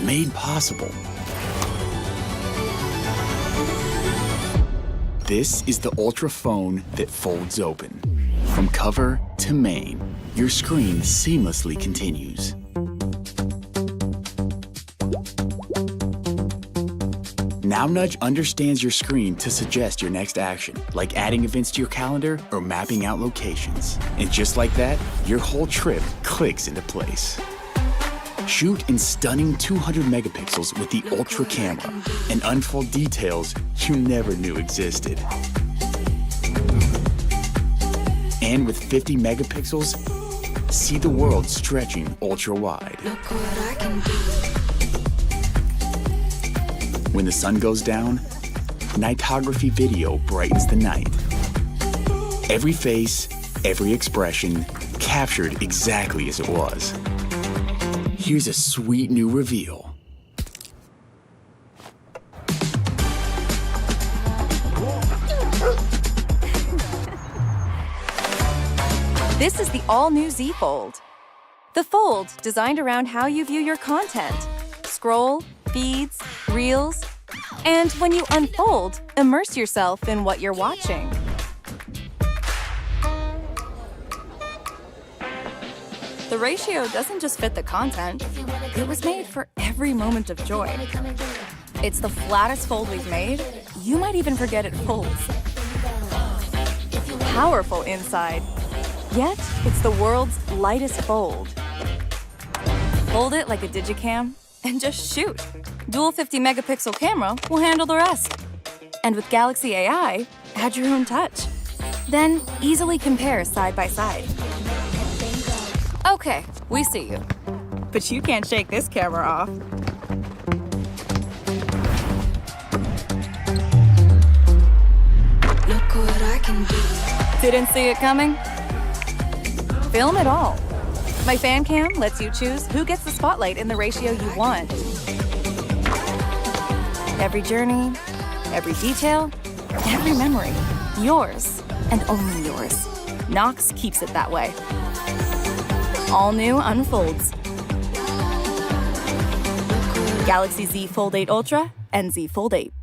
made possible. This is the Ultra phone that folds open. From cover to main, your screen seamlessly continues. Now Nudge understands your screen to suggest your next action, like adding events to your calendar or mapping out locations. And just like that, your whole trip clicks into place. Shoot in stunning 200 megapixels with the Ultra camera and unfold details you never knew existed. And with 50 megapixels, see the world stretching ultra wide. When the sun goes down, nightography video brightens the night. Every face, every expression, captured exactly as it was. Here's a sweet new reveal. This is the all-new Z Fold. The Fold, designed around how you view your content. Scroll, feeds, reels, and when you unfold, immerse yourself in what you're watching. The ratio doesn't just fit the content, it was made for every moment of joy. It's the flattest fold we've made. You might even forget it folds. Powerful inside, yet it's the world's lightest fold. Fold it like a digicam and just shoot. Dual 50 megapixel camera will handle the rest. And with Galaxy AI, add your own touch. Then easily compare side by side. Okay, we see you. But you can't shake this camera off. Look what I can do. Didn't see it coming? Film it all. My fan cam lets you choose who gets the spotlight in the ratio you want. Every journey, every detail, every memory. Yours, and only yours. Knox keeps it that way. All new unfolds. Galaxy Z Fold 8 Ultra and Z Fold 8.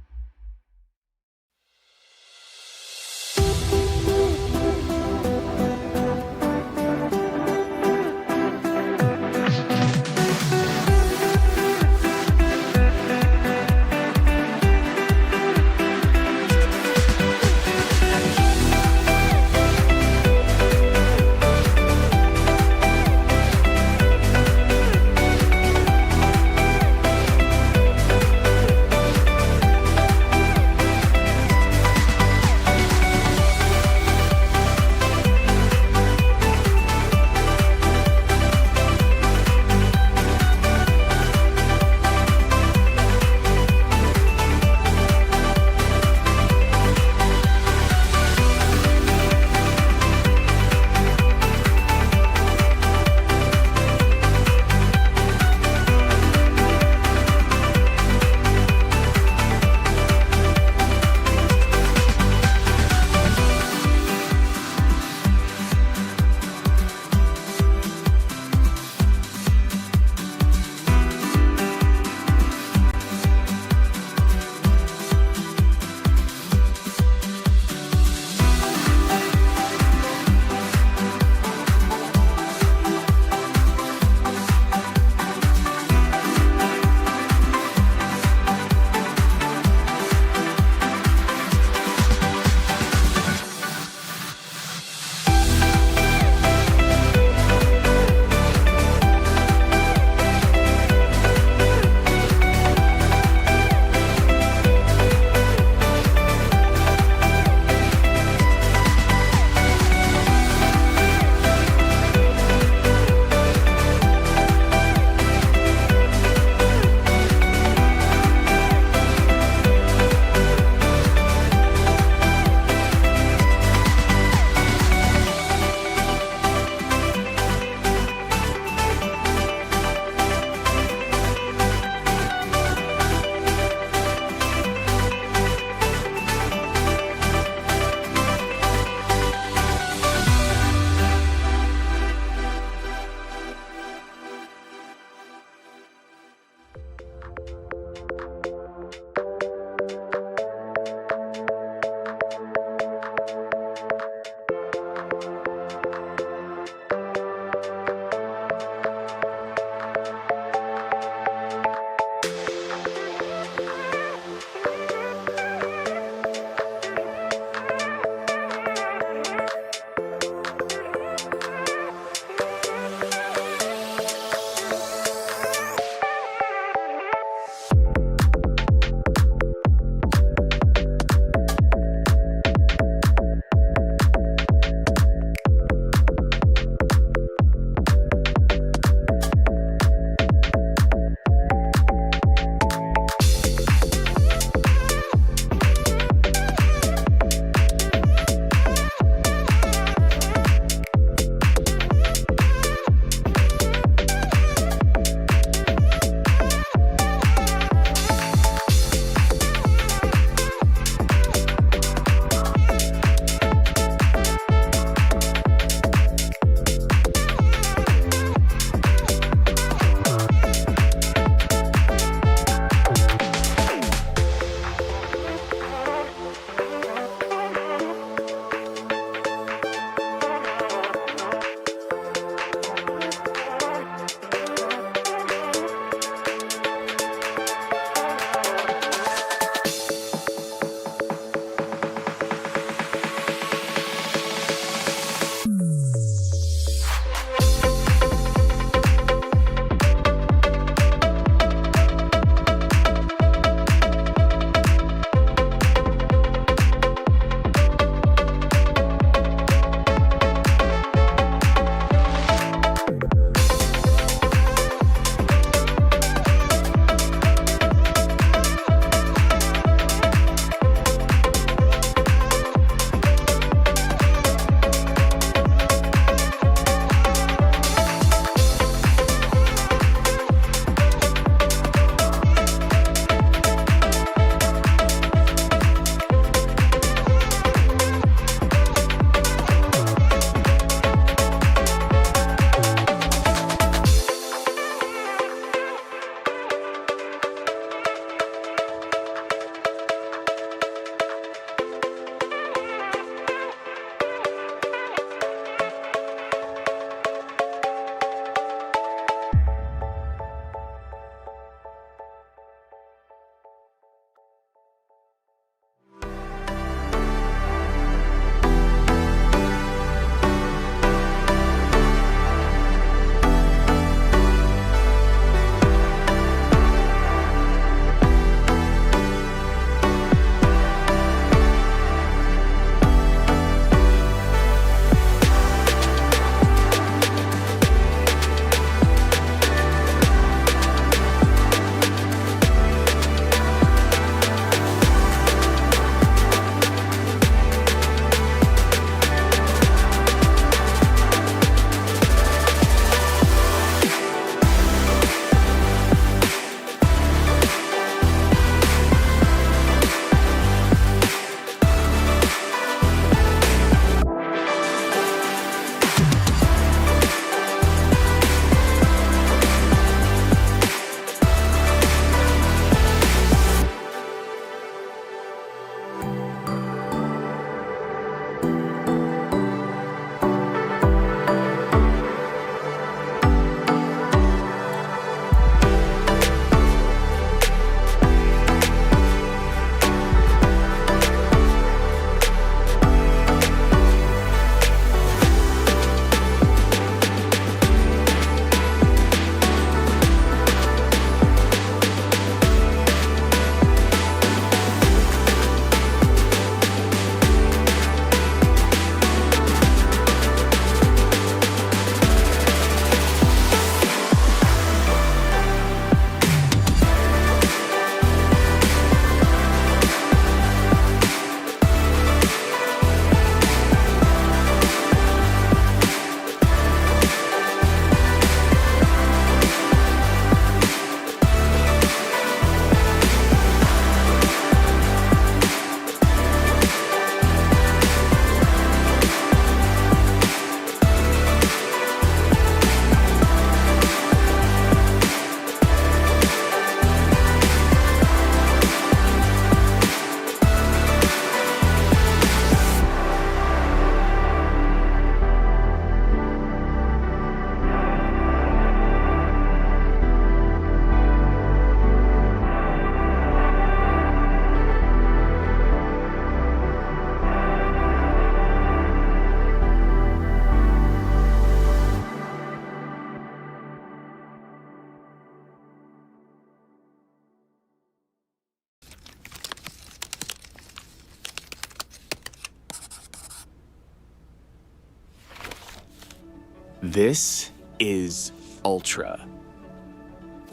This is Ultra.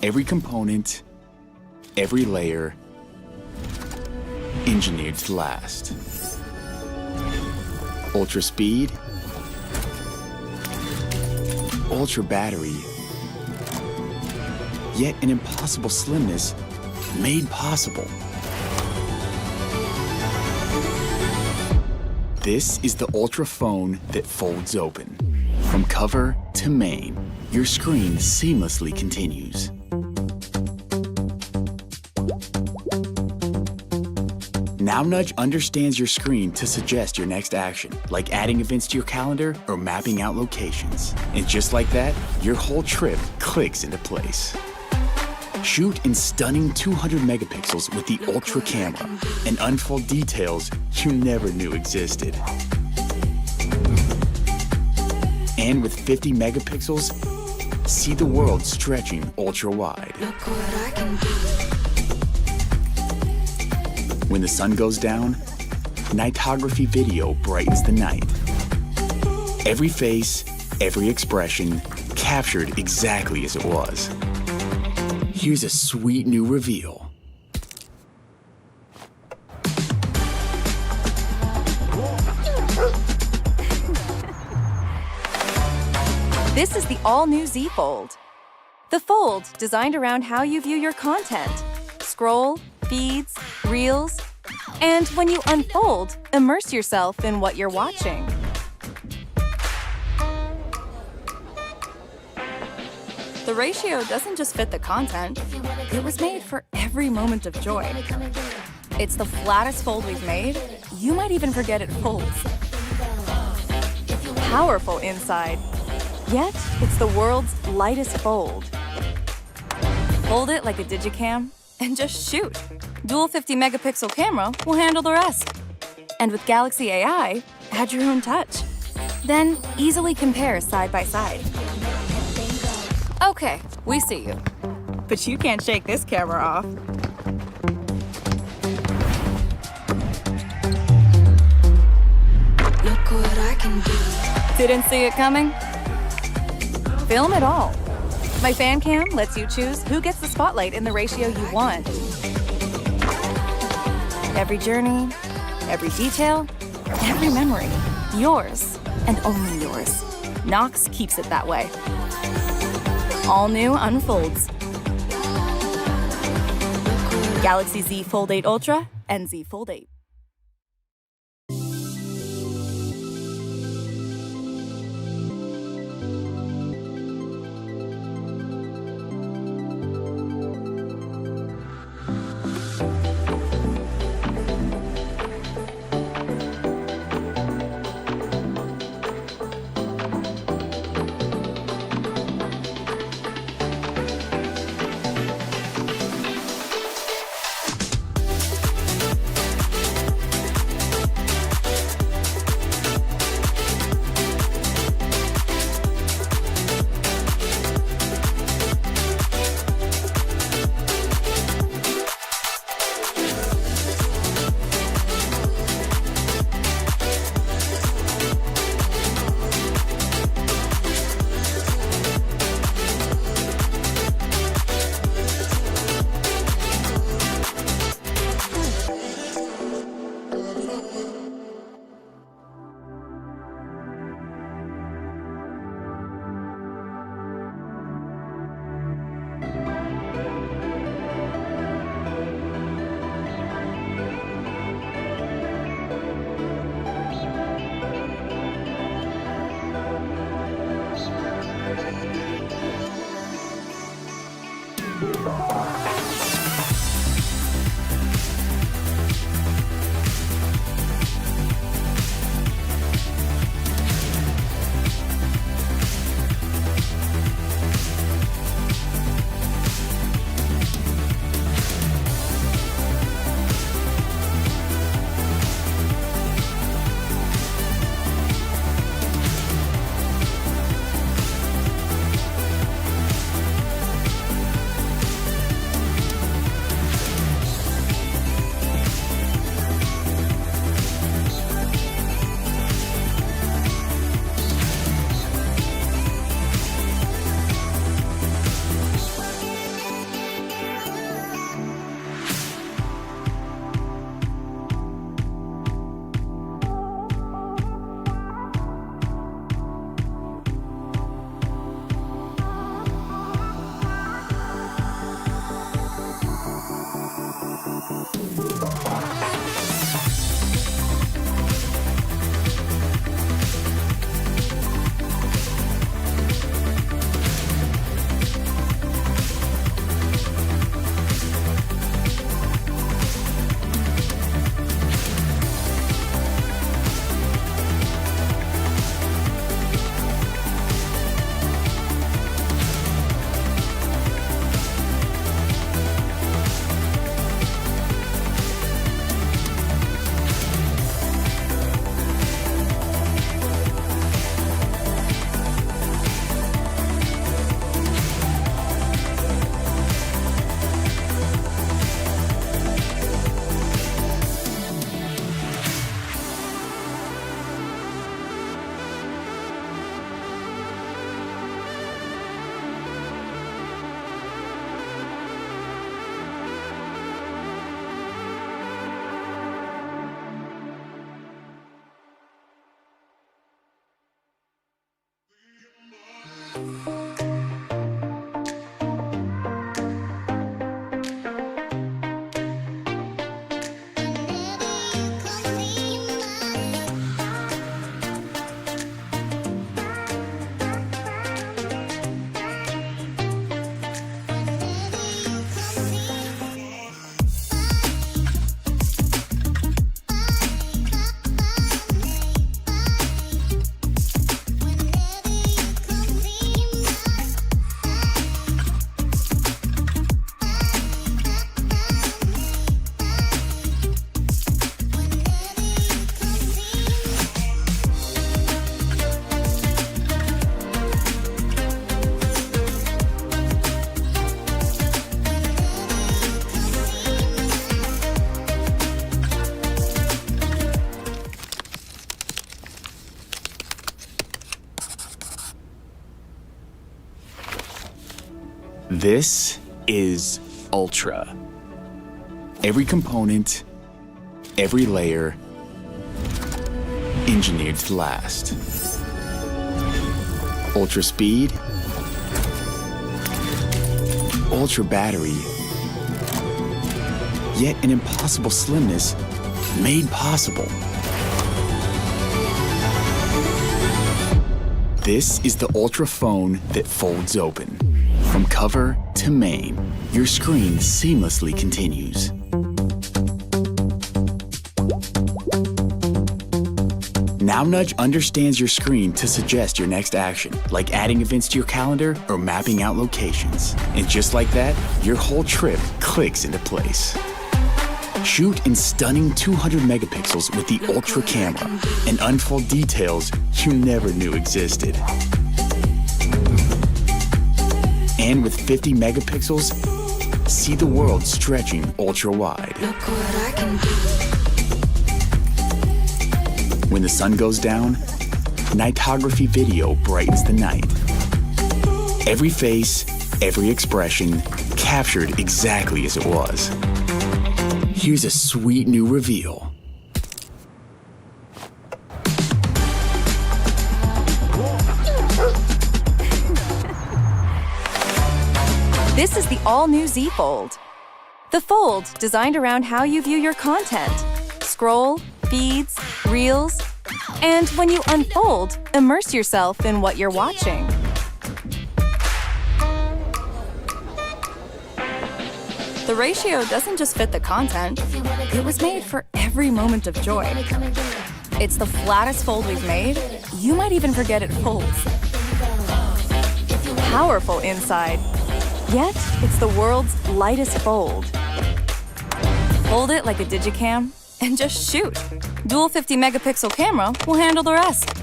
Every component, every layer, engineered to last. Ultra speed, ultra battery, yet an impossible slimness made possible. This is the Ultra phone that folds open. From cover to main, your screen seamlessly continues. NowNudge understands your screen to suggest your next action, like adding events to your calendar or mapping out locations. And just like that, your whole trip clicks into place. Shoot in stunning 200 megapixels with the Ultra camera and unfold details you never knew existed. And with 50 megapixels, see the world stretching ultra wide. Look what I can do. When the sun goes down, nightography video brightens the night. Every face, every expression, captured exactly as it was. Here's a sweet new reveal. This is the all-new Z Fold. The Fold, designed around how you view your content. Scroll, feeds, reels, and when you unfold, immerse yourself in what you're watching. The ratio doesn't just fit the content, it was made for every moment of joy. It's the flattest fold we've made. You might even forget it folds. Powerful inside, yet it's the world's lightest fold. Hold it like a digicam and just shoot. Dual 50 megapixel camera will handle the rest. And with Galaxy AI, add your own touch. Then easily compare side by side. Okay, we see you. But you can't shake this camera off. Look what I can do. Didn't see it coming? Film it all. My fan cam lets you choose who gets the spotlight in the ratio you want. Every journey, every detail, every memory. Yours, and only yours. Knox keeps it that way. All new unfolds. Galaxy Z Fold 8 Ultra and Z Fold 8. This is Ultra. Every component, every layer, engineered to last. Ultra speed, ultra battery, yet an impossible slimness made possible. This is the Ultra phone that folds open. From cover to main, your screen seamlessly continues. NowNudge understands your screen to suggest your next action, like adding events to your calendar or mapping out locations. And just like that, your whole trip clicks into place. Shoot in stunning 200 megapixels with the Ultra camera and unfold details you never knew existed. And with 50 megapixels, see the world stretching ultra wide. Look what I can do. When the sun goes down, nightography video brightens the night. Every face, every expression, captured exactly as it was. Here's a sweet new reveal. This is the all-new Z Fold. The Fold, designed around how you view your content. Scroll, feeds, reels, and when you unfold, immerse yourself in what you're watching. The ratio doesn't just fit the content, it was made for every moment of joy. It's the flattest fold we've made. You might even forget it folds. Powerful inside, yet it's the world's lightest fold. Hold it like a digicam and just shoot. Dual 50 megapixel camera will handle the rest.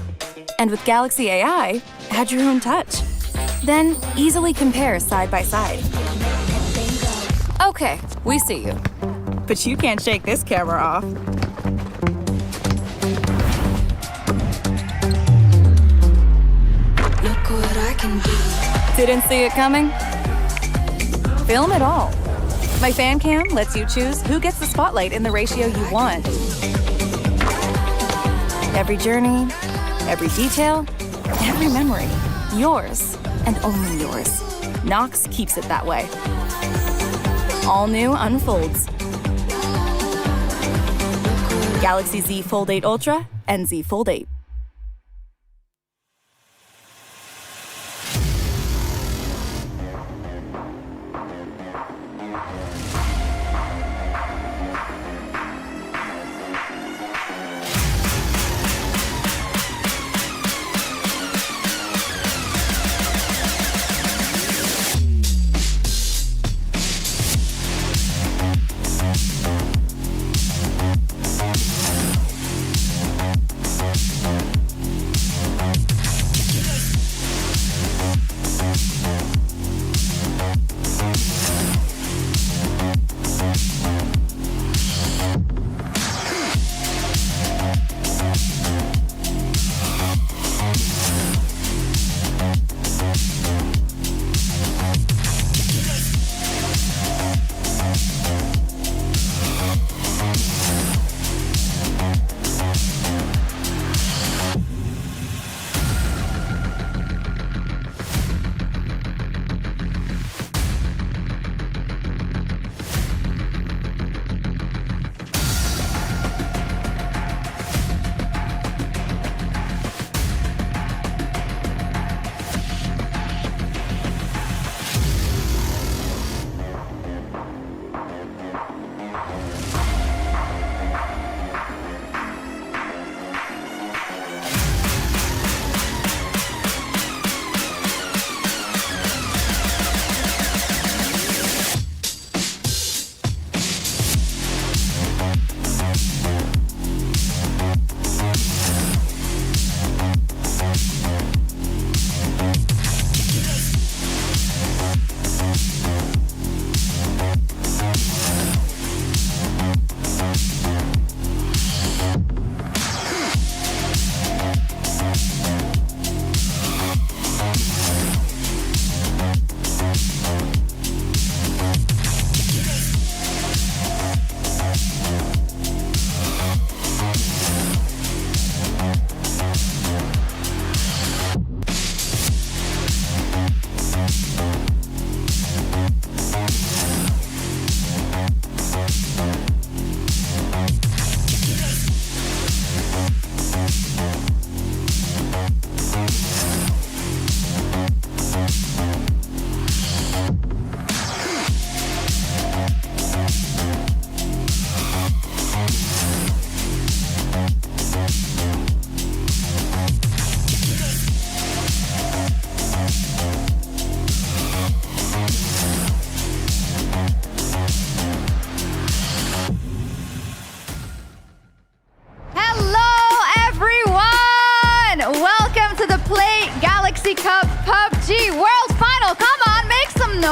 And with Galaxy AI, add your own touch. Then easily compare side by side. Okay, we see you. But you can't shake this camera off. Look what I can do. Didn't see it coming? Film it all. My fan cam lets you choose who gets the spotlight in the ratio you want. Every journey, every detail, every memory. Yours, and only yours. Knox keeps it that way. All new unfolds. Galaxy Z Fold 8 Ultra and Z Fold 8.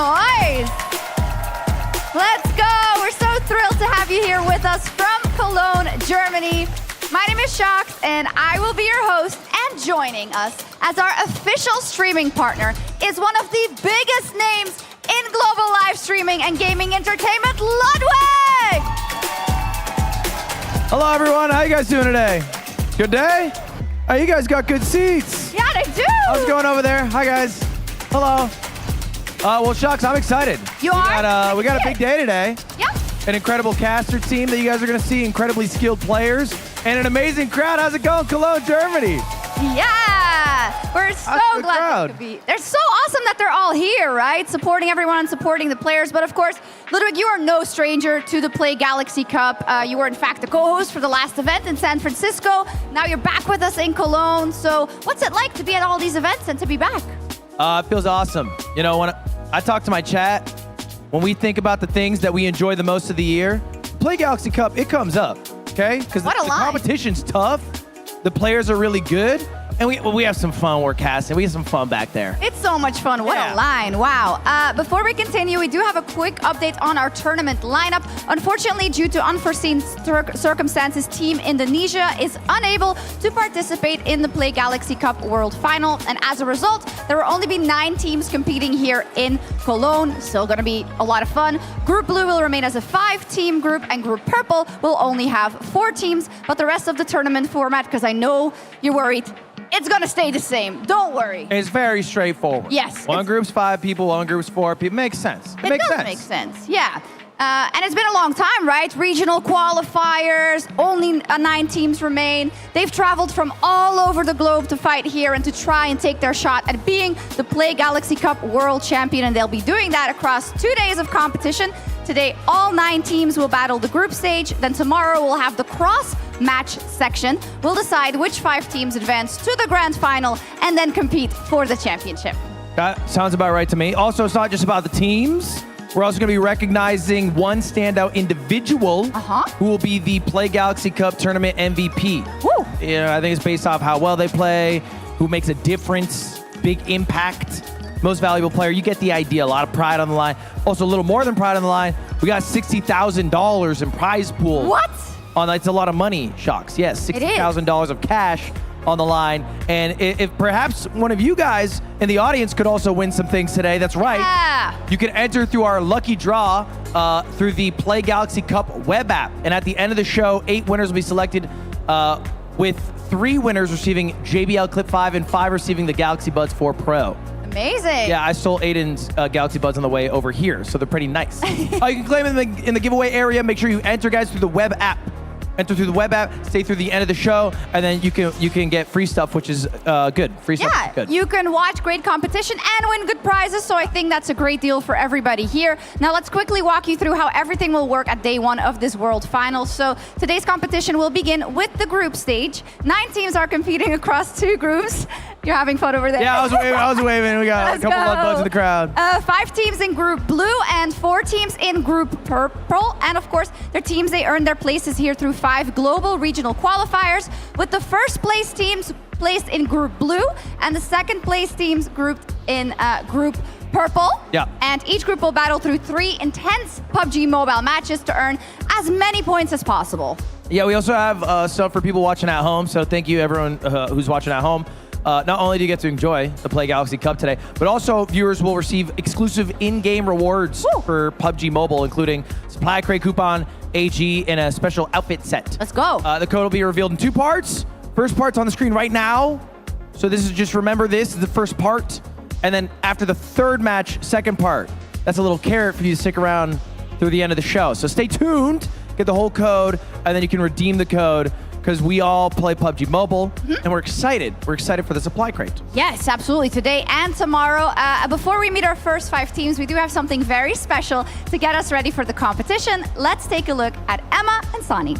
noise. Let's go. We're so thrilled to have you here with us from Cologne, Germany. My name is Shox, and I will be your host. And joining us as our official streaming partner is one of the biggest names in global live streaming and gaming entertainment, Ludwig! Hello, everyone. How you guys doing today? Good day? Oh, you guys got good seats. Yeah, they do. How's it going over there? Hi, guys. Hello. Well, Shucks, I'm excited. You are? We got a big day today. Yep. An incredible caster team that you guys are going to see, incredibly skilled players, and an amazing crowd. How's it going, Cologne, Germany? Yeah, we're so glad they could be. They're so awesome that they're all here, right? Supporting everyone, supporting the players. But of course, Ludwig, you are no stranger to the Play Galaxy Cup. You were in fact the co-host for the last event in San Francisco. Now you're back with us in Cologne. So what's it like to be at all these events and to be back? It feels awesome. You know, when I talk to my chat, when we think about the things that we enjoy the most of the year, Play Galaxy Cup, it comes up, okay? Because the competition's tough. The players are really good, and we have some fun. We're casting. We have some fun back there. It's so much fun. What a line. Wow. Before we continue, we do have a quick update on our tournament lineup. Unfortunately, due to unforeseen circumstances, Team Indonesia is unable to participate in the Play Galaxy Cup World Final. And as a result, there will only be 9 teams competing here in Cologne. Still going to be a lot of fun. Group Blue will remain as a 5-team group, and Group Purple will only have 4 teams. But the rest of the tournament format, because I know you're worried, it's going to stay the same. Don't worry. It's very straightforward. Yes. One group's 5 people, one group's 4 people. Makes sense. It does make sense, yeah. And it's been a long time, right? Regional qualifiers, only 9 teams remain. They've traveled from all over the globe to fight here and to try and take their shot at being the Play Galaxy Cup World Champion, and they'll be doing that across 2 days of competition. Today, all 9 teams will battle the group stage. Then tomorrow, we'll have the cross-match section. We'll decide which 5 teams advance to the grand final and then compete for the championship. That sounds about right to me. Also, it's not just about the teams. We're also going to be recognizing one standout individual who will be the Play Galaxy Cup Tournament MVP. Woo. You know, I think it's based off how well they play, who makes a difference, big impact, most valuable player. You get the idea. A lot of pride on the line. Also, a little more than pride on the line. We got $60,000 in prize pool. What? It's a lot of money, Shocks. Yes, $60,000 of cash on the line. And if perhaps one of you guys in the audience could also win some things today, that's right. Yeah. You can enter through our lucky draw through the Play Galaxy Cup web app. And at the end of the show, 8 winners will be selected with 3 winners receiving JBL Clip 5 and 5 receiving the Galaxy Buds 4 Pro. Amazing. Yeah, I stole Aiden's Galaxy Buds on the way over here, so they're pretty nice. You can claim them in the giveaway area. Make sure you enter, guys, through the web app. Enter through the web app, stay through the end of the show, and then you can get free stuff, which is good. Free stuff is good. You can watch great competition and win good prizes, so I think that's a great deal for everybody here. Now let's quickly walk you through how everything will work at day 1 of this World Final. So today's competition will begin with the group stage. 9 teams are competing across 2 groups. You're having fun over there. Yeah, I was waving. We got a couple of buds in the crowd. 5 teams in Group Blue and 4 teams in Group Purple. And of course, their teams, they earn their places here through 5 global regional qualifiers, with the first place teams placed in Group Blue and the second place teams grouped in Group Purple. Yeah. And each group will battle through 3 intense PUBG Mobile matches to earn as many points as possible. Yeah, we also have stuff for people watching at home, so thank you everyone who's watching at home. Not only do you get to enjoy the Play Galaxy Cup today, but also viewers will receive exclusive in-game rewards for PUBG Mobile, including supply crate coupon, AG, and a special outfit set. Let's go. The code will be revealed in 2 parts. First part's on the screen right now. So this is just remember this is the first part. And then after the 3rd match, second part. That's a little carrot for you to stick around through the end of the show. So stay tuned, get the whole code, and then you can redeem the code, because we all play PUBG Mobile, and we're excited. We're excited for the supply crate. Yes, absolutely. Today and tomorrow. Before we meet our first 5 teams, we do have something very special to get us ready for the competition. Let's take a look at Emma and Sonny.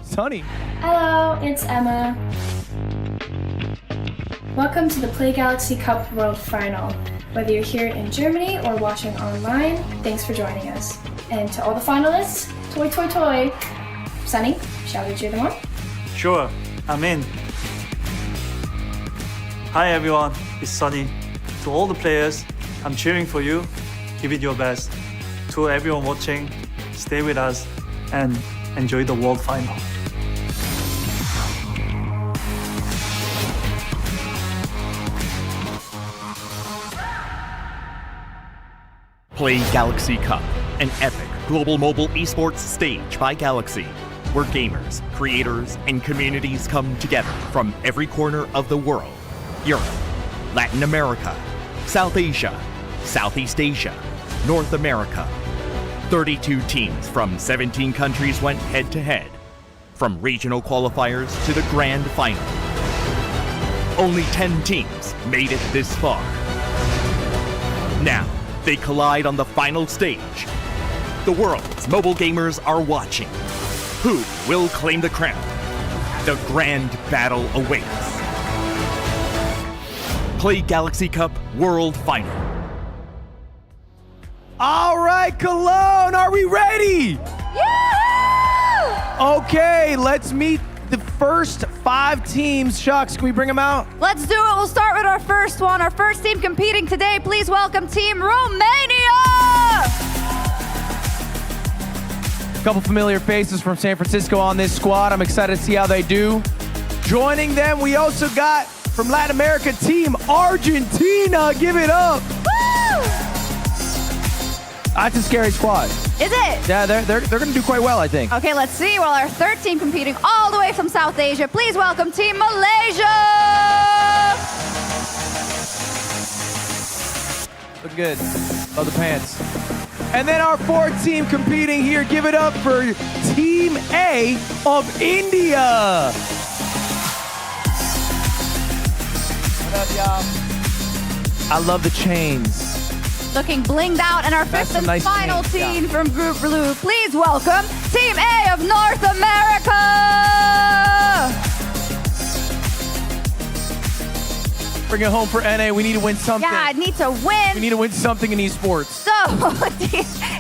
Sonny. Hello, it's Emma. Welcome to the Play Galaxy Cup World Final. Whether you're here in Germany or watching online, thanks for joining us. And to all the finalists, toy, toy, toy. Sonny, shall we cheer them on? Sure, I'm in. Hi everyone, it's Sonny. To all the players, I'm cheering for you. give it your best. To everyone watching, stay with us and enjoy the World Final. Play Galaxy Cup, an epic global mobile esports stage by Galaxy, where gamers, creators, and communities come together from every corner of the world. Europe, Latin America, South Asia, Southeast Asia, North America. 32 teams from 17 countries went head-to-head, from regional qualifiers to the grand final. Only 10 teams made it this far. Now, they collide on the final stage. The world's mobile gamers are watching. Who will claim the crown? The grand battle awaits. Play Galaxy Cup World Final. All right, Cologne, are we ready? Yahoo! Okay, let's meet the first 5 teams. Shucks, can we bring them out? Let's do it. We'll start with our first one. Our first team competing today. Please welcome Team Romania! A couple familiar faces from San Francisco on this squad. I'm excited to see how they do. Joining them, we also got from Latin America, Team Argentina. Give it up. Woo! That's a scary squad. Is it? Yeah, they're going to do quite well, I think. Okay, let's see. Well, our third team competing all the way from South Asia. Please welcome Team Malaysia! Look good. Love the pants. And then our fourth team competing here. Give it up for Team A of India. What up, y'all? I love the chains. Looking blinged out, and our That's fifth some and nice final chains, team yeah. from Group Blue. Please welcome Team A of North America! Bring it home for NA. We need to win something. Yeah, I need to win. We need to win something in esports. So,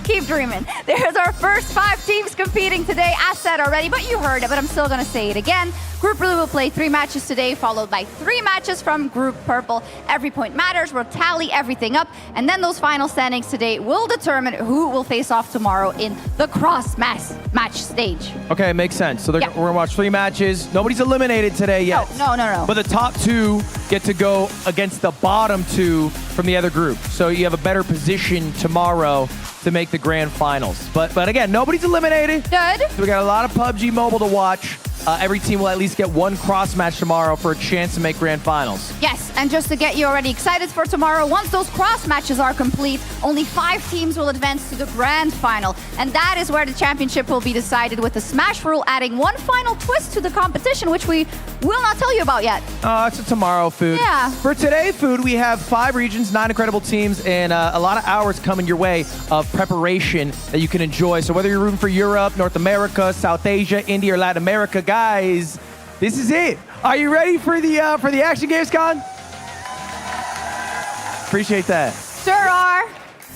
keep dreaming. There's our first 5 teams competing today, as said already, but you heard it, but I'm still going to say it again. Group Blue will play 3 matches today, followed by 3 matches from Group Purple. Every point matters. We'll tally everything up, and then those final standings today will determine who will face off tomorrow in the cross-match stage. Okay, makes sense. So we're Yeah. going to watch 3 matches. Nobody's eliminated today yet. No. But the top 2 get to go against the bottom 2 from the other group. So you have a better position tomorrow to make the grand finals. But again, nobody's eliminated. Good. So we got a lot of PUBG Mobile to watch. Every team will at least get 1 cross match tomorrow for a chance to make grand finals. Yes, and just to get you already excited for tomorrow, once those cross matches are complete, only 5 teams will advance to the grand final. And that is where the championship will be decided, with the Smash rule adding 1 final twist to the competition, which we will not tell you about yet. Oh, it's a tomorrow food. Yeah. For today food, we have 5 regions, 9 incredible teams, and a lot of hours coming your way of preparation that you can enjoy. So whether you're rooting for Europe, North America, South Asia, India, or Latin America, guys, this is it. Are you ready for the Action Games Con? Appreciate that. Sure are.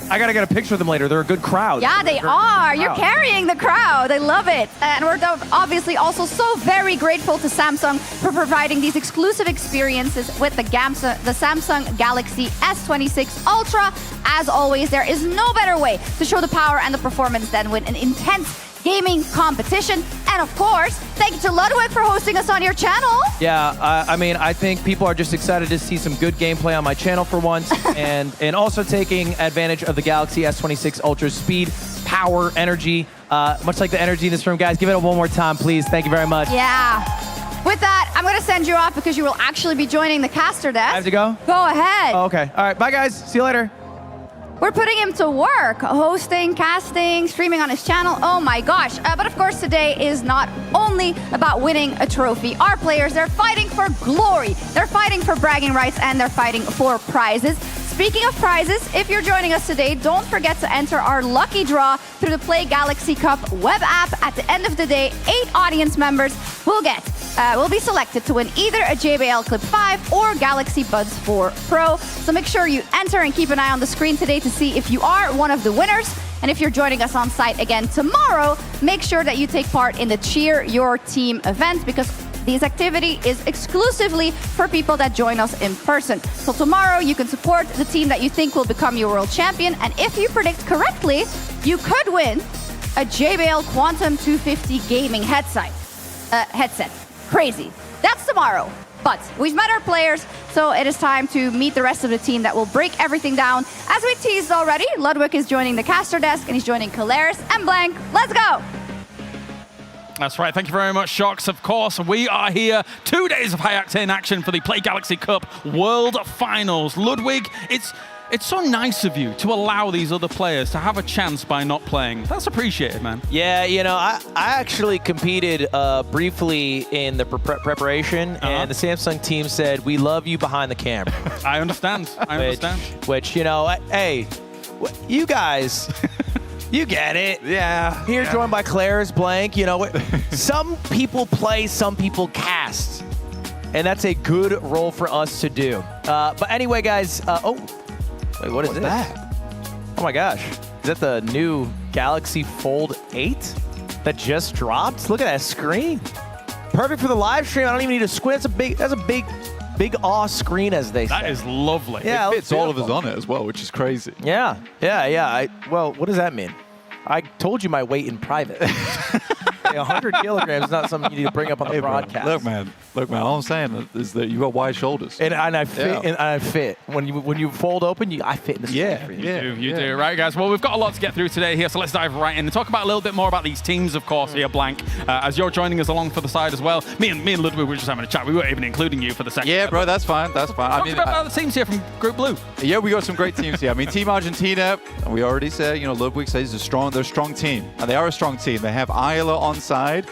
I gotta get a picture of them later. They're a good crowd. Yeah, they are. You're Wow. carrying the crowd. I love it. And we're obviously also so very grateful to Samsung for providing these exclusive experiences with the Samsung Galaxy S26 Ultra. As always, there is no better way to show the power and the performance than with an intense gaming competition. And of course, thank you to Ludwig for hosting us on your channel. Yeah, I mean, I think people are just excited to see some good gameplay on my channel for once, and also taking advantage of the Galaxy S26 Ultra's speed, power, energy, much like the energy in this room. Guys, give it up one more time, please. Thank you very much. Yeah. With that, I'm going to send you off because you will actually be joining the caster desk. I have to go? Go ahead. Oh, okay. All right, bye, guys. See you later. We're putting him to work, hosting, casting, streaming on his channel. Oh my gosh. But of course, today is not only about winning a trophy. Our players, they're fighting for glory. They're fighting for bragging rights, and they're fighting for prizes. Speaking of prizes, if you're joining us today, don't forget to enter our lucky draw through the Play Galaxy Cup web app. At the end of the day, 8 audience members will be selected to win either a JBL Clip 5 or Galaxy Buds 4 Pro. So make sure you enter and keep an eye on the screen today to see if you are one of the winners. And if you're joining us on site again tomorrow, make sure that you take part in the Cheer Your Team event, because This activity is exclusively for people that join us in person. So tomorrow you can support the team that you think will become your world champion, and if you predict correctly, you could win a JBL Quantum 250 gaming headset. Crazy. That's tomorrow. But we've met our players, so it is time to meet the rest of the team that will break everything down. As we teased already, Ludwig is joining the caster desk, and he's joining Kalaris and Blank. Let's go! That's right. Thank you very much, Shocks. Of course, we are here. 2 days of high-octane action for the Play Galaxy Cup World Finals. Ludwig, it's so nice of you to allow these other players to have a chance by not playing. That's appreciated, man. Yeah, you know, I actually competed briefly in the preparation, and the Samsung team said, we love you behind the camera. I understand. I understand. Which, you know, hey, you guys, you get it. Yeah. Here joined by Claire's Blank. You know, some people play, some people cast. And that's a good role for us to do. But anyway, guys, wait, what is this? That? Oh my gosh. Is that the new Galaxy Fold 8 that just dropped? Look at that screen. Perfect for the live stream. I don't even need to squint. That's a big awe screen, as they say. That is lovely. Yeah, It fits all of us on it as well, which is crazy. Yeah. Well, what does that mean? I told you my weight in private. 100 kilograms is not something you need to bring up on the broadcast. Look, man. All I'm saying is that you got wide shoulders. And I fit. And I fit. When you fold open, I fit in the screen for you. You do. Right, guys. Well, we've got a lot to get through today here, so let's dive right in and talk about a little bit more about these teams, of course, here, Blank. As you're joining us along for the side as well. Me and Ludwig were just having a chat. We weren't even including you for the second. Yeah, bro, that's fine. That's fine. Talk about the teams here from Group Blue. Yeah, we got some great teams here. I mean, Team Argentina, we already said, Ludwig says they're a strong team. And they are a strong team. They have Isla on side,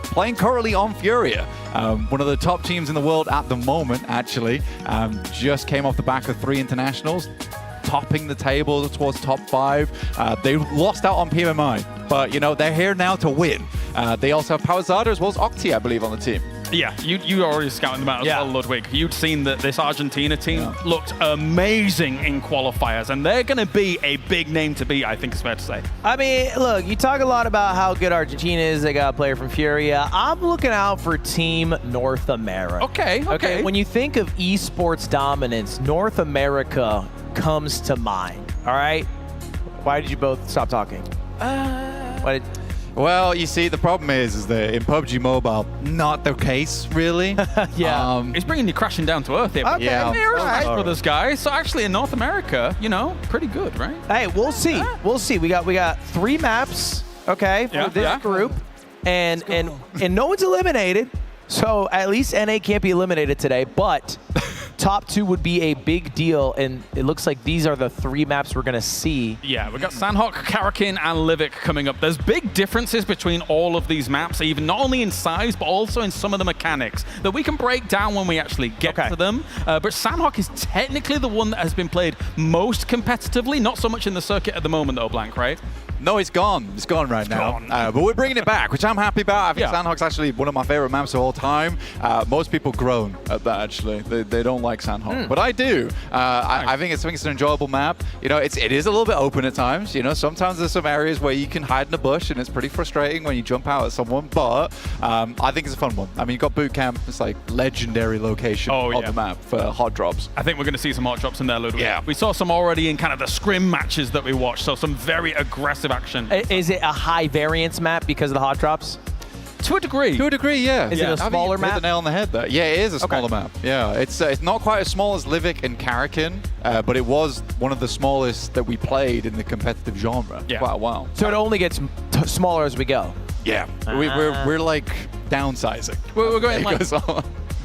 playing currently on Furia. One of the top teams in the world at the moment, actually. Just came off the back of 3 internationals, topping the table towards top 5. They lost out on PMI, but, they're here now to win. They also have Pawazada as well as Octi, I believe, on the team. Yeah, you were already scouting them out as well, Ludwig. You'd seen that this Argentina team looked amazing in qualifiers, and they're going to be a big name to beat, I think it's fair to say. I mean, look, you talk a lot about how good Argentina is. They got a player from Furia. I'm looking out for Team North America. Okay. When you think of esports dominance, North America comes to mind, all right? Why did you both stop talking? Well, you see, the problem is that in PUBG Mobile, not the case, really. Yeah. It's bringing you crashing down to earth here. Okay. Yeah. Respect for this guy. So actually in North America, pretty good, right? Hey, we'll see. We'll see. We got 3 maps, okay, for this group, and no one's eliminated. So at least NA can't be eliminated today, but top 2 would be a big deal, and it looks like these are the 3 maps we're going to see. Yeah, we've got Sandhawk, Karakin, and Livik coming up. There's big differences between all of these maps, even not only in size, but also in some of the mechanics that we can break down when we actually get to them. But Sandhawk is technically the one that has been played most competitively, not so much in the circuit at the moment, though, Blank, right? No, it's gone. It's gone right now. But we're bringing it back, which I'm happy about. I think Sandhawk's actually one of my favorite maps of all time. Most people groan at that, actually. They don't like Sandhawk, but I do. I think it's an enjoyable map. It is a little bit open at times. Sometimes there's some areas where you can hide in a bush, and it's pretty frustrating when you jump out at someone. But I think it's a fun one. I mean, you got boot camp. It's like legendary location on the map for hot drops. I think we're going to see some hot drops in there, Ludwig. Yeah. We saw some already in kind of the scrim matches that we watched. So some very aggressive action. Is it a high variance map because of the hot drops? To a degree. To a degree, yeah. Is it a smaller map? Hit the nail on the head there. Yeah, it is a smaller map. Yeah, it's not quite as small as Livik and Karakin, but it was one of the smallest that we played in the competitive genre for quite a while. So it only gets smaller as we go. Yeah, we're like downsizing. We're going like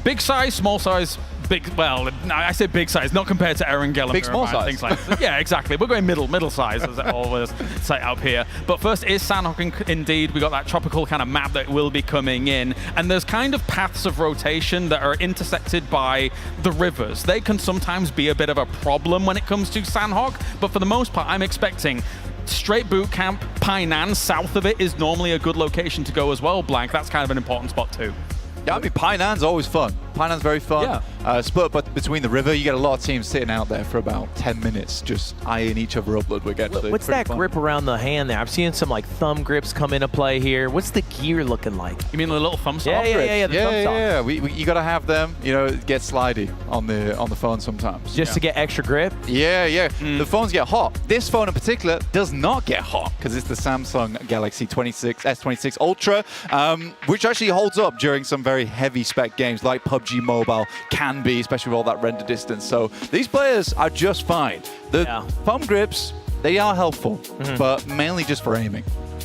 big size, small size, big. Well, no, I say big size, not compared to Aaron Gellam. Big small size. Things like that. Yeah, exactly. We're going middle size, as I always say up here. But first is Sandhawk. Indeed, we got that tropical kind of map that will be coming in, and there's kind of paths of rotation that are intersected by the rivers. They can sometimes be a bit of a problem when it comes to Sandhawk, but for the most part, I'm expecting straight boot camp. Painan, south of it, is normally a good location to go as well, Blank. That's kind of an important spot too. Yeah, I mean, Painan's always fun. Painan's very fun. Yeah. Split but between the river, you get a lot of teams sitting out there for about 10 minutes, just eyeing each other up, Ludwig, actually. What's Pretty that fun. grip around the hand there? I'm seeing some like thumb grips come into play here. What's the gear looking like? You mean the little thumb soft Yeah, grips? the thumb soft. You got to have them, get slidey on the phone sometimes. Just to get extra grip? Yeah. The phones get hot. This phone in particular does not get hot because it's the Samsung Galaxy S26 Ultra, which actually holds up during some very heavy spec games like PUBG Mobile can be, especially with all that render distance. So these players are just fine. The thumb grips, they are helpful, but mainly just for aiming.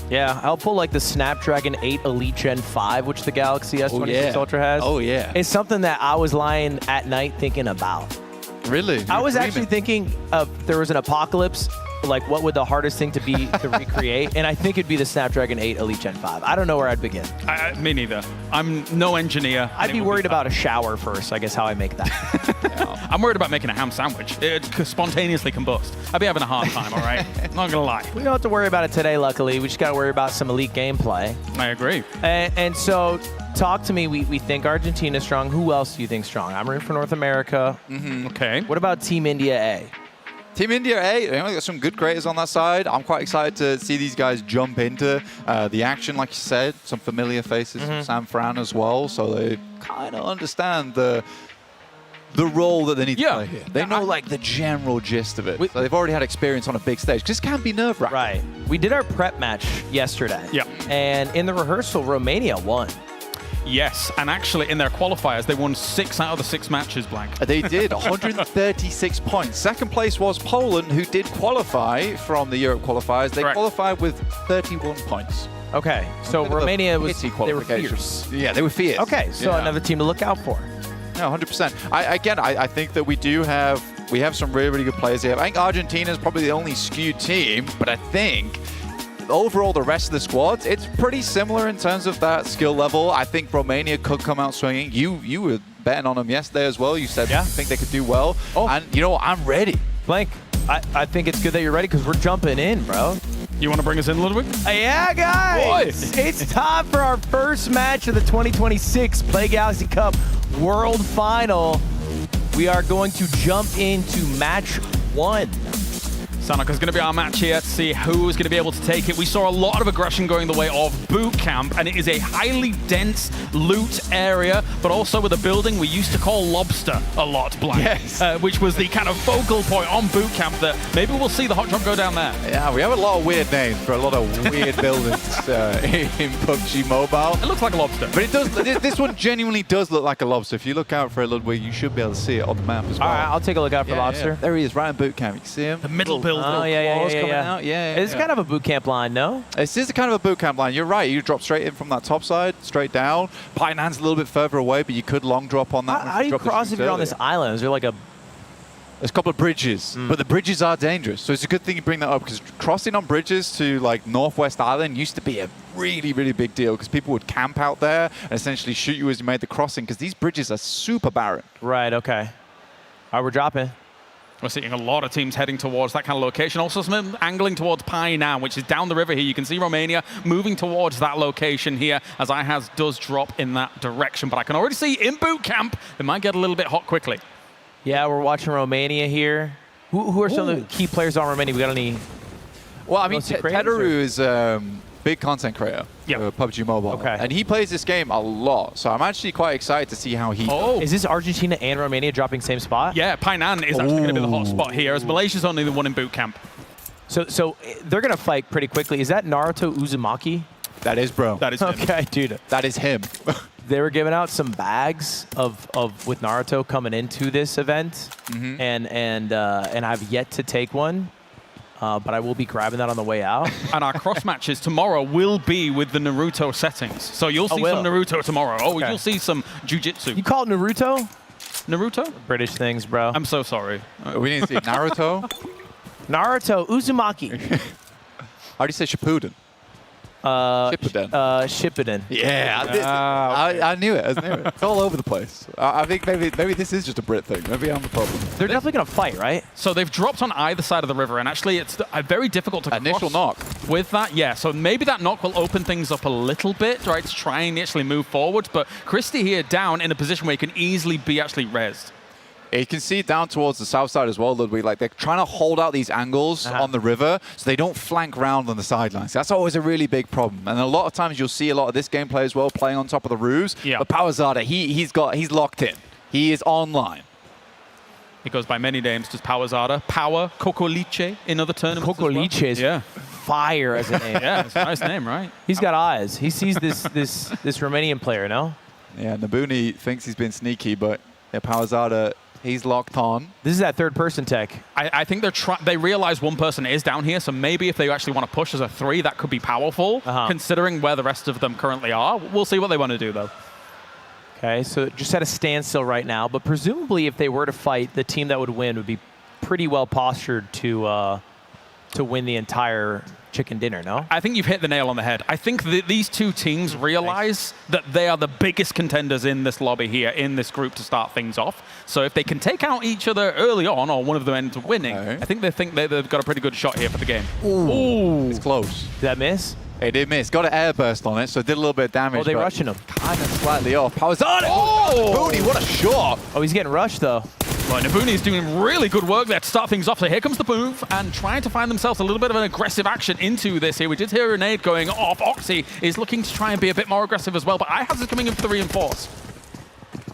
Yeah, helpful like the Snapdragon 8 Elite Gen 5, which the Galaxy S26 Ultra has. Oh, yeah. It's something that I was lying at night thinking about. Really? I was actually thinking of there was an apocalypse, like what would the hardest thing to be to recreate, and I think it'd be the Snapdragon 8 Elite Gen 5. I don't know where I'd begin. Me neither. I'm no engineer. I'd be worried about a shower first, I guess, how I make that. I'm worried about making a ham sandwich. It could spontaneously combust. I'd be having a hard time, all right? Not gonna lie. We don't have to worry about it today, luckily. We just got to worry about some elite gameplay. I agree. And so, talk to me. We think Argentina's strong. Who else do you think strong? I'm rooting for North America. Okay. What about Team India A? Team India A, they only got some good creators on that side. I'm quite excited to see these guys jump into the action, like you said. Some familiar faces from San Fran as well, so they kind of understand the role that they need to play here. They know like the general gist of it. So they've already had experience on a big stage. Just can't be nerve-wracking. Right. We did our prep match yesterday. Yeah. And in the rehearsal, Romania won. Yes, and actually in their qualifiers, they won 6 out of the 6 matches, Blank. They did, 136 points. Second place was Poland, who did qualify from the Europe qualifiers. They qualified with 31 points. Okay, so Romania was, they were fierce. Yeah, they were fierce. Okay, so another team to look out for. No, 100%. I think that we have some really, really good players here. I think Argentina is probably the only skewed team, but I think overall, the rest of the squads, it's pretty similar in terms of that skill level. I think Romania could come out swinging. You were betting on them yesterday as well. You said you think they could do well. Oh. And you know what? I'm ready. Blank, I think it's good that you're ready because we're jumping in, bro. You want to bring us in, Ludwig? Yeah, guys. It's time for our first match of the 2026 Play Galaxy Cup World Final. We are going to jump into match 1. Sanok is going to be our match here to see who is going to be able to take it. We saw a lot of aggression going the way of Boot Camp, and it is a highly dense loot area, but also with a building we used to call Lobster a lot, Blank. Yes. Which was the kind of focal point on Boot Camp that maybe we'll see the hot drop go down there. Yeah, we have a lot of weird names for a lot of weird buildings in PUBG Mobile. It looks like a lobster. But it does. This one genuinely does look like a lobster. If you look out for it, Ludwig, you should be able to see it on the map as well. All right, I'll take a look out for lobster. Yeah. There he is, right in Boot Camp. You can see him. The middle building. Oh, yeah. It's kind of a boot camp line, no? This is kind of a boot camp line. You're right. You drop straight in from that top side, straight down. Painan's a little bit further away, but you could long drop on that. How do you cross if you're on this island? Is there like a... There's a couple of bridges, but the bridges are dangerous. So it's a good thing you bring that up because crossing on bridges to like Northwest Island used to be a really, really big deal because people would camp out there and essentially shoot you as you made the crossing because these bridges are super barren. Right, okay. All right, we're dropping. We're seeing a lot of teams heading towards that kind of location. Also some angling towards Painan, which is down the river here. You can see Romania moving towards that location here as IHAZ does drop in that direction. But I can already see in Boot Camp, it might get a little bit hot quickly. Yeah, we're watching Romania here. Who are some of the key players on Romania? We got any... Well, I mean, Tedaru is big content creator for PUBG Mobile. Okay. And he plays this game a lot. So I'm actually quite excited to see how he does. Is this Argentina and Romania dropping same spot? Yeah, Painan is actually going to be the hot spot here as Malaysia's only the one in Boot Camp. So they're going to fight pretty quickly. Is that Naruto Uzumaki? That is, bro. That is him. Okay, dude. That is him. They were giving out some bags with Naruto coming into this event, and I've yet to take one. But I will be grabbing that on the way out. And our cross matches tomorrow will be with the Naruto settings. So you'll see some Naruto tomorrow. Oh, you'll see some jiu-jitsu. You call it Naruto? Naruto? British things, bro. I'm so sorry. We need to see Naruto. Naruto Uzumaki. How do you say Shippuden? Shippuden. Yeah, I knew it. I knew it. It's all over the place. I think maybe this is just a Brit thing. Maybe I'm the problem. They're definitely going to fight, right? So they've dropped on either side of the river, and actually it's very difficult to Initial cross knock. with that. Yeah, so maybe that knock will open things up a little bit, right, to try and actually move forward. But Christie here down in a position where he can easily be actually rezzed. You can see down towards the south side as well, Ludwig, like they're trying to hold out these angles on the river so they don't flank round on the sidelines. That's always a really big problem. And a lot of times you'll see a lot of this gameplay as well playing on top of the roofs. Yeah. But Powerzada, he's locked in. He is online. He goes by many names, just Powerzada. Power, Cocoliche in other tournaments. Cocoliche is fire as a name. Yeah, it's a nice name, right? He's got eyes. He sees this Romanian player, no? Yeah, Nabuni thinks he's been sneaky, but Powerzada, he's locked on. This is that third-person tech. I think they realize one person is down here, so maybe if they actually want to push as a 3, that could be powerful, considering where the rest of them currently are. We'll see what they want to do, though. Okay, so just at a standstill right now, but presumably if they were to fight, the team that would win would be pretty well postured to win the entire chicken dinner, no? I think you've hit the nail on the head. I think these two teams realize that they are the biggest contenders in this lobby here, in this group, to start things off. So if they can take out each other early on, or one of them ends up winning, I think they've got a pretty good shot here for the game. Ooh. It's close. Did that miss? It did miss. Got an air burst on it, so it did a little bit of damage. Oh, they're rushing him. Kind of slightly off. Powerzada! Oh! Booty, what a shot! Oh, he's getting rushed, though. Well, Nabuni is doing really good work there to start things off. So here comes the move and trying to find themselves a little bit of an aggressive action into this here. We did hear a nade going off. Oxy is looking to try and be a bit more aggressive as well, but iHaz is coming in for the reinforce.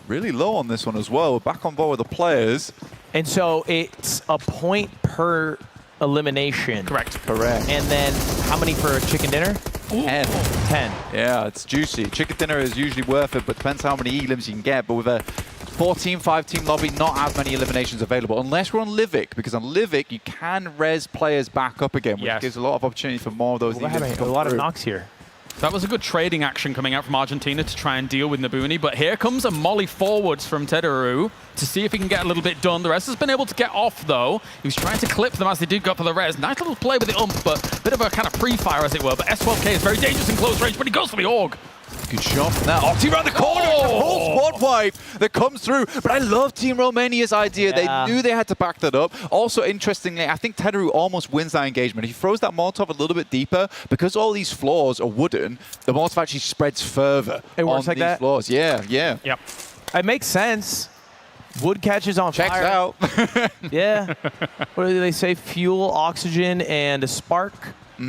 Really low on this one as well. We're back on board with the players. And so it's a point per elimination. Correct. And then how many for a chicken dinner? 10. 10. Yeah, it's juicy. Chicken dinner is usually worth it, but depends how many elims you can get. But with a 4-team, 5-team lobby, not as many eliminations available, unless we're on Livik, because on Livik, you can res players back up again, which gives a lot of opportunity for more of those elims. We're having a lot of knocks here. That was a good trading action coming out from Argentina to try and deal with Nabuni, but here comes a molly forwards from Tedaru to see if he can get a little bit done. The rest has been able to get off, though. He was trying to clip them as they did go for the res. Nice little play with the but a bit of a kind of pre-fire, as it were. But S12K is very dangerous in close range, but he goes for the AUG. Good shot from that. Oxy around the corner. It's a full squad wipe that comes through. But I love Team Romania's idea. They knew they had to back that up. Also, interestingly, I think Tedaru almost wins that engagement. He throws that Molotov a little bit deeper. Because all these floors are wooden, the Molotov actually spreads further works on like these that? floors. Yeah. Yep. It makes sense. Wood catches on Checks fire. out. Yeah. What do they say? Fuel, oxygen, and a spark. A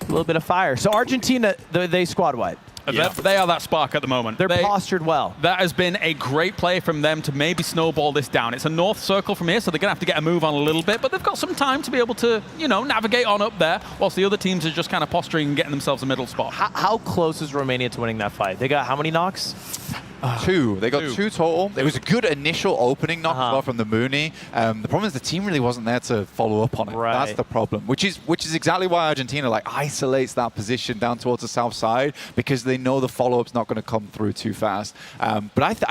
little bit of fire. So Argentina, they squad wipe. Yeah. They are that spark at the moment. They're postured well. That has been a great play from them to maybe snowball this down. It's a north circle from here, so they're going to have to get a move on a little bit, but they've got some time to be able to, navigate on up there, whilst the other teams are just kind of posturing and getting themselves a middle spot. How close is Romania to winning that fight? They got how many knocks? 2. They got 2 total. It was a good initial opening knock as well from the Mooney. The problem is the team really wasn't there to follow up on it. Right. That's the problem, which is exactly why Argentina isolates that position down towards the south side, because they know the follow-up's not going to come through too fast. But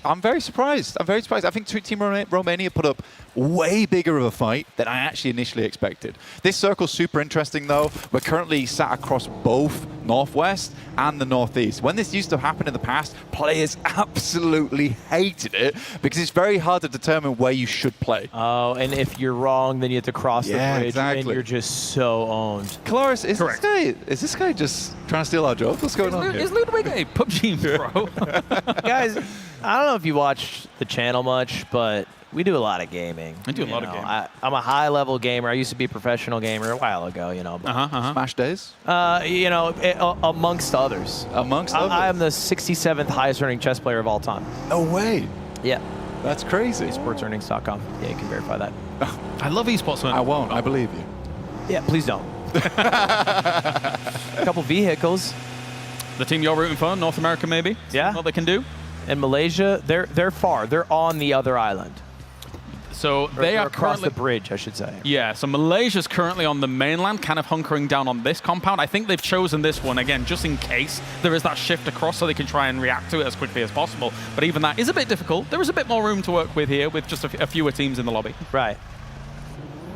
I'm very surprised. I think Team Romania put up way bigger of a fight than I actually initially expected. This circle's super interesting, though. We're currently sat across both Northwest and the Northeast. When this used to happen in the past, players absolutely hated it because it's very hard to determine where you should play. Oh, and if you're wrong, then you have to cross the bridge, and you're just so owned. Kalaris, is this guy just trying to steal our jobs? What's going on here? Is Ludwig a PUBG pro? Guys, I don't know if you watch the channel much, but we do a lot of gaming. I do a lot of gaming. I'm a high-level gamer. I used to be a professional gamer a while ago, But, Smash days? Amongst others. Amongst others? I am the 67th highest-earning chess player of all time. No way. Yeah. That's crazy. Esportsearnings.com. Yeah, you can verify that. I love esports. I won't. I believe you. Yeah, please don't. A couple vehicles. The team you're rooting for, North America maybe? Yeah. What they can do? And Malaysia, they're far. They're on the other island. So they are across currently the bridge, I should say. Yeah, so Malaysia's currently on the mainland, kind of hunkering down on this compound. I think they've chosen this one, again, just in case there is that shift across so they can try and react to it as quickly as possible. But even that is a bit difficult. There is a bit more room to work with here with just a fewer teams in the lobby. Right.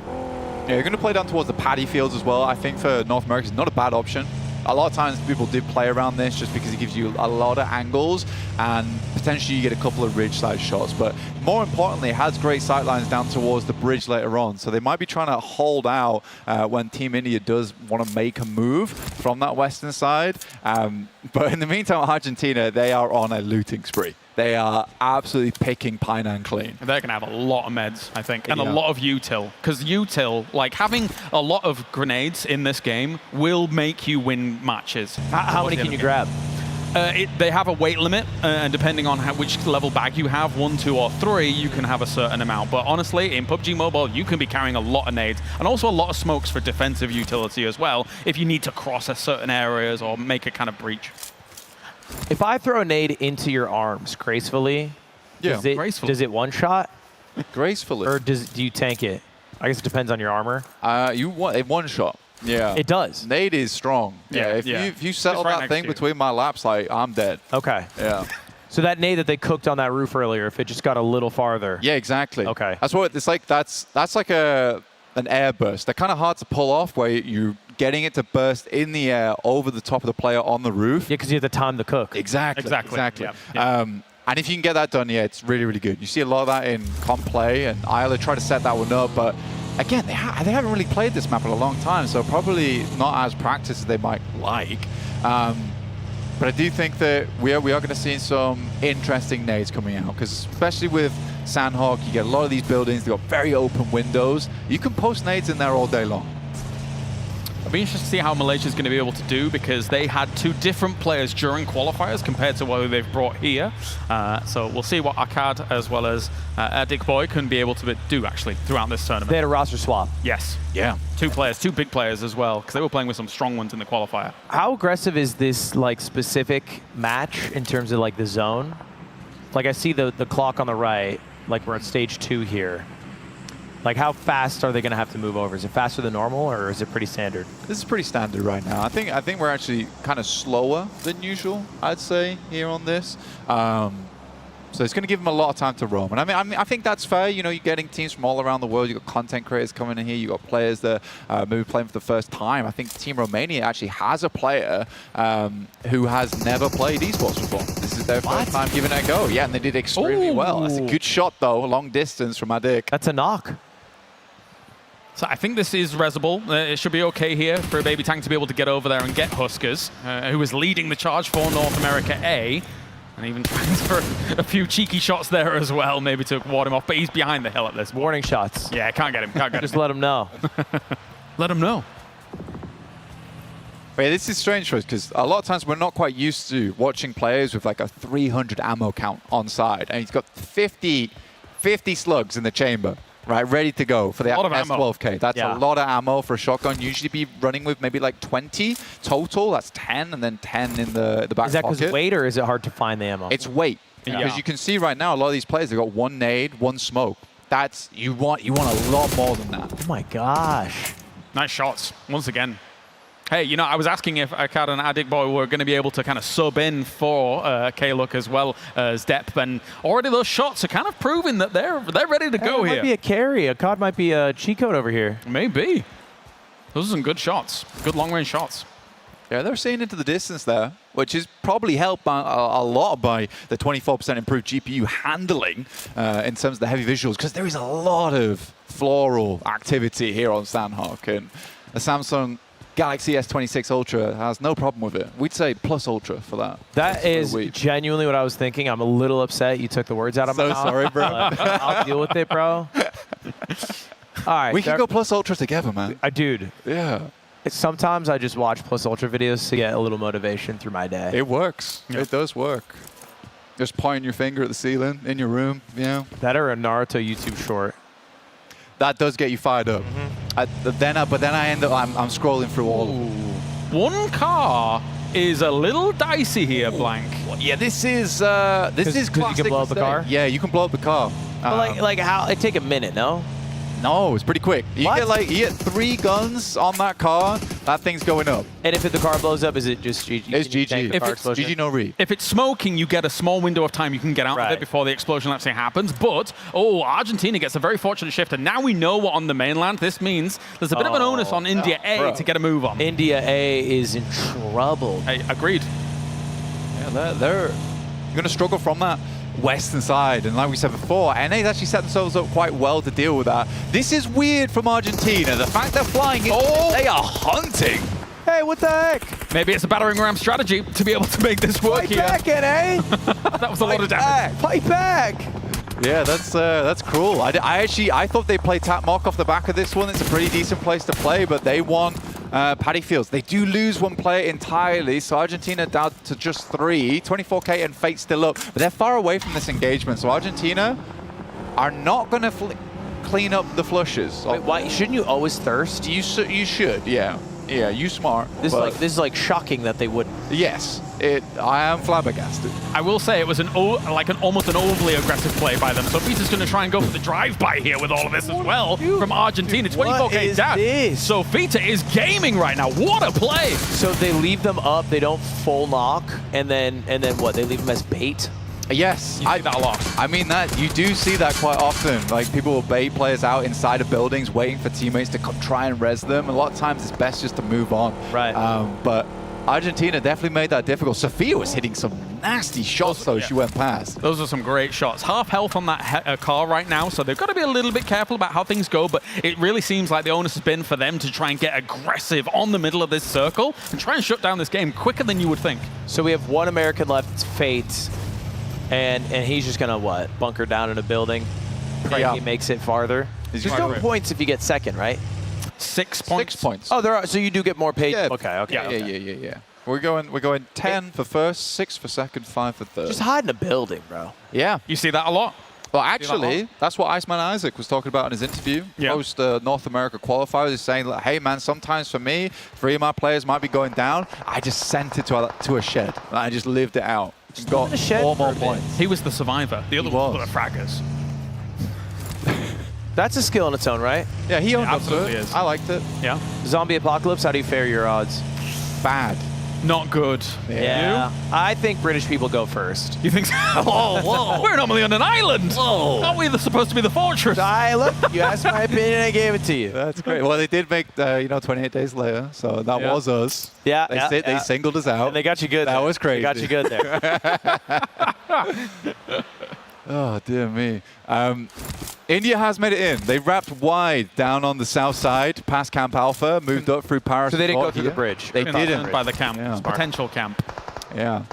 Yeah, you're going to play down towards the paddy fields as well. I think for North America, it's not a bad option. A lot of times people do play around this just because it gives you a lot of angles and potentially you get a couple of ridge-side shots. But more importantly, it has great sightlines down towards the bridge later on. So they might be trying to hold out when Team India does want to make a move from that western side. But in the meantime, Argentina, they are on a looting spree. They are absolutely picking Painan clean. They're going to have a lot of meds, I think, and a lot of util. Because util, like having a lot of grenades in this game will make you win matches. How many can you grab? They have a weight limit, and depending on which level bag you have, 1, 2, or 3, you can have a certain amount. But honestly, in PUBG Mobile, you can be carrying a lot of nades, and also a lot of smokes for defensive utility as well, if you need to cross a certain areas or make a kind of breach. If I throw a nade into your arms gracefully, does it one-shot? Gracefully. Or do you tank it? I guess it depends on your armor. You want a one-shot. Yeah. It does. Nade is strong. Yeah. If you settle that thing between my laps, like, I'm dead. Okay. Yeah. So that nade that they cooked on that roof earlier, if it just got a little farther. Yeah, exactly. Okay. That's what it's like. That's like an air burst. They're kind of hard to pull off where you're getting it to burst in the air over the top of the player on the roof. Yeah, because you have the time to cook. Exactly. Yeah. And if you can get that done, yeah, it's really, really good. You see a lot of that in comp play, and Isla tried to set that one up, but again, they haven't really played this map in a long time, so probably not as practiced as they might like. But I do think that we are going to see some interesting nades coming out, because especially with Sandhawk, you get a lot of these buildings, they've got very open windows. You can post nades in there all day long. It'll be interesting to see how Malaysia's going to be able to do, because they had 2 different players during qualifiers compared to what they've brought here. So we'll see what Akkad as well as Dick Boy can be able to do actually throughout this tournament. They had a roster swap. Yes. Yeah. 2 players, 2 big players as well, because they were playing with some strong ones in the qualifier. How aggressive is this like specific match in terms of like the zone? Like I see the clock on the right, like we're at stage 2 here. Like, how fast are they going to have to move over? Is it faster than normal, or is it pretty standard? This is pretty standard right now. I think we're actually kind of slower than usual, I'd say, here on this. So it's going to give them a lot of time to roam. And I think that's fair. You know, you're getting teams from all around the world. You've got content creators coming in here. You've got players that maybe playing for the first time. I think Team Romania actually has a player who has never played esports before. This is their first time giving it a go. Yeah, and they did extremely well. That's a good shot, though, long distance from Adik. That's a knock. So I think this is Resable. It should be okay here for Baby Tank to be able to get over there and get Huskers, who is leading the charge for North America A. And even trying for a few cheeky shots there as well, maybe to ward him off. But he's behind the hill at this point. Warning shots. Yeah, can't get him. Can't get Just him. let him know. Let him know. But yeah, this is strange for us because a lot of times we're not quite used to watching players with like a 300 ammo count on side. And he's got 50 slugs in the chamber. Right, ready to go for the S12K. That's a lot of ammo for a shotgun. Usually be running with maybe like 20 total. That's 10, and then 10 in the back pocket. Is that because weight, or is it hard to find the ammo? It's weight. Because you can see right now a lot of these players, they've got 1 nade, 1 smoke. That's you want a lot more than that. Oh my gosh. Nice shots once again. Hey, you know, I was asking if Akkad and Adik Boy were going to be able to kind of sub in for K-Look as well as Depth, and already those shots are kind of proving that they're ready to go here. Might be a carry. Akkad might be a cheat code over here. Maybe. Those are some good shots. Good long-range shots. Yeah, they're seeing into the distance there, which is probably helped by, a lot by the 24% improved GPU handling in terms of the heavy visuals, because there is a lot of floral activity here on Sandhawk, and the Samsung Galaxy S26 Ultra has no problem with it. We'd say plus Ultra for that. That is genuinely what I was thinking. I'm a little upset you took the words out of my mouth. So sorry, bro. I'll deal with it, bro. All right. We can go plus Ultra together, man. Dude. Yeah. Sometimes I just watch plus Ultra videos to get a little motivation through my day. It works. Yep. It does work. Just pointing your finger at the ceiling in your room, yeah. That or a Naruto YouTube short. That does get you fired up. But then I end up, I'm scrolling through all of them. 1 car is a little dicey here, Blank. Yeah, this is classic. You can blow up the car? Yeah, you can blow up the car. But like how? It'd take a minute, no? No, it's pretty quick. You What? get 3 guns on that car, that thing's going up. And if the car blows up, is it just GG? It's Can you GG. tank the If car it's explosion? GG, no re. If it's smoking, you get a small window of time you can get out of Right. it before the explosion actually happens. But, Argentina gets a very fortunate shift. And now we know what on the mainland. This means there's a bit of an onus on India A to get a move on. India A is in trouble. Hey, agreed. Yeah, they're going to struggle from that western side. And like we said before, NA's actually set themselves up quite well to deal with that. This is weird from Argentina. The fact they're flying in, they are hunting. Hey, what the heck? Maybe it's a battering ram strategy to be able to make this work Fight here. back, NA! That was a lot of damage. Fight back! Yeah, that's cruel. I thought they'd play Tap Mock off the back of this one. It's a pretty decent place to play, but they won Paddy Fields. They do lose one player entirely, so Argentina down to just 3. 24K and Fate still up, but they're far away from this engagement. So Argentina are not going to clean up the flushes. Wait, why shouldn't you always thirst? You should, yeah. Yeah, you smart. This is like shocking that they wouldn't. Yes, I am flabbergasted. I will say it was almost an overly aggressive play by them. So Peter's going to try and go for the drive-by here with all of this as well from Argentina. 24K down. This? So Fita is gaming right now. What a play! So they leave them up, they don't full knock, and then what? They leave them as bait? Yes, You see that a lot. I mean that you do see that quite often. Like people will bait players out inside of buildings, waiting for teammates to come try and res them. A lot of times it's best just to move on. Right. But Argentina definitely made that difficult. Sophia was hitting some nasty shots though. She went past. Those are some great shots. Half health on that car right now, so they've got to be a little bit careful about how things go, but it really seems like the onus has been for them to try and get aggressive on the middle of this circle and try and shut down this game quicker than you would think. So we have one American left, it's Fate, and he's just gonna what? Bunker down in a building. Pray he makes it farther. There's no points if you get second, right? 6 points. 6 points. Oh, there are. So you do get more paid. Yeah. Okay. Yeah. We're going 10 for first, 6 for second, 5 for third. Just hide in a building, bro. Yeah. You see that a lot. Well, actually, that's what Iceman Isaac was talking about in his interview. Post North America qualifiers. He's saying, like, hey, man, sometimes for me, 3 of my players might be going down. I just sent it to a shed. I just lived it out. Just got a shed 4 more points. He was the survivor. The other ones were the fraggers. That's a skill in its own right. Yeah, he owned up to absolutely it. is. I liked it. Yeah. Zombie apocalypse, how do you fare your odds? Bad. Not good. Yeah. I think British people go first. You think so? Whoa. We're normally on an island. Aren't we supposed to be the fortress? Look, you asked my opinion, I gave it to you. That's great. Well, they did make, 28 days later, so that was us. Yeah. They singled us out. And they got you good. That there. was crazy. They got you good there. Oh, dear me. India has made it in. They wrapped wide down on the south side, past Camp Alpha, moved up through Paris. So they didn't go through the bridge. They didn't. By the camp. Yeah. Potential camp. Yeah.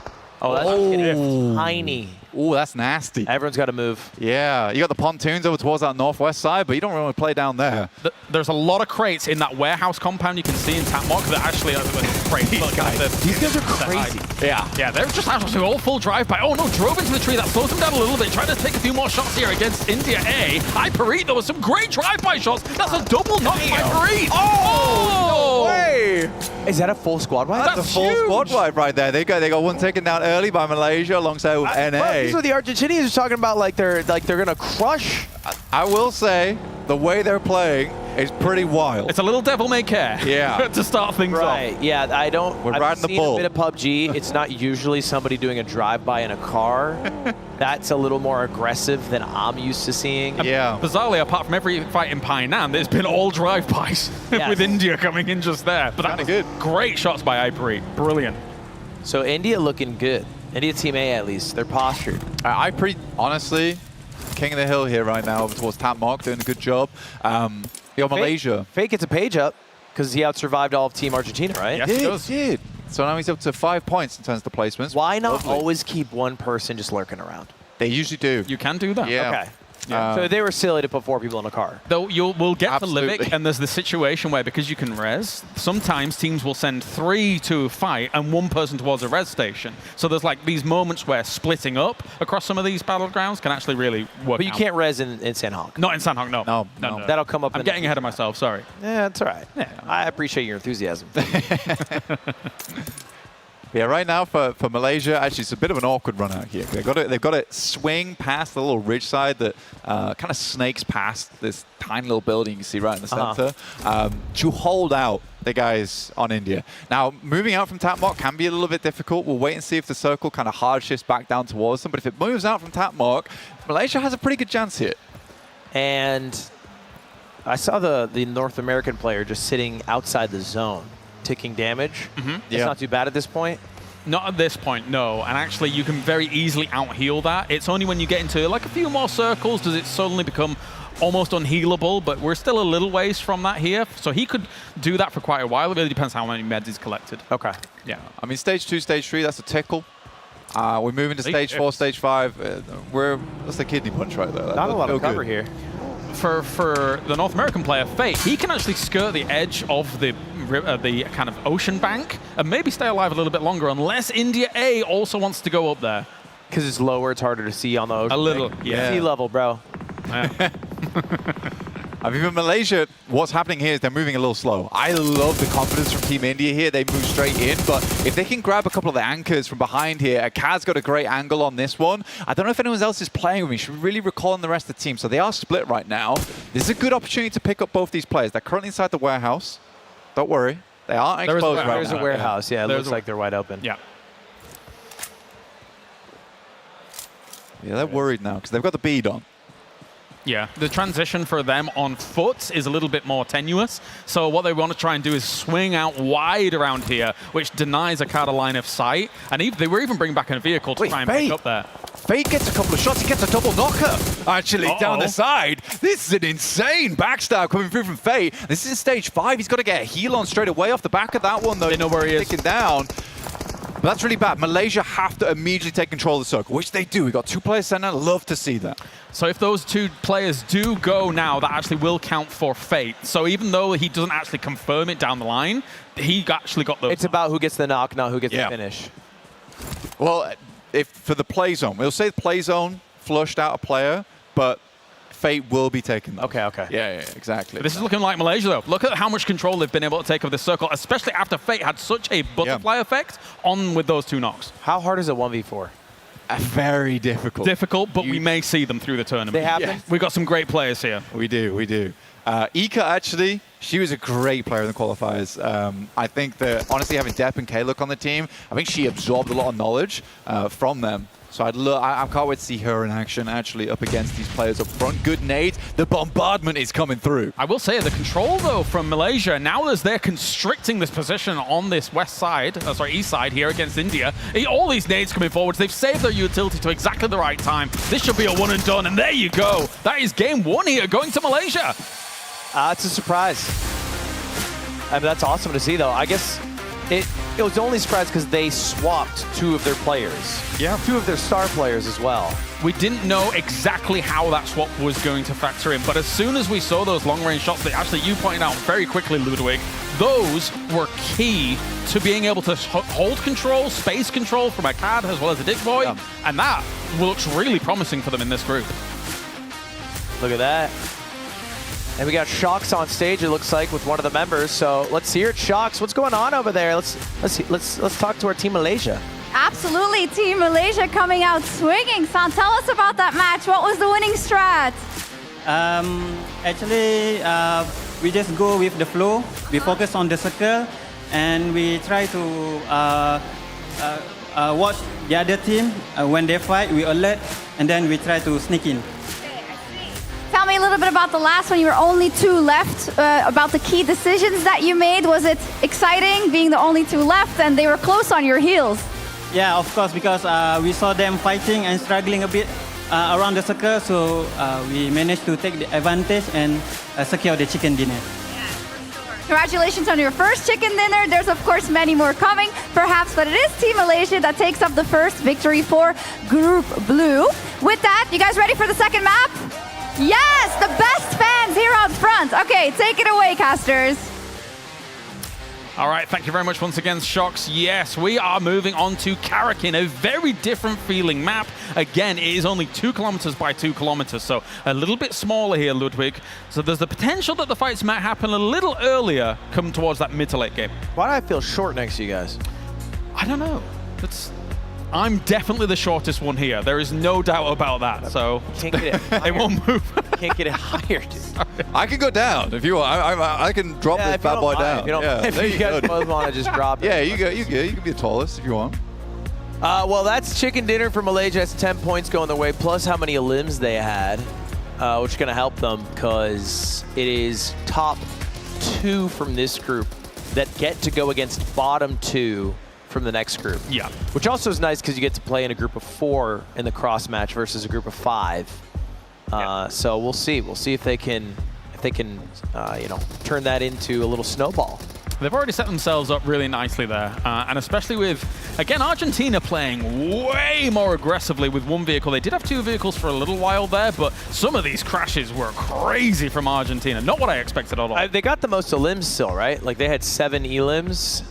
Oh, that's tiny. Oh, that's nasty. Everyone's got to move. Yeah, you got the pontoons over towards that northwest side, but you don't really want to play down there. There's a lot of crates in that warehouse compound you can see in Tatmock that actually are crates. These guys are crazy. Yeah, they're just actually all full drive-by. Oh no, drove into the tree. That slows them down a little bit. Trying to take a few more shots here against India A. Hypereat, there was some great drive-by shots. That's a double knock by Hypereat. Oh! No way! Is that a full squad wipe? That's a full huge. squad wipe right there. They got one taken down early by Malaysia alongside with NA. This is what the Argentinians are talking about, like they're gonna crush. I will say, the way they're playing is pretty wild. It's a little devil may care. Yeah. To start things off. Right. Yeah, I don't. We're I've riding the seen bull. a bit of PUBG. It's not usually somebody doing a drive-by in a car. That's a little more aggressive than I'm used to seeing. Yeah. Bizarrely, apart from every fight in Painan, there's been all drive-bys with India coming in just there. But that was good. Great shots by Hypereat. Brilliant. So India looking good. India Team A at least. They're postured. Honestly, king of the hill here right now over towards Tap Mark, doing a good job. Malaysia. Fake gets a page up because he out-survived all of Team Argentina, right? Yes, he does. Did. So now he's up to 5 points in terms of the placements. Why not always keep one person just lurking around? They usually do. You can do that. Yeah. Okay. So they were silly to put 4 people in a car. Though we'll get Absolutely. to Livik, and there's the situation where, because you can res, sometimes teams will send 3 to a fight and 1 person towards a res station. So there's like these moments where splitting up across some of these battlegrounds can actually really work But you out. can't res in Sanhok. Not in Sanhok, no. No. That'll come up. I'm getting ahead of myself, sorry. Yeah, that's all right. Yeah, I appreciate your enthusiasm. Yeah, right now for Malaysia, actually, it's a bit of an awkward run out here. They've got to swing past the little ridge side that kind of snakes past this tiny little building you can see right in the center to hold out the guys on India. Now, moving out from tap mark can be a little bit difficult. We'll wait and see if the circle kind of hard shifts back down towards them. But if it moves out from tap mark, Malaysia has a pretty good chance here. And I saw the North American player just sitting outside the zone, taking damage. It's not too bad at this point. Not at this point, no. And actually, you can very easily out-heal that. It's only when you get into like a few more circles does it suddenly become almost unhealable, but we're still a little ways from that here. So he could do that for quite a while. It really depends how many meds he's collected. Okay. Yeah. I mean, stage 2, stage 3, that's a tickle. We're moving to stage 4, stage 5. That's the kidney punch right there. Not a lot of cover here. For the North American player, Fate, he can actually skirt the edge of the kind of ocean bank and maybe stay alive a little bit longer unless India A also wants to go up there. Because it's lower, it's harder to see on the ocean. A little, thing. yeah. Sea level, bro. Yeah. I mean, for Malaysia, what's happening here is they're moving a little slow. I love the confidence from Team India here. They move straight in, but if they can grab a couple of the anchors from behind here, Kaz got a great angle on this one. I don't know if anyone else is playing with me. Should really recall on the rest of the team. So they are split right now. This is a good opportunity to pick up both these players. They're currently inside the warehouse. Don't worry. They aren't exposed right now. There's a warehouse. Yeah, it looks like they're wide open. Yeah. Yeah, they're worried now because they've got the bead on. Yeah, the transition for them on foot is a little bit more tenuous. So what they want to try and do is swing out wide around here, which denies Akada line of sight. And they were even bringing back a vehicle to try and pick up there. Fate gets a couple of shots. He gets a double knocker, actually, down the side. This is an insane backstab coming through from Fate. This is in stage 5. He's got to get a heal on straight away off the back of that one, though. They know where he is. Taken down. But that's really bad. Malaysia have to immediately take control of the circle, which they do. We got 2 players center. Love to see that. So if those 2 players do go now, that actually will count for Fate. So even though he doesn't actually confirm it down the line, he actually got those. It's about who gets the knock, not who gets the finish. Well, if for the play zone, we'll say the play zone flushed out a player, but Fate will be taking them. Okay. Yeah, exactly. This is looking like Malaysia, though. Look at how much control they've been able to take of this circle, especially after Fate had such a butterfly effect on with those 2 knocks. How hard is a 1v4? Very difficult. Difficult, but we may see them through the tournament. They happen? We've got some great players here. We do. Ika, actually, she was a great player in the qualifiers. I think that, honestly, having Depp and Kaluk on the team, I think she absorbed a lot of knowledge from them. So I can't wait to see her in action, actually, up against these players up front. Good nades. The bombardment is coming through. I will say, the control, though, from Malaysia, now as they're constricting this position on this east side here against India, all these nades coming forwards, they've saved their utility to exactly the right time. This should be a one and done, and there you go. That is game 1 here, going to Malaysia. It's a surprise. I mean, that's awesome to see, though. I guess it was only a surprise because they swapped 2 of their players. Yeah. 2 of their star players as well. We didn't know exactly how that swap was going to factor in, but as soon as we saw those long-range shots that actually you pointed out very quickly, Ludwig, those were key to being able to hold control, space control from a CAD as well as a Dick Boy, and that looks really promising for them in this group. Look at that. And we got Shocks on stage, it looks like, with one of the members. So let's hear it, Shocks. What's going on over there? Let's talk to our Team Malaysia. Absolutely, Team Malaysia coming out swinging. San, tell us about that match. What was the winning strat? Actually, we just go with the flow. We focus on the circle, and we try to watch the other team. When they fight, we alert, and then we try to sneak in. Tell me a little bit about the last one. You were only 2 left, about the key decisions that you made. Was it exciting being the only 2 left and they were close on your heels? Yeah, of course, because we saw them fighting and struggling a bit around the circle, so we managed to take the advantage and secure the chicken dinner. Congratulations on your first chicken dinner. There's of course many more coming, perhaps, but it is Team Malaysia that takes up the first victory for Group Blue. With that, you guys ready for the second map? Yes, the best fans here out front. Okay, take it away, casters. All right, thank you very much once again, Shocks. Yes, we are moving on to Karakin, a very different feeling map. Again, it is only 2 kilometers by 2 kilometers, so a little bit smaller here, Ludwig. So there's the potential that the fights might happen a little earlier, come towards that mid to late game. Why do I feel short next to you guys? I don't know. I'm definitely the shortest one here. There is no doubt about that. So Can't get it. it won't move. Can't get it higher, dude. I can go down if you want. I can drop Yeah, this if you bad don't boy mind. down. If you don't- yeah, if there you guys go. both want to just drop it. Yeah, you go. You can be the tallest if you want. Well, that's chicken dinner for Malaysia. That's 10 points going their way, plus how many elims they had, which is going to help them because it is top 2 from this group that get to go against bottom 2 from the next group. Yeah. Which also is nice because you get to play in a group of 4 in the cross match versus a group of 5. So we'll see. We'll see if they can, turn that into a little snowball. They've already set themselves up really nicely there, and especially with, again, Argentina playing way more aggressively with one vehicle. They did have 2 vehicles for a little while there, but some of these crashes were crazy from Argentina. Not what I expected at all. They got the most elims still, right? Like they had 7 elims.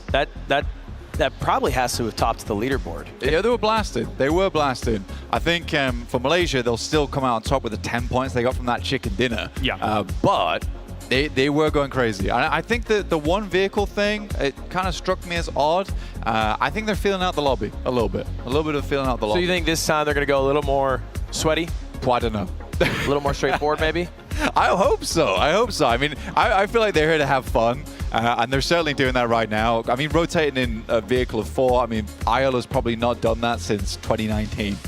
That probably has to have topped the leaderboard. Yeah, they were blasted. They were blasted. I think for Malaysia, they'll still come out on top with the 10 points they got from that chicken dinner. Yeah. But they were going crazy. I think the one vehicle thing, it kind of struck me as odd. I think they're feeling out the lobby a little bit. A little bit of feeling out the lobby. So you think this time they're going to go a little more sweaty? Well, I don't know. A little more straightforward, maybe? I hope so. I hope so. I mean, I feel like they're here to have fun, and they're certainly doing that right now. I mean, rotating in a vehicle of 4, I mean, Ayala's probably not done that since 2019.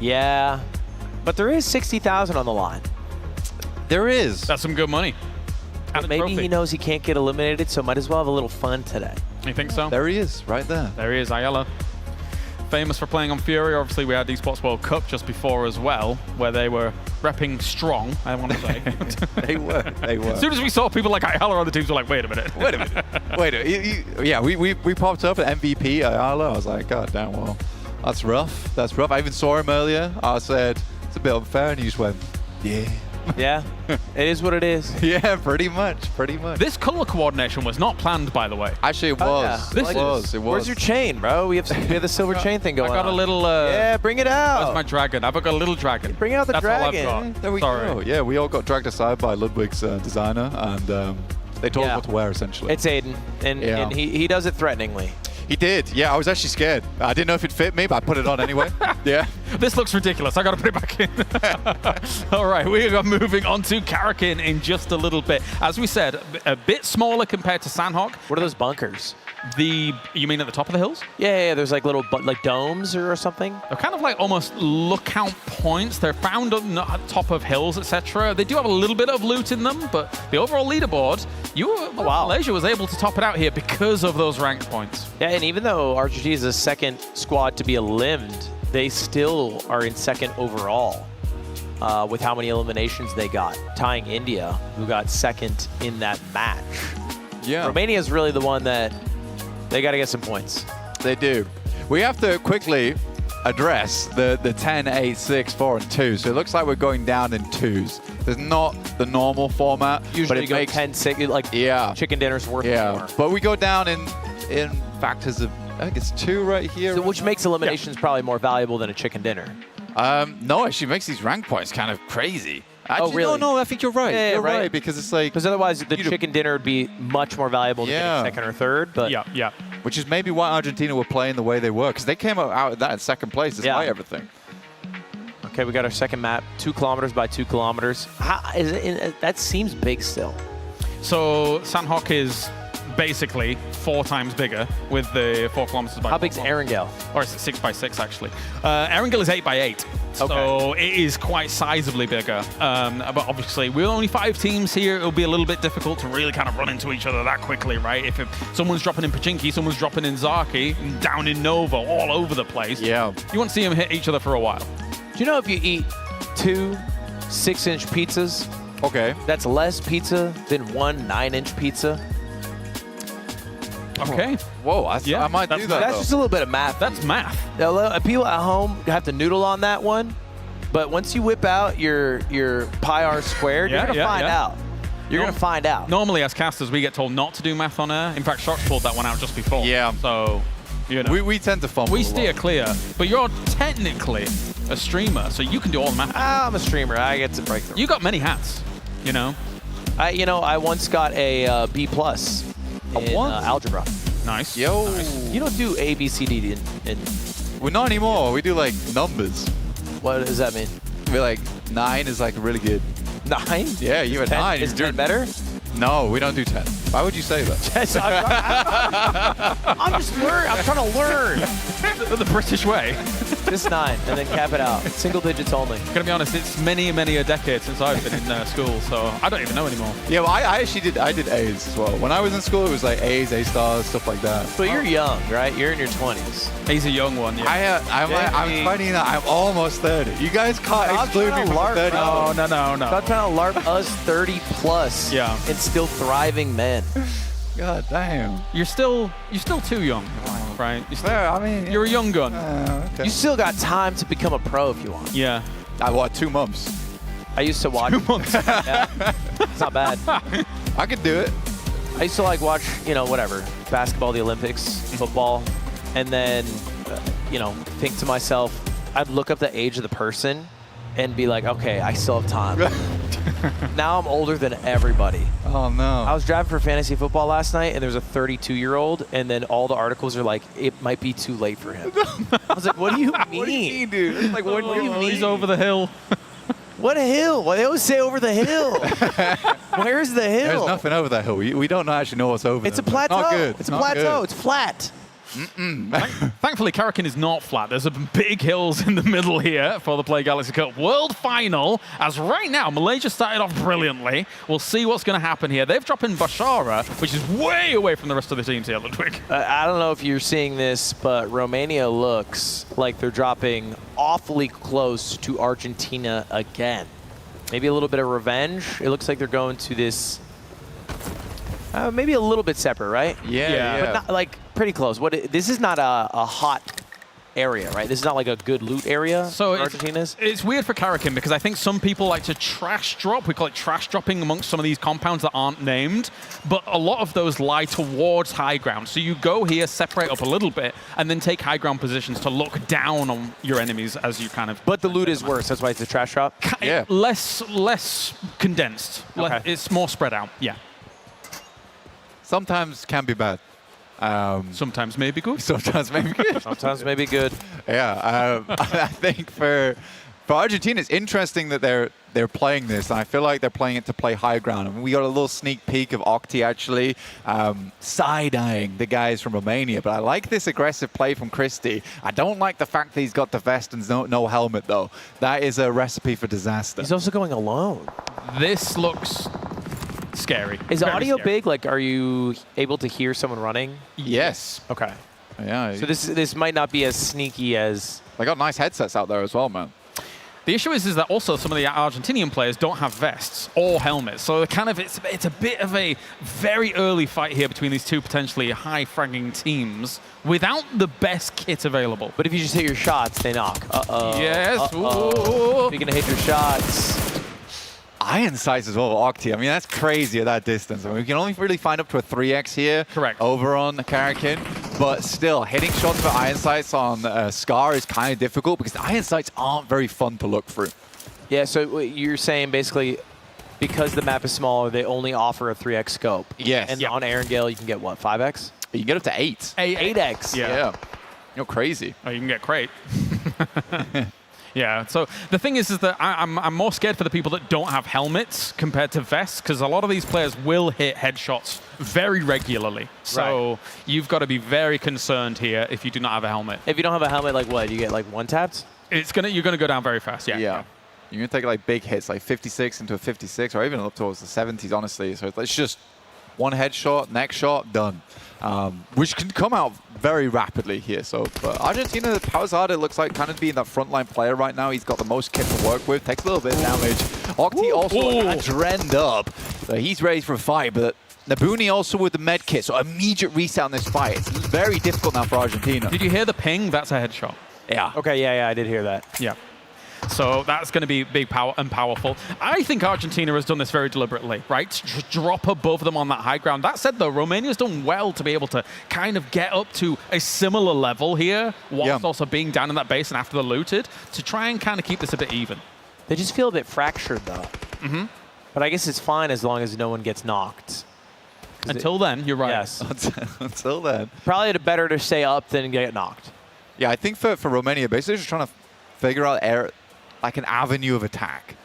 Yeah, but there is 60,000 on the line. There is. That's some good money. And a Maybe trophy. he knows he can't get eliminated, so might as well have a little fun today. You think so? There he is, right there. There he is, Ayala. Famous for playing on Fury. Obviously, we had the Esports World Cup just before as well, where they were repping strong, I want to say. They were. They were. As soon as we saw people like Ayala on the teams, we're like, wait a minute. Wait a minute. Wait a minute. Yeah, we popped up at MVP Ayala. I was like, God damn, well, that's rough. That's rough. I even saw him earlier. I said, it's a bit unfair. And he just went, yeah. Yeah, it is what it is. Yeah, pretty much. Pretty much. This color coordination was not planned, by the way. Actually, it was. Yeah. It was. Where's your chain, bro? We have the silver chain thing going on. I got a little... yeah, bring it out. Where's my dragon? I've got a little dragon. Bring out the That's dragon. all I've got. There we go. Yeah, we all got dragged aside by Ludwig's designer, and they told us what to wear, essentially. It's Aiden, and he does it threateningly. He did. Yeah, I was actually scared. I didn't know if it fit me, but I put it on anyway. Yeah. This looks ridiculous. I got to put it back in. All right, we are moving on to Karakin in just a little bit. As we said, a bit smaller compared to Sandhawk. What are those bunkers? You mean at the top of the hills? Yeah, there's like little like domes or something. They're kind of like almost lookout points. They're found on the top of hills, etc. They do have a little bit of loot in them, but the overall leaderboard, Malaysia was able to top it out here because of those rank points. Yeah, and even though Argentina is the second squad to be eliminated, they still are in second overall with how many eliminations they got, tying India, who got second in that match. Yeah. Romania is really the one that they got to get some points. They do. We have to quickly address the 10, 8, 6, 4, and 2. So it looks like we're going down in 2s. There's not the normal format. Usually but you it go makes 10, 6, like chicken dinner's worth more. But we go down in factors of, I think it's 2 right here. So which makes eliminations probably more valuable than a chicken dinner. No, actually makes these rank points kind of crazy. Actually, really? No, I think you're right. Yeah, you're right. right, because it's like... Because otherwise the chicken dinner would be much more valuable than getting second or third. But yeah. Which is maybe why Argentina were playing the way they were, because they came out of that in second place despite everything. Okay, we got our second map, 2 kilometers by 2 kilometers. How, that seems big still. So Sandhawk is basically 4 times bigger with the 4 kilometers by. How big's Erangel? Or it's 6 by 6 actually. Erangel is 8 by 8. So it is quite sizably bigger. But obviously, we're only 5 teams here. It'll be a little bit difficult to really kind of run into each other that quickly, right? If someone's dropping in Pachinki, someone's dropping in Zaki, down in Nova, all over the place. Yeah. You won't see them hit each other for a while. Do you know if you eat 2 6-inch pizzas, that's less pizza than 1 9-inch pizza? Okay. Whoa, I might do that. That's just a little bit of math. That's math. People at home have to noodle on that one, but once you whip out your pi r squared, you're gonna find out. You're gonna find out. Normally, as casters, we get told not to do math on air. In fact, Shox pulled that one out just before. Yeah. So, you know. We tend to fumble. We steer clear, but you're technically a streamer, so you can do all the math. I'm a streamer. I get to break through. You got many hats, you know. I once got a B+ in algebra. Nice. Yo. Nice. You don't do A, B, C, D in We're not anymore. We do like numbers. what does that mean? We're like 9 is like really good. 9? Yeah, you're a 10? 9. Is You're 10 better? No, we don't do 10. Why would you say that? Yes, I'm just learning. I'm trying to learn. The British way. Just 9, and then cap it out. Single digits only. Gonna be honest, it's many a decade since I've been in school, so I don't even know anymore. Yeah, well, I actually did A's as well. When I was in school, it was like A's, A stars, stuff like that. So you're young, right? You're in your 20s. He's a young one, yeah. I'm finding that I'm almost 30. You guys can't exclude me from the 30. No. Stop trying to LARP us 30 plus and still thriving men. God damn. You're still too young, right? I mean, You're a young gun. Okay. You still got time to become a pro if you want. Yeah. What, 2 months? I used to watch. 2 months. Yeah. It's not bad. I could do it. I used to like watch, whatever, basketball, the Olympics, football, and then, think to myself, I'd look up the age of the person and be like, okay, I still have time. Now I'm older than everybody. Oh, no. I was driving for fantasy football last night, and there's a 32-year-old, and then all the articles are like, it might be too late for him. I was like, what do you mean? What do you mean, dude? Like, what do you mean? He's over the hill. What a hill? Well, they always say over the hill. Where's the hill? There's nothing over that hill. We don't actually know what's over there. It's a plateau. Not good. It's a Not plateau. good. It's flat. Thankfully, Karakin is not flat. There's some big hills in the middle here for the Play Galaxy Cup World Final. As right now, Malaysia started off brilliantly. We'll see what's going to happen here. They've dropped in Bashara, which is way away from the rest of the teams here, Ludwig. I don't know if you're seeing this, but Romania looks like they're dropping awfully close to Argentina again. Maybe a little bit of revenge. It looks like they're going to this, maybe a little bit separate, right? Yeah. But not like pretty close. This is not a hot area, right? This is not like a good loot area So for Argentina's. It's weird for Karakin because I think some people like to trash drop. We call it trash dropping amongst some of these compounds that aren't named. But a lot of those lie towards high ground. So you go here, separate up a little bit, and then take high ground positions to look down on your enemies as you kind of... But the loot is worse. That's why it's a trash drop? Yeah. Less condensed. Okay. It's more spread out, yeah. Sometimes can be bad. Sometimes maybe good. Sometimes maybe good. Sometimes maybe good. Yeah. I think for Argentina, it's interesting that they're playing this, and I feel like they're playing it to play high ground. I mean, we got a little sneak peek of Octi actually side-eyeing the guys from Romania, but I like this aggressive play from Christie. I don't like the fact that he's got the vest and no helmet, though. That is a recipe for disaster. He's also going alone. This looks scary. Is Very audio scary. big? Like, are you able to hear someone running? Yes. Okay. Yeah. So this might not be as sneaky as... They got nice headsets out there as well, man. The issue is that also some of the Argentinian players don't have vests or helmets, so it's a bit of a very early fight here between these two potentially high-fragging teams without the best kit available. But if you just hit your shots, they knock. Uh-oh. Yes. Uh-oh. If you're going to hit your shots... Iron sights as well, Octi. I mean, that's crazy at that distance. I mean, we can only really find up to a 3x here. Correct. Over on Karakin. But still, hitting shots for iron sights on Scar is kind of difficult because iron sights aren't very fun to look through. Yeah, so you're saying basically because the map is smaller, they only offer a 3x scope. Yes. And on Erangel, you can get what, 5x? You can get up to 8. 8x. Yeah. You're crazy. Oh, you can get crate. Yeah, so the thing is that I'm more scared for the people that don't have helmets compared to vests, because a lot of these players will hit headshots very regularly. So you've got to be very concerned here if you do not have a helmet. If you don't have a helmet, like what? You get like one tapped? You're gonna go down very fast. Yeah. Yeah. You're going to take like big hits, like 56 into a 56, or even up towards the 70s, honestly. So it's just one headshot, next shot, done. Which can come out very rapidly here. So Argentina, Pawzada looks like kind of being that frontline player right now. He's got the most kit to work with, takes a little bit of damage. Octi also adrened up. So he's ready for a fight, but Nabuni also with the med kit, so immediate reset on this fight. It's very difficult now for Argentina. Did you hear the ping? That's a headshot. Yeah. Okay, yeah, I did hear that. Yeah. So that's going to be big power and powerful. I think Argentina has done this very deliberately, right? To drop above them on that high ground. That said, though, Romania's done well to be able to kind of get up to a similar level here, whilst also being down in that base and after the looted, to try and kind of keep this a bit even. They just feel a bit fractured, though. But I guess it's fine as long as no one gets knocked. Until then, you're right. Yes. Until then. Probably better to stay up than get knocked. Yeah, I think for Romania, basically just trying to figure out like an avenue of attack.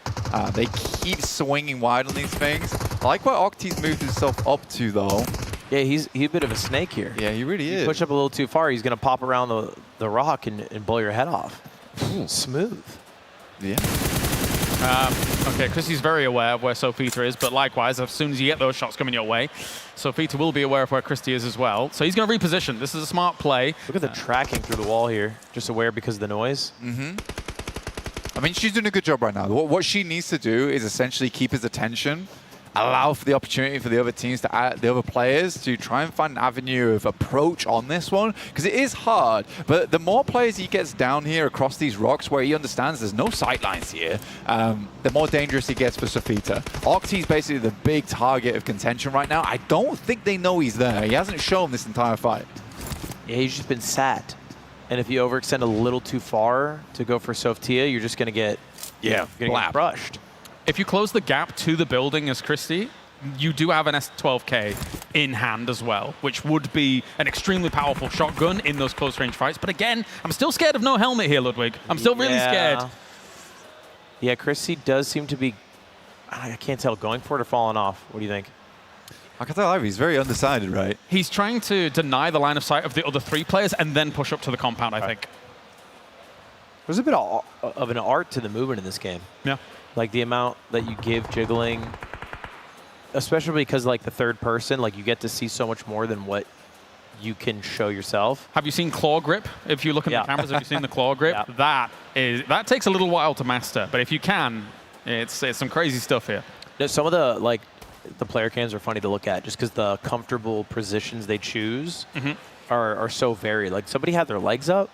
They keep swinging wide on these things. I like what Octi's moved himself up to, though. Yeah, he's a bit of a snake here. Yeah, he really is. Push up a little too far, he's going to pop around the rock and blow your head off. Smooth. Yeah. Okay, Chrissy's very aware of where Sofita is, but likewise, as soon as you get those shots coming your way, Sofita will be aware of where Christy is as well. So he's going to reposition. This is a smart play. Look at the tracking through the wall here. Just aware because of the noise. I mean, she's doing a good job right now. What she needs to do is essentially keep his attention, allow for the opportunity for the other teams, the other players, to try and find an avenue of approach on this one, because it is hard. But the more players he gets down here across these rocks where he understands there's no sightlines here, the more dangerous he gets for Sofita. Octi's basically the big target of contention right now. I don't think they know he's there. He hasn't shown this entire fight. Yeah, he's just been sat. And if you overextend a little too far to go for Sofia, you're just going to get, get brushed. If you close the gap to the building as Christy, you do have an S12K in hand as well, which would be an extremely powerful shotgun in those close range fights. But again, I'm still scared of no helmet here, Ludwig. I'm still really scared. Yeah, Christy does seem to be, I can't tell, going for it or falling off. What do you think? I can tell he's very undecided, right? He's trying to deny the line of sight of the other three players and then push up to the compound, I think. There's a bit of an art to the movement in this game. Yeah. Like the amount that you give jiggling, especially because like the third person, like you get to see so much more than what you can show yourself. Have you seen claw grip? If you look at the cameras, have you seen the claw grip? Yeah. That takes a little while to master, but if you can, it's some crazy stuff here. Some of the player cams are funny to look at just because the comfortable positions they choose are so varied. Like somebody had their legs up.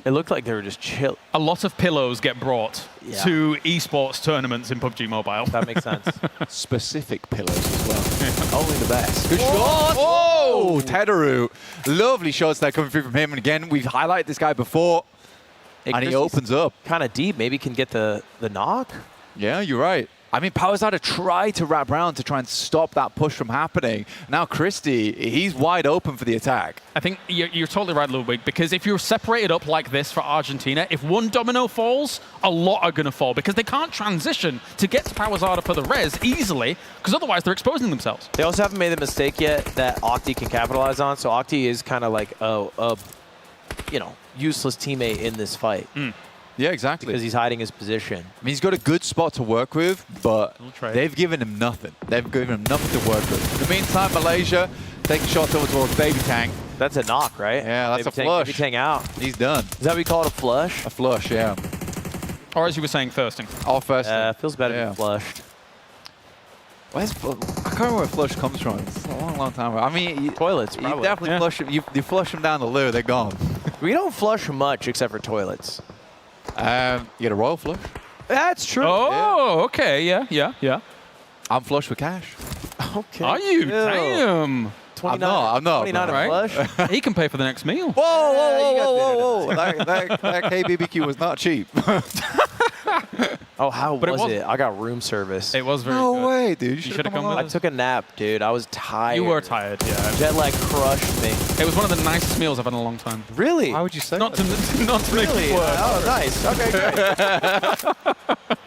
It looked like they were just chill. A lot of pillows get brought to esports tournaments in PUBG Mobile. That makes sense. Specific pillows as well. Only the best. Good shot. Oh, Tedaru. Lovely shots there coming through from him. And again, we've highlighted this guy before. And he opens up. Kind of deep. Maybe can get the knock. Yeah, you're right. I mean, Powerzada tried to wrap around to try and stop that push from happening. Now Christy, he's wide open for the attack. I think you're totally right, Ludwig, because if you're separated up like this for Argentina, if one domino falls, a lot are going to fall because they can't transition to get to Powerzada for the res easily, because otherwise they're exposing themselves. They also haven't made the mistake yet that Octi can capitalize on. So Octi is kind of like a useless teammate in this fight. Yeah, exactly. Because he's hiding his position. I mean, he's got a good spot to work with, but they've given him nothing. They've given him nothing to work with. In the meantime, Malaysia taking shots over towards Baby Tang. That's a knock, right? Yeah, that's Baby a flush. Baby Tang out. He's done. Is that what we call it, a flush? A flush, yeah. Or as you were saying, thirsting. Oh, thirsting. Feels better than flushed. I can't remember where flush comes from. It's a long, long time ago. I mean, toilets, probably. You definitely flush them. You flush them down the loo, they're gone. We don't flush much except for toilets. You get a royal flush. That's true. Oh, okay. Yeah. I'm flush with cash. Okay. Are you? Damn. 29, I'm not. 29 right? flush. He can pay for the next meal. Whoa. That KBBQ was not cheap. Oh, how was it? I got room service. It was very good. No way, dude. You should have come with I us. took a nap, dude. I was tired. You were tired, yeah. Jet lag crushed me. It was one of the nicest meals I've had in a long time. Really? Why would you say Not to make Really? it worse. Oh, nice. Okay, great.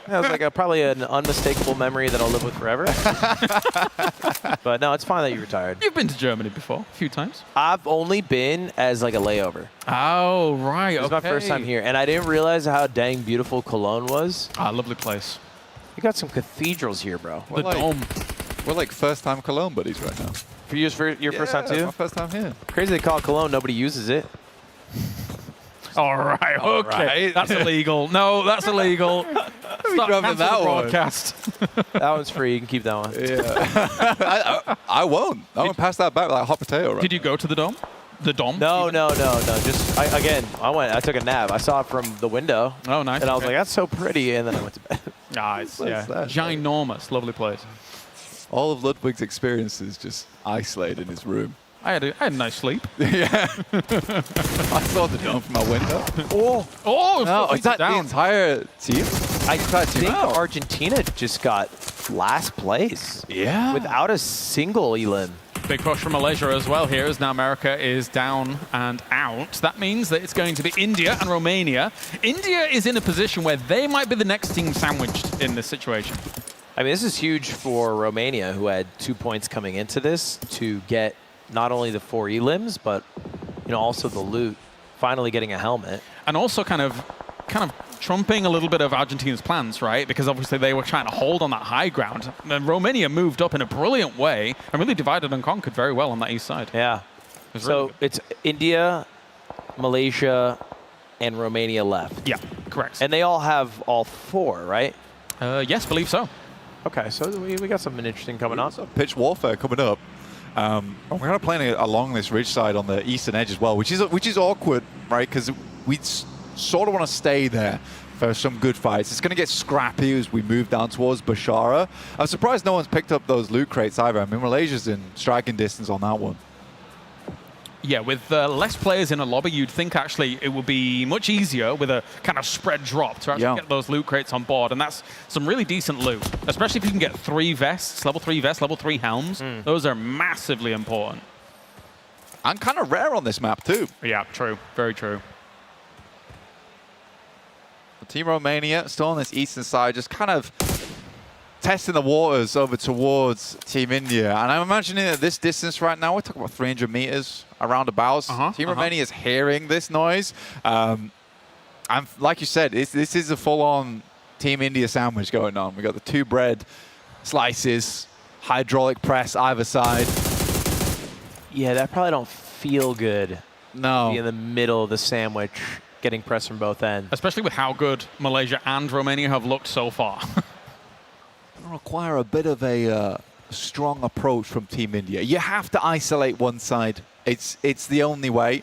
That was like probably an unmistakable memory that I'll live with forever. But no, it's fine that you retired. You've been to Germany before, a few times. I've only been as like a layover. Oh, right. It was my first time here, and I didn't realize how dang beautiful Cologne was. Ah, lovely place. You got some cathedrals here, bro. The dome. We're like first-time Cologne buddies right now. For you, your first time too? My first time here. Crazy they call it Cologne, nobody uses it. All right, okay. That's illegal. No, that's illegal. Stop dropping that the one. broadcast. That one's free. You can keep that one. Yeah. I won't. I won't pass that back like a hot potato. Right? Did you go to the dome? The dome? No. Just I took a nap. I saw it from the window. Oh, nice. And I was like, that's so pretty. And then I went to bed. Nice. Yeah. that? Ginormous. Lovely place. All of Ludwig's experiences just isolated in his room. I had a nice sleep. Yeah. I saw the dome from my window. Oh, No, is that down. the entire team? I think Argentina just got last place. Yeah. Without a single elim. Big push from Malaysia as well here as now America is down and out. That means that it's going to be India and Romania. India is in a position where they might be the next team sandwiched in this situation. I mean, this is huge for Romania, who had 2 points coming into this to get not only the 4 elims, but also the loot, finally getting a helmet. And also kind of trumping a little bit of Argentina's plans, right? Because obviously they were trying to hold on that high ground. And Romania moved up in a brilliant way and really divided and conquered very well on that east side. Yeah. So it's India, Malaysia, and Romania left. Yeah, correct. And they all have all 4, right? Yes, believe so. Okay, so we got something interesting coming up. Pitch warfare coming up. We're kind of playing along this ridge side on the eastern edge as well, which is awkward, right? Because we sort of want to stay there for some good fights. It's going to get scrappy as we move down towards Bashara. I'm surprised no one's picked up those loot crates either. I mean, Malaysia's in striking distance on that one. Yeah, with less players in a lobby, you'd think actually it would be much easier with a kind of spread drop to actually get those loot crates on board. And that's some really decent loot, especially if you can get 3 vests, level 3 vests, level 3 helms. Those are massively important. And kind of rare on this map too. Yeah, true. Very true. Team Romania still on this eastern side, just kind of testing the waters over towards Team India. And I'm imagining at this distance right now, we're talking about 300 meters around about. Team Romania is hearing this noise. And like you said, this is a full-on Team India sandwich going on. We got the 2 bread slices, hydraulic press either side. Yeah, that probably don't feel good. No. Be in the middle of the sandwich, getting pressed from both ends. Especially with how good Malaysia and Romania have looked so far. It'll require a bit of a strong approach from Team India. You have to isolate one side. It's the only way.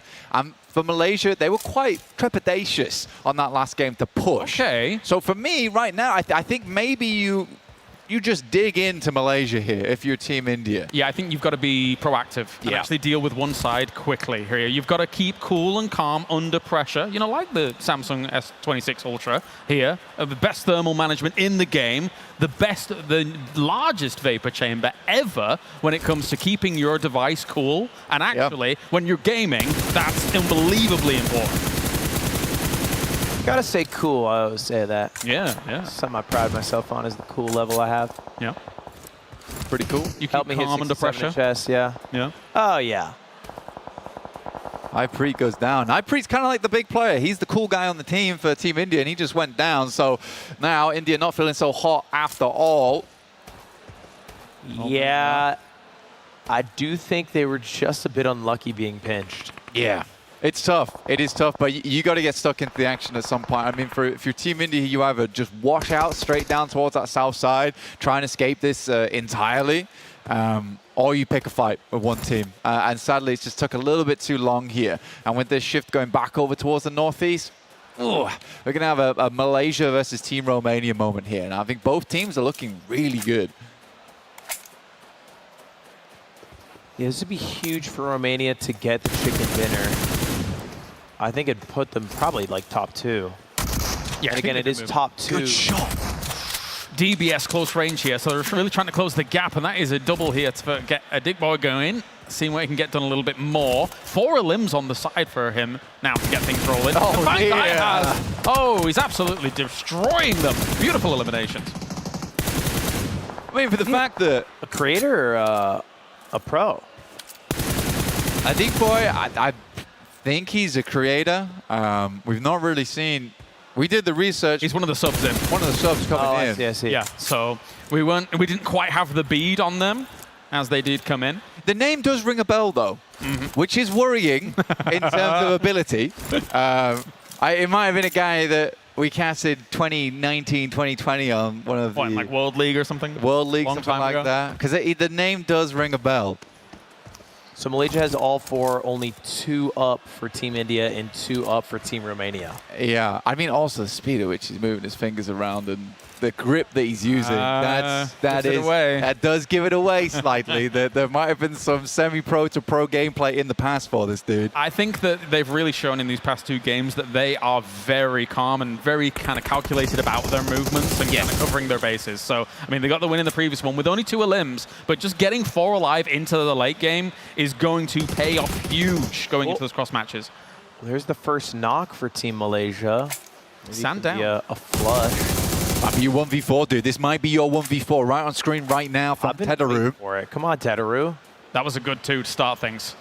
For Malaysia, they were quite trepidatious on that last game to push. Okay. So for me, right now, I think maybe you just dig into Malaysia here if you're Team India. Yeah, I think you've got to be proactive and actually deal with one side quickly here. You've got to keep cool and calm under pressure. Like the Samsung S26 Ultra here, the best thermal management in the game, the largest vapor chamber ever when it comes to keeping your device cool. And actually, when you're gaming, that's unbelievably important. Gotta stay cool, I always say that. Yeah. Something I pride myself on is the cool level I have. Yeah. Pretty cool. You Help keep me calm hit under pressure. Chest, yeah. Oh, yeah. Preet goes down. Preet's kind of like the big player. He's the cool guy on the team for Team India, and he just went down. So now India not feeling so hot after all. Yeah. I do think they were just a bit unlucky being pinched. Yeah. It's tough. It is tough, but you got to get stuck into the action at some point. I mean, if you're Team India, you either just wash out straight down towards that south side, try and escape this entirely, or you pick a fight with one team. And sadly, it just took a little bit too long here. And with this shift going back over towards the northeast, we're going to have a Malaysia versus Team Romania moment here. And I think both teams are looking really good. Yeah, this would be huge for Romania to get the chicken dinner. I think it'd put them probably like top 2. Yeah, and again, it is top 2. Good shot. DBS close range here, so they're really trying to close the gap, and that is a double here to get a Dick Boy going. Seeing what he can get done a little bit more. 4 limbs on the side for him now to get things rolling. He's absolutely destroying them. Beautiful eliminations. I mean, for the fact that... A creator or a pro? I think, boy, I think he's a creator. We've not really seen... We did the research. He's one of the subs in. One of the subs coming in. I see. Yeah, so we didn't quite have the bead on them as they did come in. The name does ring a bell, though, which is worrying in terms of ability. It might have been a guy that we casted 2019, 2020 on one of the... like World League or something? World League, something like that. Because the name does ring a bell. So Malaysia has all 4, only 2 up for Team India and 2 up for Team Romania. Yeah, I mean, also the speed at which he's moving his fingers around and the grip that he's using. That does give it away slightly. There might have been some semi-pro to pro gameplay in the past for this dude. I think that they've really shown in these past 2 games that they are very calm and very kind of calculated about their movements and kind of covering their bases. So, I mean, they got the win in the previous one with only 2 elims, but just getting 4 alive into the late game is going to pay off huge going into those cross matches. There's the first knock for Team Malaysia. Stand down. A flush. Might be your 1v4, dude. This might be your 1v4 right on screen right now from Tedaru. For it. Come on, Tedaru. That was a good 2 to start things.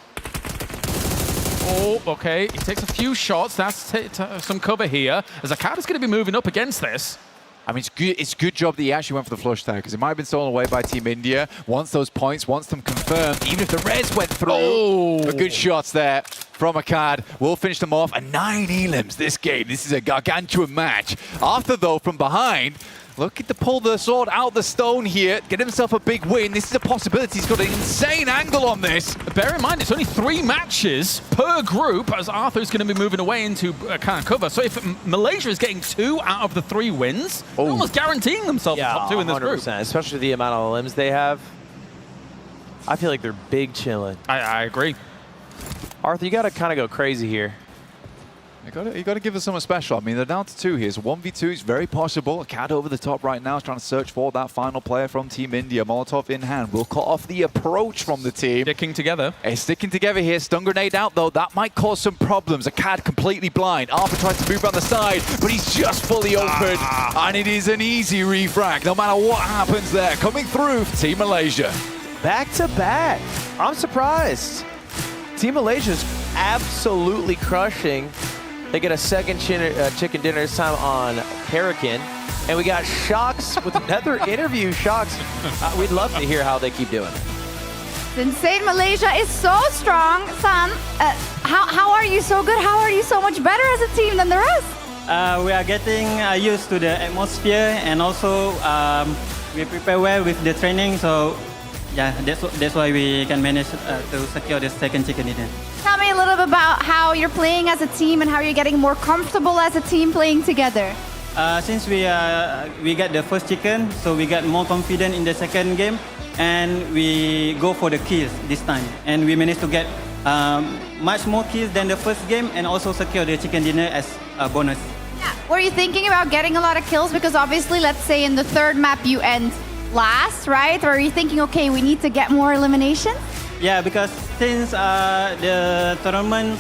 Oh, okay. He takes a few shots. That's some cover here. As Akada's going to be moving up against this. I mean, it's a good job that he actually went for the flush there, because it might have been stolen away by Team India. Wants those points, wants them confirmed, even if the res went through. Oh. But good shots there from Akad. We'll finish them off. And 9 elims this game. This is a gargantuan match. After, though, from behind, looking to pull the sword out the stone here, get himself a big win. This is a possibility. He's got an insane angle on this. Bear in mind, it's only 3 matches per group, as Arthur's going to be moving away into kind of cover. So if Malaysia is getting 2 out of the 3 wins, they're almost guaranteeing themselves the top 2 in this group. Especially the amount of limbs they have. I feel like they're big chilling. I agree. Arthur, you got to kind of go crazy here. You got to give us something special. I mean, they're down to 2 here. So 1v2 is very possible. Akad over the top right now is trying to search for that final player from Team India. Molotov in hand. Will cut off the approach from the team. Sticking together. Sticking together here. Stun grenade out, though. That might cause some problems. Akad completely blind. Arthur tries to move around the side, but he's just fully open. And it is an easy refrag, no matter what happens there. Coming through for Team Malaysia. Back to back. I'm surprised. Team Malaysia's absolutely crushing. They get a second chicken dinner this time on Hurricane. And we got Shocks with another interview. Shocks, we'd love to hear how they keep doing it. Insane Malaysia is so strong. San, how are you so good? How are you so much better as a team than the rest? We are getting used to the atmosphere, and also we prepare well with the training. So yeah, that's why we can manage to secure the second chicken dinner. Tell me a little bit about how you're playing as a team and how you're getting more comfortable as a team playing together. Since we get the first chicken, so we get more confident in the second game, and we go for the kills this time. And we managed to get much more kills than the first game, and also secure the chicken dinner as a bonus. Yeah. Were you thinking about getting a lot of kills? Because obviously, let's say in the 3rd map you end last, right? Or are you thinking, okay, we need to get more eliminations? Yeah, because since the tournament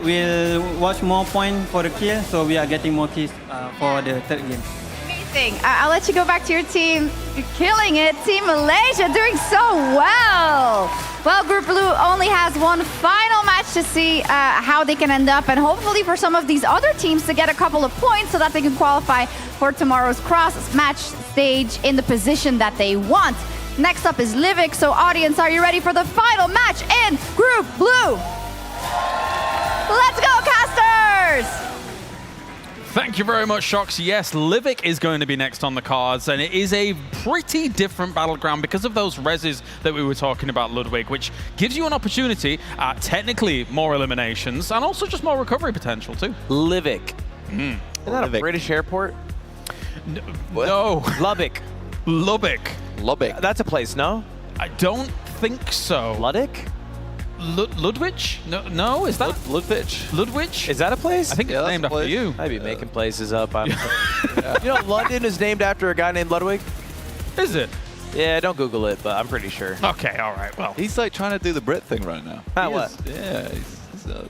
will watch more points for the kill, so we are getting more kills for the 3rd game. Amazing. I'll let you go back to your team. You're killing it. Team Malaysia doing so well. Well, Group Blue only has one final match to see how they can end up, and hopefully for some of these other teams to get a couple of points so that they can qualify for tomorrow's cross-match stage in the position that they want. Next up is Ludwig. So audience, are you ready for the final match in Group Blue? Let's go, casters! Thank you very much, Shocks. Yes, Ludwig is going to be next on the cards, and it is a pretty different battleground because of those reses that we were talking about, Ludwig, which gives you an opportunity at technically more eliminations and also just more recovery potential too. Ludwig. Isn't that a British airport? No. Lubbock. Lubbock. Lubbock. That's a place, no? I don't think so. Ludwig? Ludwig? No, is that Ludwig? Ludwig? Is that a place? I think it's named after you. I'd be making places up. You know, London is named after a guy named Ludwig? Is it? Yeah, don't Google it, but I'm pretty sure. Okay, all right. Well, he's like trying to do the Brit thing right now. What? Yeah.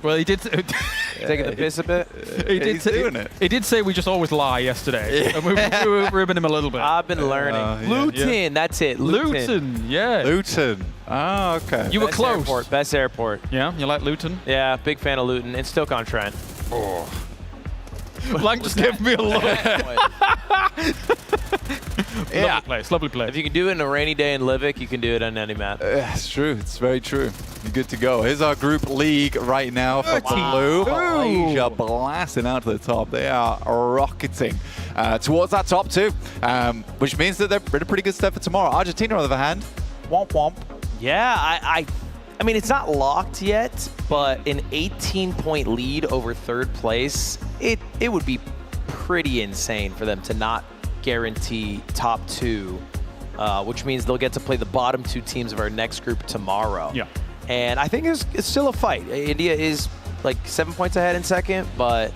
Well, he did. Taking the piss a bit? He's doing it. He did say we just always lie yesterday. And we were ribbing him a little bit. I've been learning. Luton, that's it. Luton, yeah. Luton. Oh, okay. You were close. Best airport. Yeah, you like Luton? Yeah, big fan of Luton. And Stoke-on-Trent. Oh. Blank just gave me a look. Lovely place, lovely place. If you can do it in a rainy day in Ludwig, you can do it on any map. It's true. It's very true. You're good to go. Here's our group league right now for Blue. Malaysia blasting out to the top. They are rocketing towards that top 2, which means that they're in a pretty good step for tomorrow. Argentina, on the other hand, womp womp. Yeah, I mean, it's not locked yet, but an 18-point lead over 3rd place, it would be pretty insane for them to not guarantee top 2, which means they'll get to play the bottom 2 teams of our next group tomorrow. Yeah. And I think it's still a fight. India is like 7 points ahead in second, but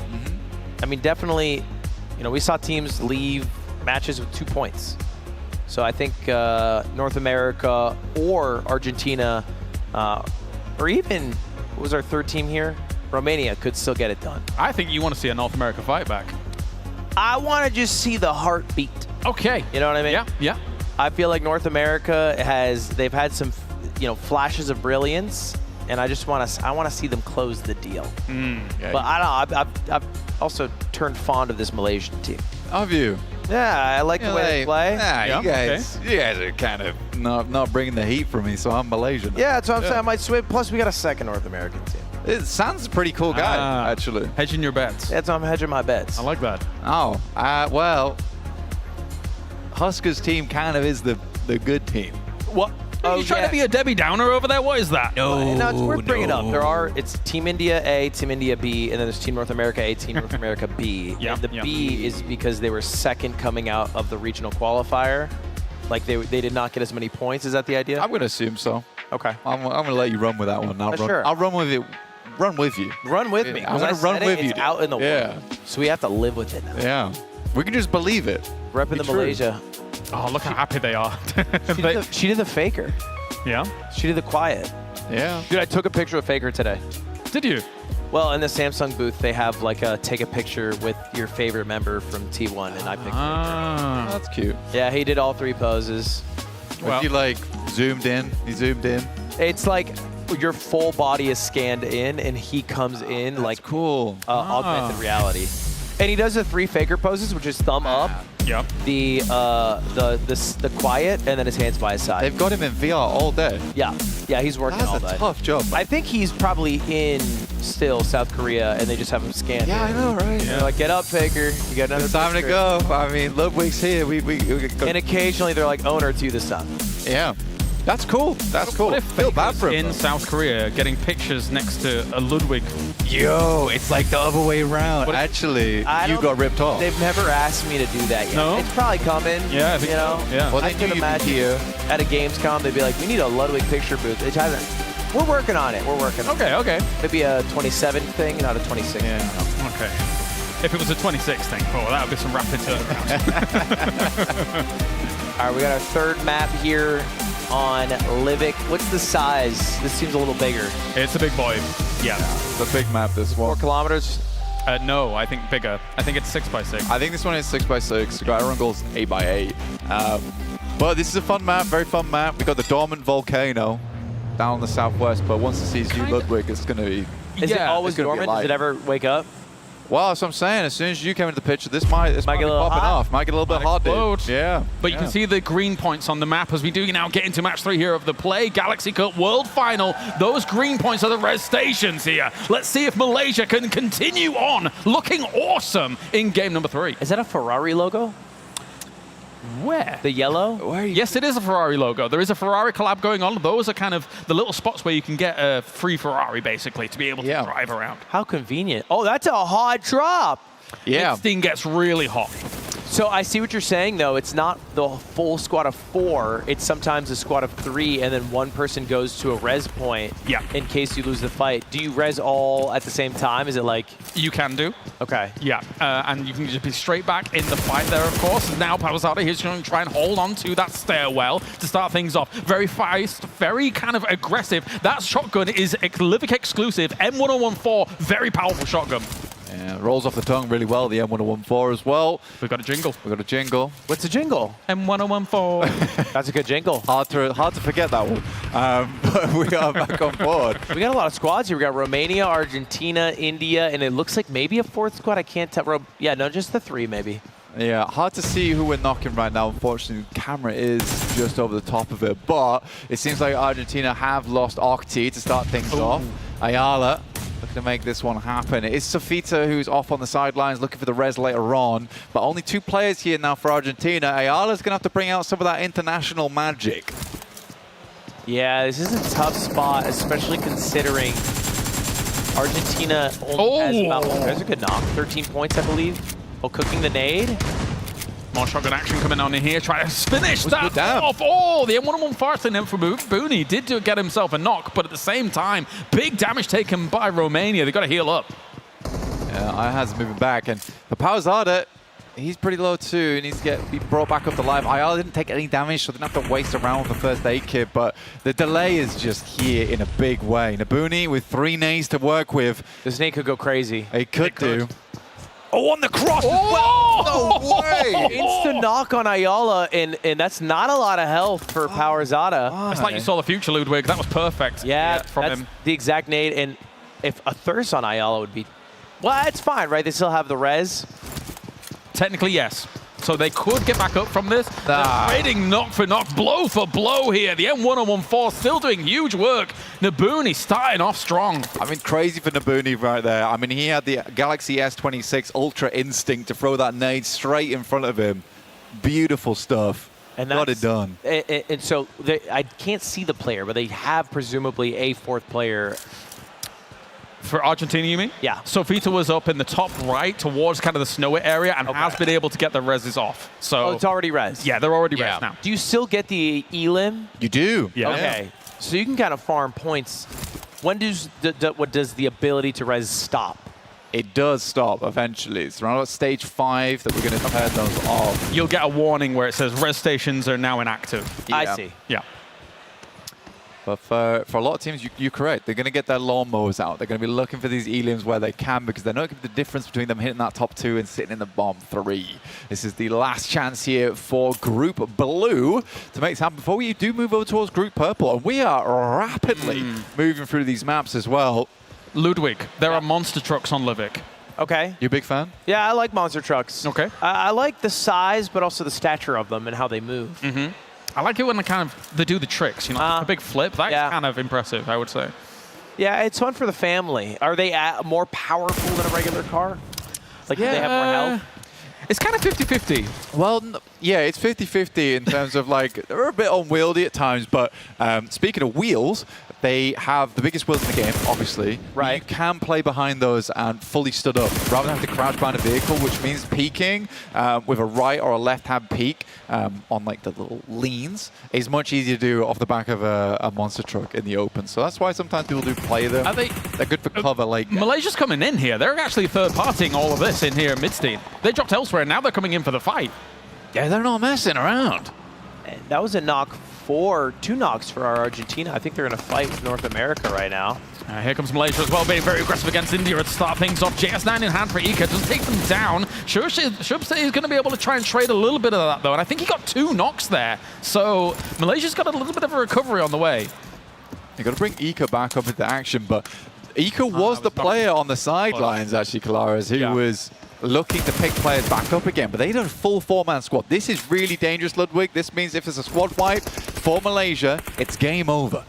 I mean, definitely, you know, we saw teams leave matches with 2 points. So I think North America or Argentina, or even, what was our third team here? Romania could still get it done. I think you want to see a North America fight back. I want to just see the heartbeat. Okay. You know what I mean? Yeah, yeah. I feel like North America they've had some, you know, flashes of brilliance, and I want to see them close the deal. Yeah, But I don't know, I've also turned fond of this Malaysian team. Have you? Yeah, I like the way they play. Nah, Yeah, you guys are kind of not bringing the heat for me, so I'm Malaysian. Yeah, that's what I'm saying. I might switch. Plus, we got a second North American team. It sounds a pretty cool guy, actually. Hedging your bets. That's why I'm hedging my bets. I like that. Oh, well, Huskers team kind of is the good team. What? Are you trying to be a Debbie Downer over there? What is that? No, it's worth bringing up. It's Team India A, Team India B, and then there's Team North America A, Team North America B. Yeah, And the yeah. B is because they were second coming out of the regional qualifier. Like they did not get as many points. Is that the idea? I'm going to assume so. Okay. I'm going to let you run with that one. Sure. I'll run with it. Run with you. Run with me. I'm going to run with you. It's out in the world. So we have to live with it now. Yeah. We can just believe it. Repping the true. Malaysia. Oh, look how happy they are. She did the faker. Yeah? She did the quiet. Yeah. Dude, I took a picture of Faker today. Did you? Well, in the Samsung booth, they have like a take a picture with your favorite member from T1, and I picked Ah. That's cute. Faker. Yeah, he did all 3 poses. Well, if you like zoomed in, he zoomed in. It's like your full body is scanned in, and he comes in That's like cool. augmented reality. And he does the 3 Faker poses, which is thumb up, Yep. the quiet, and then his hands by his side. They've got him in VR all day. Yeah, he's working all That's day. a tough job. I think he's probably in still South Korea, and they just have him scanned. Yeah, I know, right? They're like, get up, Faker. You got another It's time to picture." go. I mean, Ludwig's here. We And occasionally they're like, owner to the sun. yeah. That's cool. That's cool. What if Feel bad for him. in though. South Korea getting pictures next to a Ludwig? Yo, it's like the other way around. What if- Actually, I you don't- got ripped off. They've never asked me to do that yet. No? It's probably coming. Yeah, I think you know? so. Yeah. Well, I they could knew you'd be imagine here. at a Gamescom, they'd be like, we need a Ludwig picture booth. It hasn't. We're working on it. We're working on it. Okay. Maybe a 27 thing, not a 26 Yeah. thing. Okay. If it was a 26 thing, that would be some rapid turnaround. All right, we got our third map here on Livik. What's the size? This seems a little bigger. It's a big boy. Yeah. It's a big map, this 4 one. kilometers. No, I think bigger. I think it's 6x6. I think this one is 6x6. We got everyone goes 8x8. But this is a fun map, very fun map. We got the dormant volcano down in the southwest, but once it sees you, Ludwig, it's going to be... Is it Yeah, always it's gonna be dormant? light. Does it ever wake up? Well, that's what I'm saying. As soon as you came into the picture, this might get a be little popping hot. off. Might get a little bit hot, dude. explode. Yeah. But you can see the green points on the map as we do now get into match 3 here of the Play Galaxy Cup World Final. Those green points are the res stations here. Let's see if Malaysia can continue on looking awesome in game number 3. Is that a Ferrari logo? Where? The yellow? Where are you? Yes, it is a Ferrari logo. There is a Ferrari collab going on. Those are kind of the little spots where you can get a free Ferrari, basically, to be able to drive around. How convenient. Oh, that's a hot drop. Yeah. This thing gets really hot. So I see what you're saying, though. It's not the full squad of 4. It's sometimes a squad of 3, and then one person goes to a res point in case you lose the fight. Do you res all at the same time? Is it like... You can do. Okay. Yeah, and you can just be straight back in the fight there, of course. Now Pavasada, he's going to try and hold on to that stairwell to start things off. Very fast, very kind of aggressive. That shotgun is Livik exclusive. M1014, very powerful shotgun. Yeah, rolls off the tongue really well, the M1014 as well. We've got a jingle. We've got a jingle. What's a jingle? M1014. That's a good jingle. Hard to forget that one. But we are back on board. We got a lot of squads here. We got Romania, Argentina, India, and it looks like maybe a 4th squad. I can't tell. Yeah, no, just the 3 maybe. Yeah, hard to see who we're knocking right now. Unfortunately, the camera is just over the top of it. But it seems like Argentina have lost Octi to start things off. Ayala looking to make this one happen. It is Sofita who's off on the sidelines looking for the res later on. But only 2 players here now for Argentina. Ayala's going to have to bring out some of that international magic. Yeah, this is a tough spot, especially considering Argentina only has about... There's a good knock. 13 points, I believe. Oh, cooking the nade. More shotgun action coming on in here, trying to finish that down. off. Oh, the M101 Farthing in for Booney did get himself a knock, but at the same time, big damage taken by Romania. They got to heal up. Yeah, Ihaz moving back, and the PowerZada, he's pretty low too. He needs to be brought back up to life. IR didn't take any damage, so didn't have to waste around with the first aid kit, but the delay is just here in a big way. Nabuni with 3 nades to work with. This nade could go crazy. It could do. Oh, on the cross as well! No way! Instant knock on Ayala, and that's not a lot of health for PowerZada. It's like you saw the future, Ludwig. That was perfect. Yeah, from that's him. the exact nade, and if a thirst on Ayala would be... Well, it's fine, right? They still have the res. Technically, yes. So they could get back up from this. They're trading knock for knock, blow for blow here. The M1014 still doing huge work. Nabuni starting off strong. I mean, crazy for Nabuni right there. I mean, he had the Galaxy S26 Ultra Instinct to throw that nade straight in front of him. Beautiful stuff. And got it done. And so I can't see the player, but they have presumably a 4th player. For Argentina, you mean? Yeah. Sofita was up in the top right towards kind of the snowy area and has been able to get the reses off. So it's already res. Yeah, they're already res now. Do you still get the elim? You do. Yeah. Okay. So you can kind of farm points. When does what does the ability to res stop? It does stop eventually. It's around about stage 5 that we're going to turn those off. You'll get a warning where it says res stations are now inactive. Yeah. I see. Yeah. But for a lot of teams, you're correct. They're going to get their lawnmowers out. They're going to be looking for these elims where they can because they're not going to the difference between them hitting that top 2 and sitting in the bottom 3. This is the last chance here for Group Blue to make this happen before we do move over towards Group Purple. And we are rapidly moving through these maps as well. Ludwig, there are monster trucks on Livik. Okay. You a big fan? Yeah, I like monster trucks. Okay. I like the size, but also the stature of them and how they move. Mm-hmm. I like it when they do the tricks, you know, a big flip. That's kind of impressive, I would say. Yeah, it's fun for the family. Are they more powerful than a regular car? Like, do they have more health? It's kind of 50-50. Well, yeah, it's 50-50 in terms of, like, they're a bit unwieldy at times, but speaking of wheels, they have the biggest wheels in the game, obviously. Right. You can play behind those and fully stood up, rather than have to crouch behind a vehicle, which means peaking with a right or a left-hand peak on like the little leans is much easier to do off the back of a monster truck in the open. So that's why sometimes people do play them. They're good for cover. Like Malaysia's coming in here. They're actually third-partying all of this in here at Midstein. They dropped elsewhere, and now they're coming in for the fight. Yeah, they're not messing around. And that was a knock 2 knocks for our Argentina. I think they're going to fight with North America right now. Here comes Malaysia as well, being very aggressive against India to start things off. JS9 in hand for Ika, just take them down. Shubs is going to be able to try and trade a little bit of that, though, and I think he got 2 knocks there. So Malaysia's got a little bit of a recovery on the way. You got to bring Ika back up into action, but Ika was the player on the sidelines, actually, Kalaras, who was looking to pick players back up again, but they did a full 4-man squad. This is really dangerous, Ludwig. This means if there's a squad wipe for Malaysia, it's game over.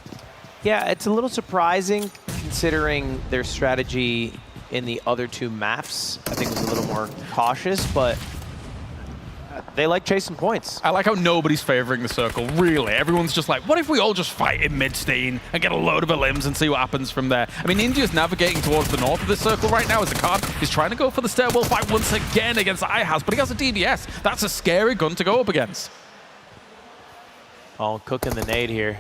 Yeah, it's a little surprising considering their strategy in the other 2 maps. I think was a little more cautious, but they like chasing points. I like how nobody's favoring the circle, really. Everyone's just like, what if we all just fight in Midstein and get a load of elims and see what happens from there? I mean, India's navigating towards the north of this circle right now as the card is trying to go for the stairwell fight once again against Ihaz, but he has a DBS. That's a scary gun to go up against. Oh, cooking the nade here.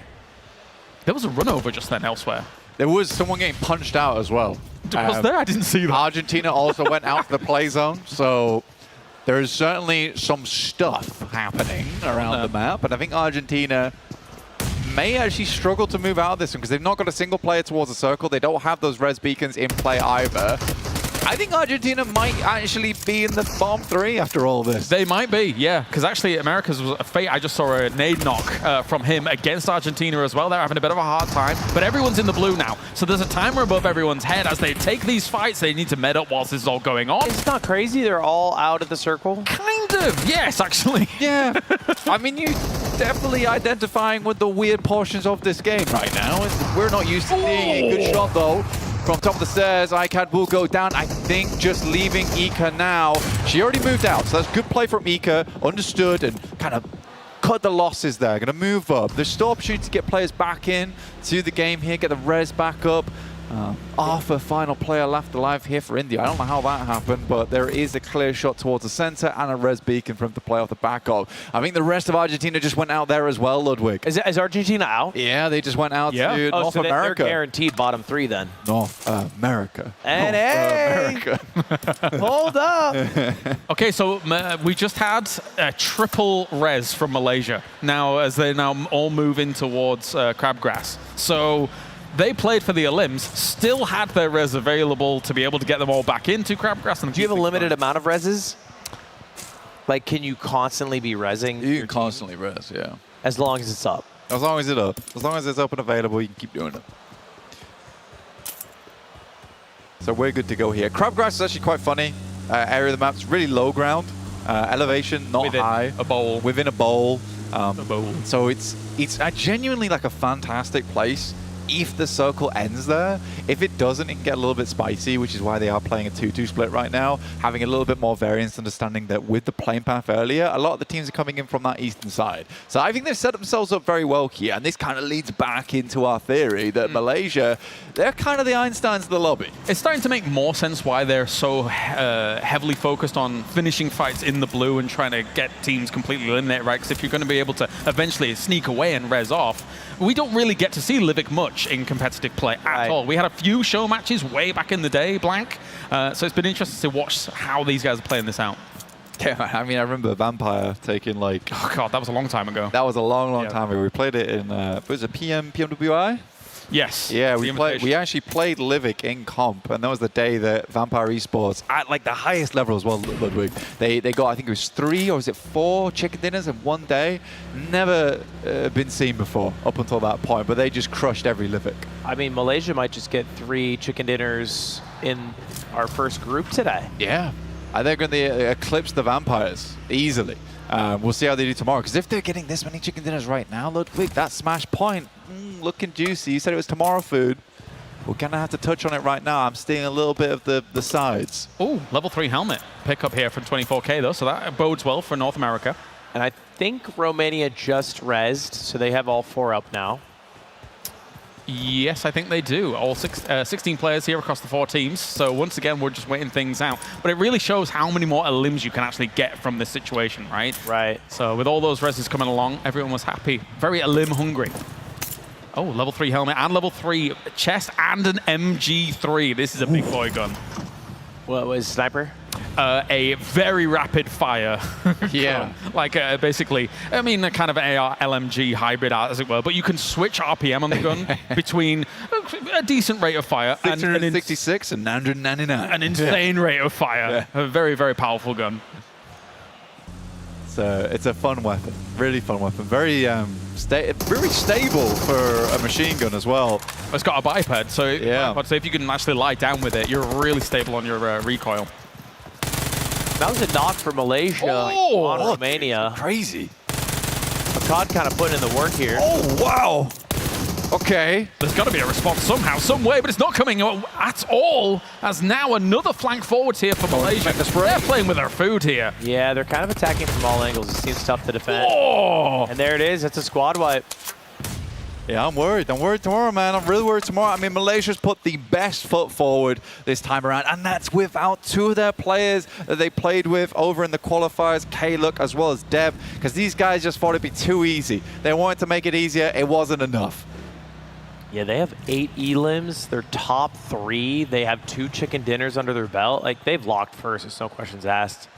There was a run over just then elsewhere. There was someone getting punched out as well. Was there? I didn't see that. Argentina also went out to the play zone, so there is certainly some stuff happening around the map, and I think Argentina may actually struggle to move out of this one because they've not got a single player towards the circle. They don't have those res beacons in play either. I think Argentina might actually be in the bottom 3 after all this. They might be, yeah, because actually America's was a fate. I just saw a nade knock from him against Argentina as well. They're having a bit of a hard time, but everyone's in the blue now. So there's a timer above everyone's head. As they take these fights, they need to med up whilst this is all going on. It's not crazy. They're all out of the circle. Kind of, yes, actually. Yeah. I mean, you definitely identifying with the weird portions of this game right now. We're not used to seeing a good shot, though. From top of the stairs, ICAD will go down. I think just leaving Ika now. She already moved out, so that's good play from Ika. Understood and kind of cut the losses there. Going to move up. There's still opportunity to get players back in to the game here, get the res back up. Arthur, final player left alive here for India. I don't know how that happened, but there is a clear shot towards the center and a res beacon for him to play off the back of. I think the rest of Argentina just went out there as well, Ludwig. Is Argentina out? Yeah, they just went out to North so America. They're guaranteed bottom 3 then. North America. And America. Hold up. Okay, so we just had a triple res from Malaysia now as they now all move in towards Crabgrass. So they played for the Elims, still had their res available to be able to get them all back into Crabgrass. And do you have a limited amount of reses? Like, can you constantly be resing? You can constantly res, yeah. As long as it's up. As long as it's up. As long as it's up and available, you can keep doing it. So we're good to go here. Crabgrass is actually quite funny. Area of the map's really low ground. Elevation, not within high. a bowl. Within a bowl. So it's genuinely like a fantastic place if the circle ends there. If it doesn't, it can get a little bit spicy, which is why they are playing a 2-2 split right now, having a little bit more variance, understanding that with the plane path earlier, a lot of the teams are coming in from that eastern side. So I think they've set themselves up very well here, and this kind of leads back into our theory that Malaysia, they're kind of the Einsteins of the lobby. It's starting to make more sense why they're so heavily focused on finishing fights in the blue and trying to get teams completely eliminated, right? Because if you're going to be able to eventually sneak away and res off, we don't really get to see Ludwig much in competitive play at all. We had a few show matches way back in the day, Blank. So it's been interesting to watch how these guys are playing this out. Yeah, I mean, I remember Vampire taking like... Oh, God, that was a long time ago. That was a long, long time ago. We played it in, was it PMWI? Yes. Yeah, we actually played Livik in comp, and that was the day that Vampire Esports, at like the highest level as well, Ludwig, they got, I think it was 3 or was it 4 chicken dinners in one day? Never been seen before up until that point, but they just crushed every Livik. I mean, Malaysia might just get 3 chicken dinners in our first group today. Yeah. They're going to eclipse the Vampires easily. We'll see how they do tomorrow, because if they're getting this many chicken dinners right now, Ludwig, that smash point, looking juicy. You said it was tomorrow food. We're going to have to touch on it right now. I'm seeing a little bit of the sides. Oh, level 3 helmet pick up here from 24K, though, so that bodes well for North America. And I think Romania just rezzed, so they have all 4 up now. Yes, I think they do. All 16 players here across the 4 teams. So once again, we're just waiting things out. But it really shows how many more elims you can actually get from this situation, right? Right. So with all those reses coming along, everyone was happy. Very elim hungry. Oh, level 3 helmet and level 3 chest and an MG3. This is a big boy gun. What was sniper? A very rapid fire. Yeah. Like basically, I mean, a kind of AR LMG hybrid, as it were, but you can switch RPM on the gun between a decent rate of fire 666 and 999. An insane rate of fire. Yeah. A very, very powerful gun. So it's a fun weapon, really fun weapon. Very very stable for a machine gun as well. It's got a biped, so I'd say if you can actually lie down with it, you're really stable on your recoil. That was a knock for Malaysia on Romania. Crazy. Akkad kind of putting in the work here. Oh, wow. Okay. There's got to be a response somehow, some way, but it's not coming at all, as now another flank forwards here for Malaysia. They're playing with their food here. Yeah, they're kind of attacking from all angles. It seems tough to defend. Oh! And there it is. It's a squad wipe. Yeah, I'm worried. I'm worried tomorrow, man. I'm really worried tomorrow. I mean, Malaysia's put the best foot forward this time around, and that's without 2 of their players that they played with over in the qualifiers, K-Look as well as Deb, because these guys just thought it'd be too easy. They wanted to make it easier. It wasn't enough. Yeah, they have 8 elims. They're top 3. They have 2 chicken dinners under their belt. Like, they've locked first. There's no questions asked.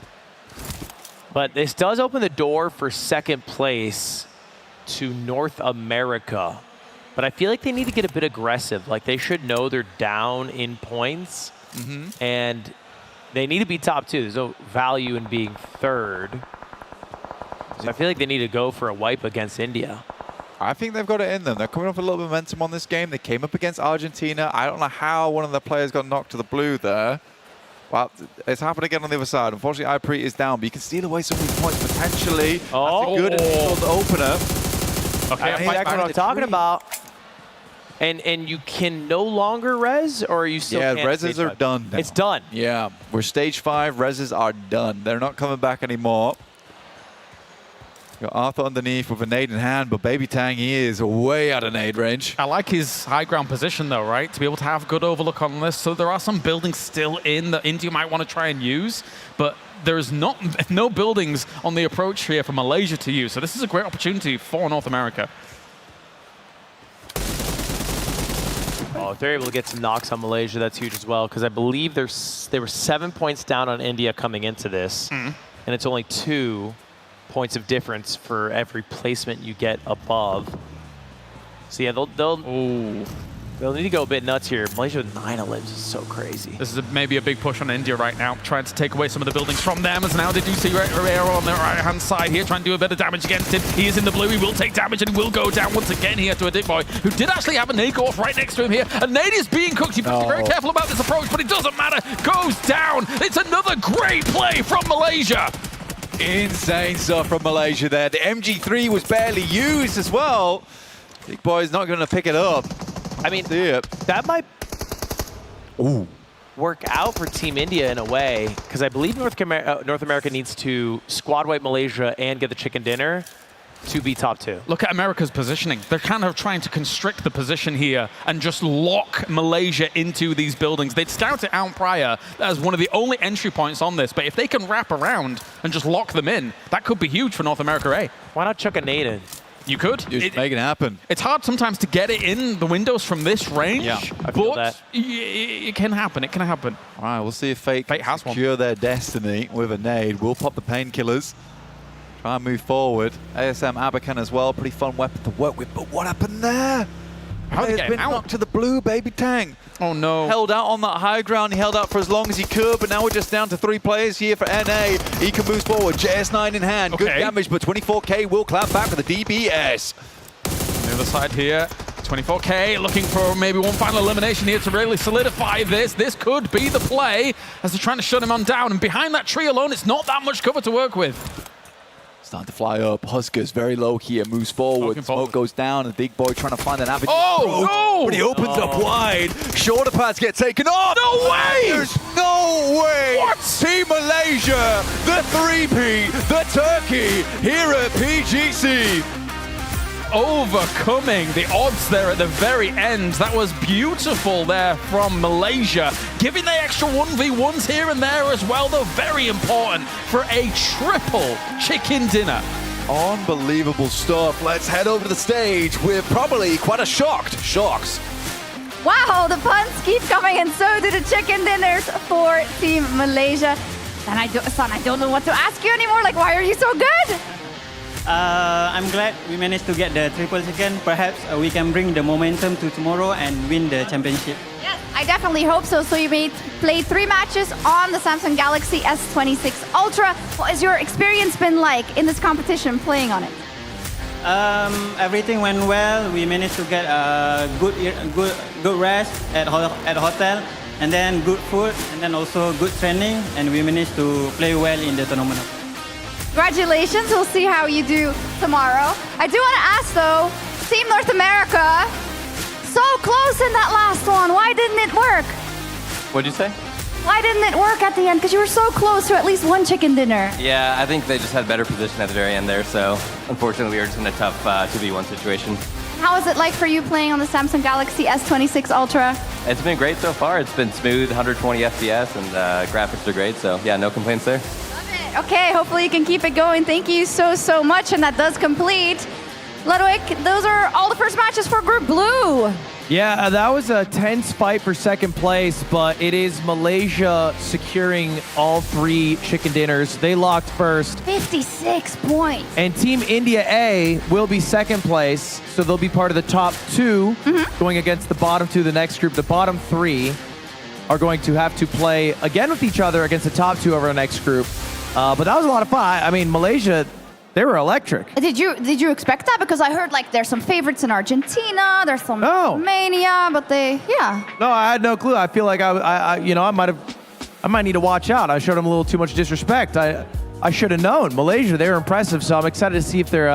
But this does open the door for second place to North America. But I feel like they need to get a bit aggressive. Like, they should know they're down in points. And they need to be top 2. There's no value in being third. So I feel like they need to go for a wipe against India. I think they've got it in them. They're coming up with a little momentum on this game. They came up against Argentina. I don't know how one of their players got knocked to the blue there. Well, it's happened again on the other side. Unfortunately, Ipre is down, but you can steal away some of these points potentially. Oh, that's a good initial opener. Okay, that's what I'm talking about. And you can no longer res, or are you still can't? Yeah, reses are done now. It's done. Yeah, we're stage 5. Reses are done. They're not coming back anymore. Got Arthur underneath with a nade in hand, but Baby Tang, he is way out of nade range. I like his high ground position though, right? To be able to have good overlook on this. So there are some buildings still in that India might want to try and use, but there's no buildings on the approach here for Malaysia to use. So this is a great opportunity for North America. Oh, if they're able to get some knocks on Malaysia, that's huge as well, because I believe they were 7 points down on India coming into this, and it's only 2 points of difference for every placement you get above. So yeah, they'll need to go a bit nuts here. Malaysia with 9 limbs is so crazy. This is maybe a big push on India right now, trying to take away some of the buildings from them, as now they do see Herrera on their right-hand side here, trying to do a bit of damage against him. He is in the blue, he will take damage, and he will go down once again here to a Dick Boy, who did actually have a nade go off right next to him here. A nade is being cooked. You have to be very careful about this approach, but it doesn't matter. Goes down. It's another great play from Malaysia. Insane stuff from Malaysia there. The MG3 was barely used as well. Big Boy's not going to pick it up. I mean, that might work out for Team India in a way, because I believe North America needs to squad wipe Malaysia and get the chicken dinner to be top 2. Look at America's positioning. They're kind of trying to constrict the position here and just lock Malaysia into these buildings. They'd scout it out prior as one of the only entry points on this, but if they can wrap around and just lock them in, that could be huge for North America A. Why not chuck a nade in? You could. Just make it happen. It's hard sometimes to get it in the windows from this range, Yeah, I feel that. It can happen. It can happen. All right, we'll see if Fate has secure their destiny with a nade. We'll pop the painkillers. Try and move forward. ASM Abakan as well, pretty fun weapon to work with. But what happened there? How did he get been him out? knocked to the blue, Baby Tang. Oh no. Held out on that high ground. He held out for as long as he could, but now we're just down to 3 players here for NA. He can move forward. JS9 in hand. Okay. Good damage, but 24K will clap back with the DBS. On the other side here, 24K looking for maybe one final elimination here to really solidify this. This could be the play as they're trying to shut him on down. And behind that tree alone, it's not that much cover to work with. Starting to fly up. Huskers very low here. Moves forward. Smoke goes down. The Big Boy trying to find an avenue. Oh, no! But he opens up wide. Shoulder pads get taken off. No way! There's no way! What? Team Malaysia, the 3P, the Turkey, here at PGC. Overcoming the odds there at the very end. That was beautiful there from Malaysia. Giving the extra 1v1s here and there as well, though very important for a triple chicken dinner. Unbelievable stuff. Let's head over to the stage with probably quite a Shox. Wow, the puns keep coming, and so do the chicken dinners for Team Malaysia. And Son, I don't know what to ask you anymore. Like, why are you so good? I'm glad we managed to get the triple chicken. Perhaps we can bring the momentum to tomorrow and win the championship. Yes, I definitely hope so. So you played 3 matches on the Samsung Galaxy S26 Ultra. What has your experience been like in this competition playing on it? Everything went well. We managed to get a good rest at hotel, and then good food, and then also good training, and we managed to play well in the tournament. Congratulations. We'll see how you do tomorrow. I do want to ask, though, Team North America, so close in that last one. Why didn't it work? What'd you say? Why didn't it work at the end? Because you were so close to at least one chicken dinner. Yeah, I think they just had better position at the very end there, so unfortunately we were just in a tough 2v1 situation. How is it like for you playing on the Samsung Galaxy S26 Ultra? It's been great so far. It's been smooth, 120 FPS, and graphics are great, so yeah, no complaints there. Okay, hopefully you can keep it going. Thank you so much, and that does complete. Ludwig, those are all the first matches for Group Blue. Yeah, that was a tense fight for second place, but it is Malaysia securing all 3 chicken dinners. They locked first. 56 points. And Team India A will be second place, so they'll be part of the top 2 going against the bottom 2 of the next group. The bottom 3 are going to have to play again with each other against the top 2 over the next group. But that was a lot of fun. I mean, Malaysia, they were electric. Did you expect that? Because I heard like there's some favorites in Argentina, there's some Romania, but No, I had no clue. I feel like I might need to watch out. I showed them a little too much disrespect. I should have known. Malaysia, they were impressive, so I'm excited to see if they're,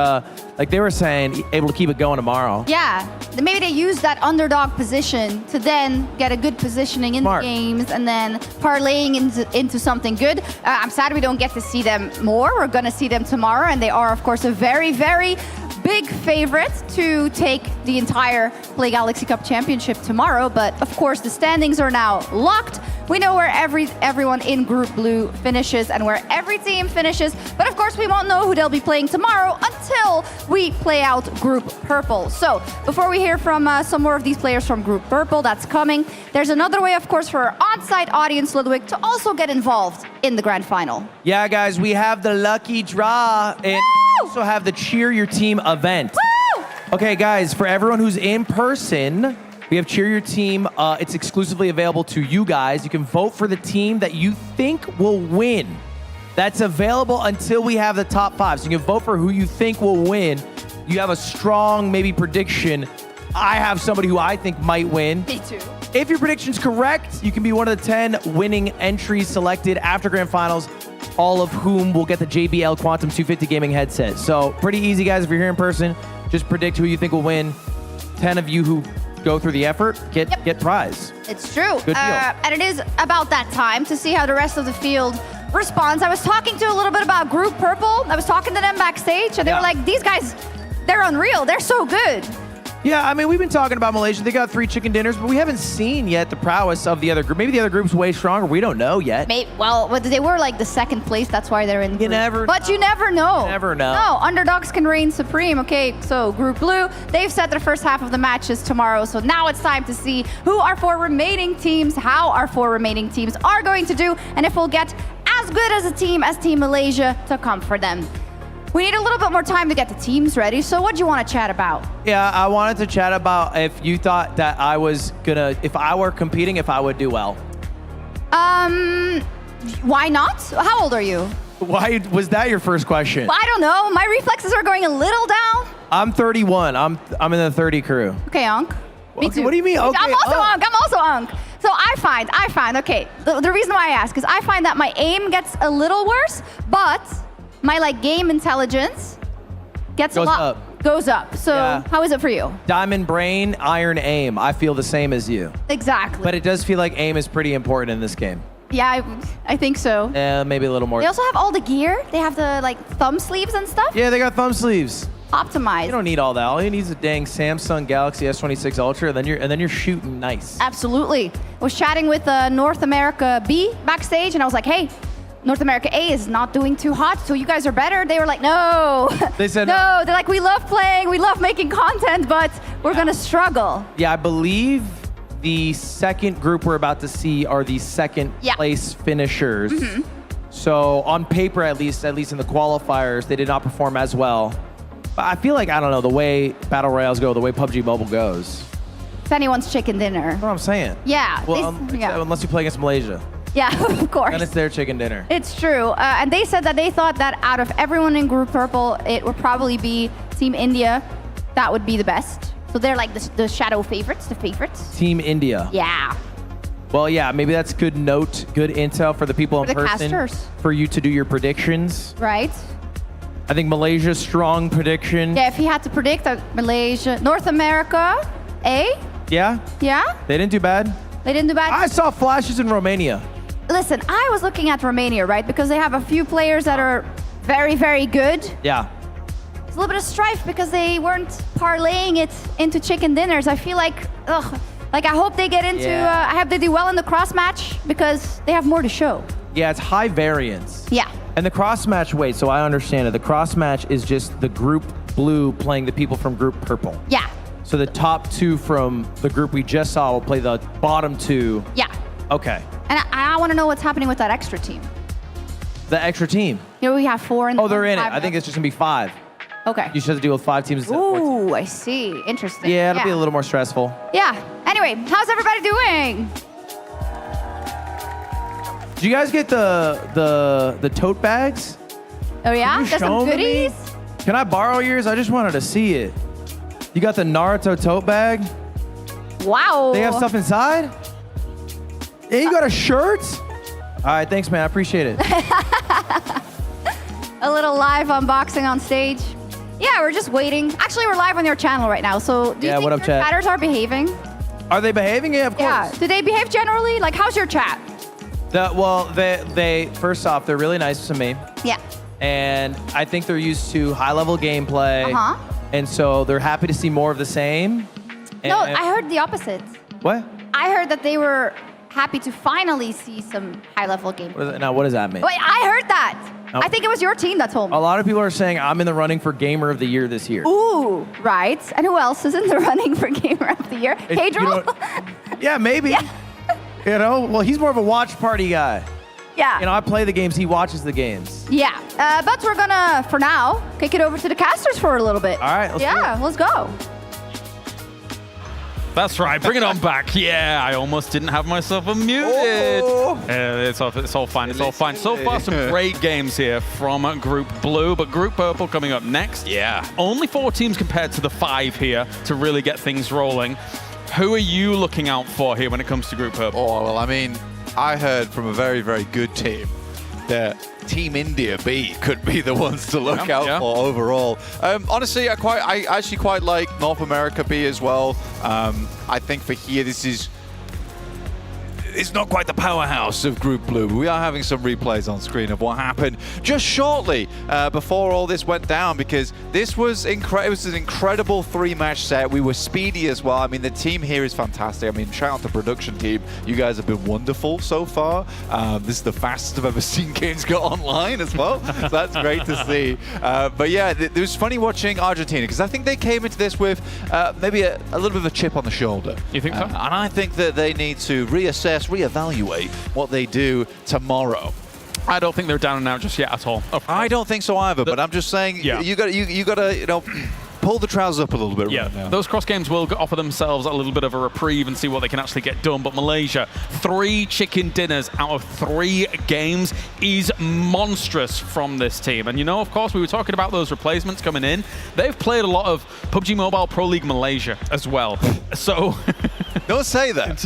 like they were saying, able to keep it going tomorrow. Yeah, maybe they use that underdog position to then get a good positioning in the games and then parlaying into something good. I'm sad we don't get to see them more. We're going to see them tomorrow, and they are, of course, a very, very big favorite to take the entire Play Galaxy Cup Championship tomorrow. But, of course, the standings are now locked. We know where everyone in Group Blue finishes and where every team finishes. But, of course, we won't know who they'll be playing tomorrow until we play out Group Purple. So, before we hear from some more of these players from Group Purple, that's coming, there's another way, of course, for our on-site audience, Ludwig, to also get involved in the grand final. Yeah, guys, we have the lucky draw and we also have the Cheer Your Team event. Woo! Okay, guys, for everyone who's in person, we have Cheer Your Team. It's exclusively available to you guys. You can vote for the team that you think will win. That's available until we have the top 5. So you can vote for who you think will win. You have a strong, maybe, prediction. I have somebody who I think might win. Me too. If your prediction's correct, you can be one of the 10 winning entries selected after Grand Finals, all of whom will get the JBL Quantum 250 gaming headset. So pretty easy, guys. If you're here in person, just predict who you think will win. 10 of you who go through the effort get prize. It's true. Good deal. And it is about that time to see how the rest of the field responds. I was talking to a little bit about Group Purple. I was talking to them backstage, and they were like, these guys, they're unreal. They're so good. Yeah, I mean, we've been talking about Malaysia. They got 3 chicken dinners, but we haven't seen yet the prowess of the other group. Maybe the other group's way stronger. We don't know yet. Well, they were like the second place. That's why they're in group. You never But you never know. You never know. No, underdogs can reign supreme. Okay, so Group Blue, they've set their first half of the matches tomorrow. So now it's time to see who our 4 remaining teams, how our 4 remaining teams are going to do, and if we'll get as good as a team as Team Malaysia to come for them. We need a little bit more time to get the teams ready. So what do you want to chat about? Yeah, I wanted to chat about if you thought that I was gonna, if I were competing, if I would do well. Why not? How old are you? Why was that your first question? Well, I don't know. My reflexes are going a little down. I'm 31. I'm in the 30 crew. Okay, Unc. Me too. What do you mean? Okay, I'm also Unc. So I find, okay, the reason why I ask is I find that my aim gets a little worse, but my game intelligence gets goes up. So how is it for you? Diamond brain, iron aim. I feel the same as you. Exactly. But it does feel like aim is pretty important in this game. Yeah, I think so. Yeah, maybe a little more. They also have all the gear. They have the thumb sleeves and stuff. Yeah, they got thumb sleeves. Optimized. You don't need all that. All you need is a dang Samsung Galaxy S26 Ultra, and then you're shooting nice. Absolutely. I was chatting with North America B backstage, and I was like, hey, North America A is not doing too hot, so you guys are better. They were like, no. They said no. They're like, we love playing, we love making content, but we're going to struggle. Yeah, I believe the second group we're about to see are the second place finishers. Mm-hmm. So on paper, at least in the qualifiers, they did not perform as well. But I feel like, I don't know, the way Battle Royales go, the way PUBG Mobile goes. It's anyone's chicken dinner. That's what I'm saying. Yeah. Well, unless you play against Malaysia. Yeah, of course. And it's their chicken dinner. It's true. And they said that they thought that out of everyone in Group Purple, it would probably be Team India that would be the best. So they're like the shadow favorites, the favorites. Team India. Yeah. Well, yeah, maybe that's good note, good intel for the people in person. Casters. For you to do your predictions. Right. I think Malaysia's strong prediction. Yeah, if you had to predict Malaysia, North America, A? Yeah? Yeah? They didn't do bad. They didn't do bad? I saw flashes in Romania. Listen, I was looking at Romania, right? Because they have a few players that are very, very good. Yeah. It's a little bit of strife because they weren't parlaying it into chicken dinners. I feel like, I hope they get into, I hope they do well in the cross match because they have more to show. Yeah, it's high variance. Yeah. And the cross match, wait, so I understand it. The cross match is just the group blue playing the people from group purple. Yeah. So the top 2 from the group we just saw will play the bottom 2. Yeah. Okay. And I want to know what's happening with that extra team. The extra team? You know, we have 4 in the they're in it. I think it's just going to be 5. Okay. You should have to deal with 5 teams instead of 4 teams. Ooh, I see. Interesting. Yeah, it'll be a little more stressful. Yeah. Anyway, how's everybody doing? Did you guys get the tote bags? Oh yeah? Can you There's show some them to me? goodies? Can I borrow yours? I just wanted to see it. You got the Naruto tote bag? Wow. They have stuff inside? Yeah, you got a shirt? All right, thanks, man. I appreciate it. A little live unboxing on stage. Yeah, we're just waiting. Actually, we're live on your channel right now. So do you think what up, your chat? chatters are behaving? Are they behaving? Yeah, of course. Yeah. Do they behave generally? Like, how's your chat? Well, they first off, they're really nice to me. Yeah. And I think they're used to high-level gameplay. Uh-huh. And so they're happy to see more of the same. No, And- I heard the opposite. What? I heard that they were happy to finally see some high-level gameplay. Now, what does that mean? Wait, I heard that. No. I think it was your team that told me. A lot of people are saying I'm in the running for Gamer of the Year this year. Ooh, right. And who else is in the running for Gamer of the Year? Hadriel? Yeah, maybe. You know, well, he's more of a watch party guy. Yeah. You know, I play the games, he watches the games. Yeah. But we're gonna, for now, kick it over to the casters for a little bit. All right, let's do it. Let's go. That's right. Bring it on back. Yeah, I almost didn't have myself unmuted. It's all fine. It's all fine. So far, some great games here from Group Blue, but Group Purple coming up next. Yeah. Only 4 teams compared to the 5 here to really get things rolling. Who are you looking out for here when it comes to Group Purple? Oh, well, I mean, I heard from a very, very good team that Team India B could be the ones to look out for overall. Honestly, I actually quite like North America B as well. I think for here, it's not quite the powerhouse of Group Blue. We are having some replays on screen of what happened just shortly before all this went down, because this was it was an incredible 3-match set. We were speedy as well. I mean, the team here is fantastic. I mean, shout out to production team. You guys have been wonderful so far. This is the fastest I've ever seen games go online as well. So that's great to see. But yeah, it was funny watching Argentina, because I think they came into this with maybe a little bit of a chip on the shoulder. You think so? And I think that they need to reevaluate what they do tomorrow. I don't think they're down and out just yet at all. I don't think so either, but I'm just saying you got to pull the trousers up a little bit right now. Those cross games will offer themselves a little bit of a reprieve and see what they can actually get done. But Malaysia, 3 chicken dinners out of 3 games is monstrous from this team. And you know, of course, we were talking about those replacements coming in. They've played a lot of PUBG Mobile Pro League Malaysia as well. So don't say that.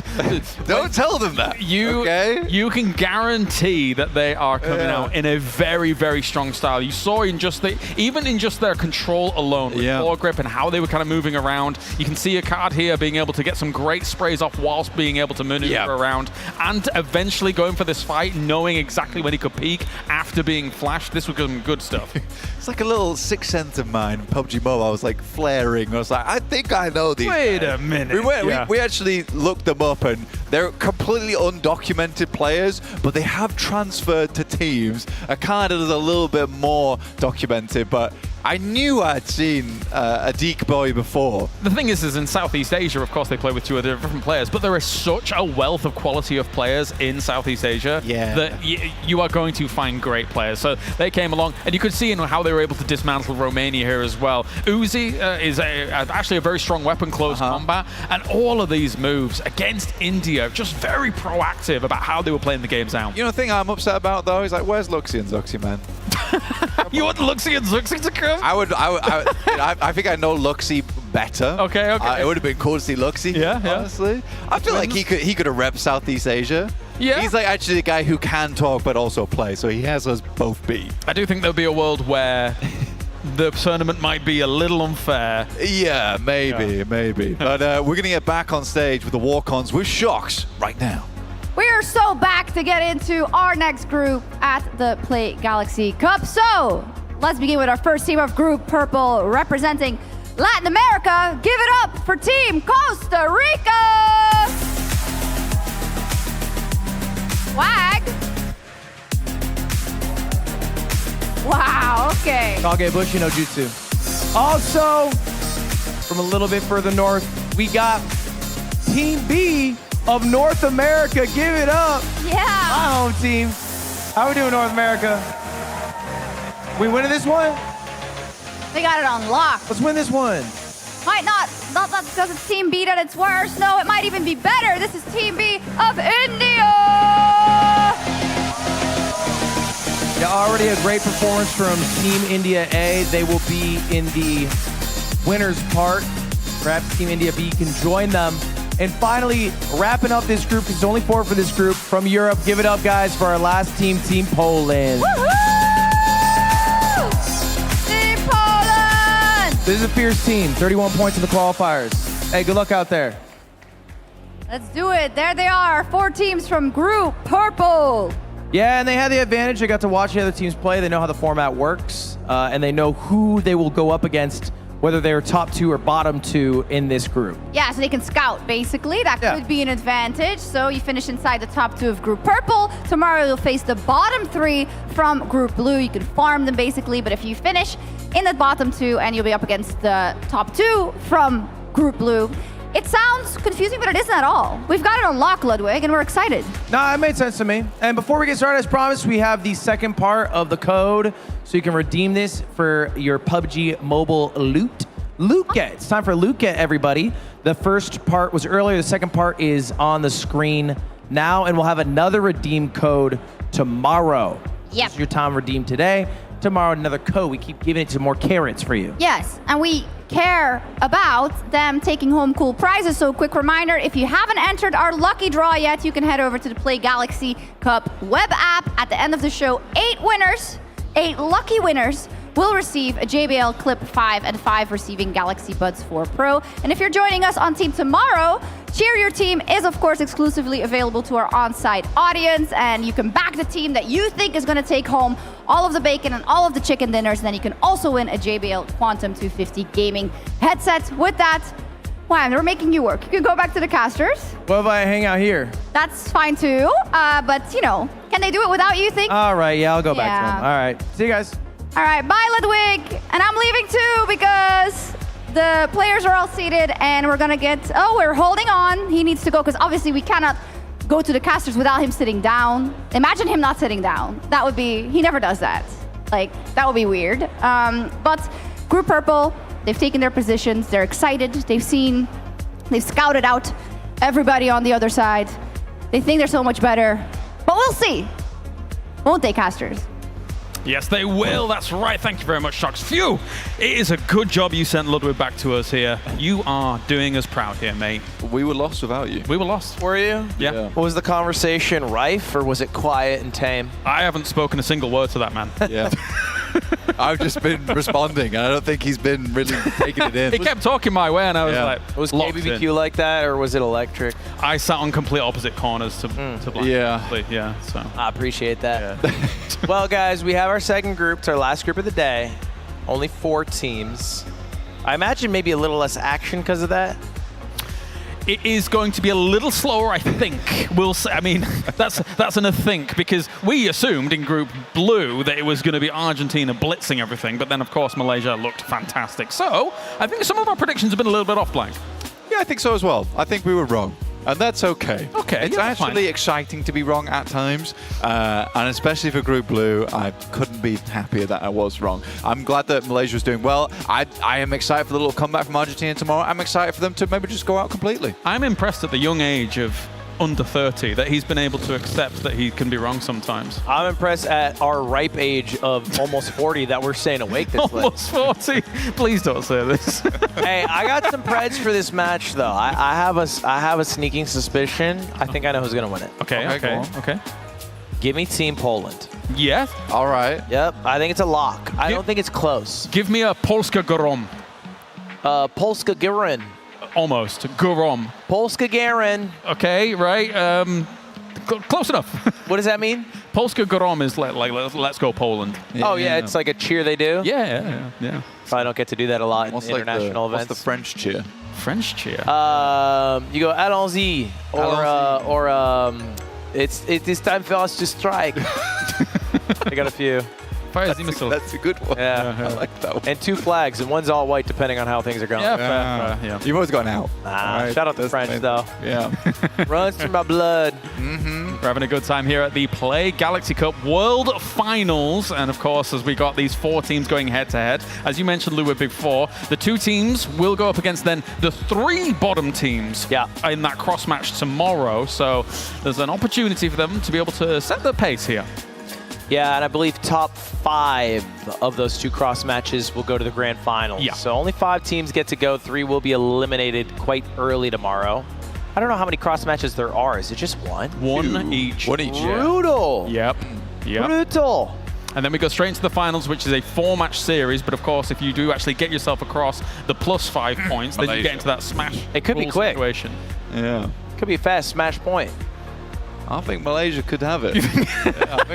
Don't tell them that. You can guarantee that they are coming out in a very, very strong style. You saw in just even in just their control alone with foregrip and how they were kind of moving around. You can see a card here being able to get some great sprays off whilst being able to maneuver around, and eventually going for this fight, knowing exactly when he could peek after being flashed. This was some good stuff. It's like a little sixth sense of mine. PUBG Mobile, I was like flaring. I was like, I think I know these Wait guys. a minute. We actually looked them up, and they're completely undocumented players, but they have transferred to teams. Canada is a little bit more documented, but I knew I'd seen a Deke boy before. The thing is in Southeast Asia, of course, they play with 2 other different players, but there is such a wealth of quality of players in Southeast Asia that you are going to find great players. So they came along, and you could see in how they were able to dismantle Romania here as well. Uzi is actually a very strong weapon, close combat, and all of these moves against India, just very proactive about how they were playing the games out. You know, the thing I'm upset about, though, is like, where's Luxy and Zuxy, man? You want Luxy and Zuxy to come? I think I know Luxy better. Okay. It would have been cool to see Luxy. Honestly, I feel like he could have repped Southeast Asia. Yeah. He's like actually the guy who can talk but also play, so he has us both beat. I do think there'll be a world where the tournament might be a little unfair. Yeah, maybe. But we're going to get back on stage with the walk-ons with Shocks right now. We're so back to get into our next group at the Play Galaxy Cup. So let's begin with our first team of Group Purple representing Latin America. Give it up for Team Costa Rica! Wag! Wow, okay. Kage Bushi no Jutsu. Also, from a little bit further north, we got Team B of North America. Give it up. Yeah. My home team. How we doing, North America? We winning this one? They got it on lock. Let's win this one. Might not because it's Team B that it's worse. No, it might even be better. This is Team B of India. Yeah, already a great performance from Team India A. They will be in the winner's part. Perhaps Team India B can join them. And finally, wrapping up this group, because there's only 4 for this group, from Europe. Give it up, guys, for our last team, Team Poland. Woohoo! Team Poland! This is a fierce team. 31 points in the qualifiers. Hey, good luck out there. Let's do it. There they are. 4 teams from Group Purple. Yeah, and they had the advantage. They got to watch the other teams play. They know how the format works, and they know who they will go up against, whether they're top 2 or bottom 2 in this group. Yeah, so they can scout, basically. That could be an advantage. So you finish inside the top 2 of Group Purple. Tomorrow you'll face the bottom 3 from Group Blue. You can farm them, basically, but if you finish in the bottom 2 and you'll be up against the top 2 from Group Blue, it sounds confusing, but it isn't at all. We've got it on lock, Ludwig, and we're excited. Nah, it made sense to me. And before we get started, as promised, we have the second part of the code, so you can redeem this for your PUBG Mobile loot. Loot get. It's time for loot get, everybody. The first part was earlier. The second part is on the screen now, and we'll have another redeem code tomorrow. Yep. This is your time redeemed today. Tomorrow, another code. We keep giving it to more carrots for you. Yes, and we care about them taking home cool prizes. So quick reminder, if you haven't entered our lucky draw yet, you can head over to the Play Galaxy Cup web app. At the end of the show, 8 winners, 8 lucky winners, will receive a JBL Clip 5 and 5 receiving Galaxy Buds 4 Pro. And if you're joining us on Team Tomorrow, Cheer Your Team is, of course, exclusively available to our on-site audience, and you can back the team that you think is going to take home all of the bacon and all of the chicken dinners, and then you can also win a JBL Quantum 250 gaming headset. With that, wow, they're making you work. You can go back to the casters. What if I hang out here? That's fine too, but, you know, can they do it without you, think? All right, yeah, I'll go back to Yeah. them. All right, see you guys. All right, bye, Ludwig. And I'm leaving too because the players are all seated and we're gonna get, we're holding on. He needs to go because obviously we cannot go to the casters without him sitting down. Imagine him not sitting down. That would be, he never does that. Like, that would be weird. But Group Purple, they've taken their positions. They're excited. They've scouted out everybody on the other side. They think they're so much better, but we'll see. Won't they, casters? Yes, they will. That's right. Thank you very much, Shocks. Phew! It is a good job you sent Ludwig back to us here. You are doing us proud here, mate. We were lost without you. We were lost. Were you? Yeah. Was the conversation rife, or was it quiet and tame? I haven't spoken a single word to that man. Yeah. I've just been responding. I don't think he's been really taking it in. He kept talking my way, and I was like, Was locked KBBQ in. like that, or was it electric? I sat on complete opposite corners to Black. Yeah, so. I appreciate that. Well, guys, we have our second group. It's our last group of the day. Only 4 teams. I imagine maybe a little less action because of that. It is going to be a little slower, I think. We'll say, I mean, that's an I think, because we assumed in Group Blue that it was going to be Argentina blitzing everything, but then, of course, Malaysia looked fantastic. So, I think some of our predictions have been a little bit off, Blank. Yeah, I think so as well. I think we were wrong. And that's okay. Okay, It's yeah, actually fine. exciting to be wrong at times. And especially for Group Blue, I couldn't be happier that I was wrong. I'm glad that Malaysia was doing well. I am excited for the little comeback from Argentina tomorrow. I'm excited for them to maybe just go out completely. I'm impressed at the young age of under 30 that he's been able to accept that he can be wrong sometimes. I'm impressed at our ripe age of almost 40 that we're staying awake this late. Almost 40. Please don't say this. Hey, I got some preds for this match, though. I have a sneaking suspicion. I think I know who's going to win it. Okay. Give me Team Poland. Yes. All right. Yep, I think it's a lock. I don't think it's close. Give me a Polska Gorom. Polska Garen. Almost. Gorom. Polska Garen. Okay, right. Close enough. What does that mean? Polska Gorom is like let's go Poland. Oh, yeah, it's like a cheer they do? Yeah. Probably don't get to do that a lot in international events. What's the French cheer? French cheer? You go, allons-y, or it is time for us to strike. I got a few. That's a good one. Yeah. I like that one. And 2 flags, and one's all white depending on how things are going. Yeah, fair. You've always gone out. Shout out to the French, though. Yeah. Runs through my blood. We're having a good time here at the Play Galaxy Cup World Finals. And of course, as we got these 4 teams going head-to-head, as you mentioned, Ludwig, before, the 2 teams will go up against then the 3 bottom teams in that cross-match tomorrow. So there's an opportunity for them to be able to set the pace here. Yeah, and I believe top 5 of those 2 cross matches will go to the grand finals. Yeah. So only 5 teams get to go. 3 will be eliminated quite early tomorrow. I don't know how many cross matches there are. Is it just 1? 1 each. 1 each. Brutal. Yep. Brutal. And then we go straight into the finals, which is a 4-match series. But of course, if you do actually get yourself across the +5 points, then you get into that smash. It could be quick. Situation. Yeah. Could be a fast smash point. I think Malaysia could have it.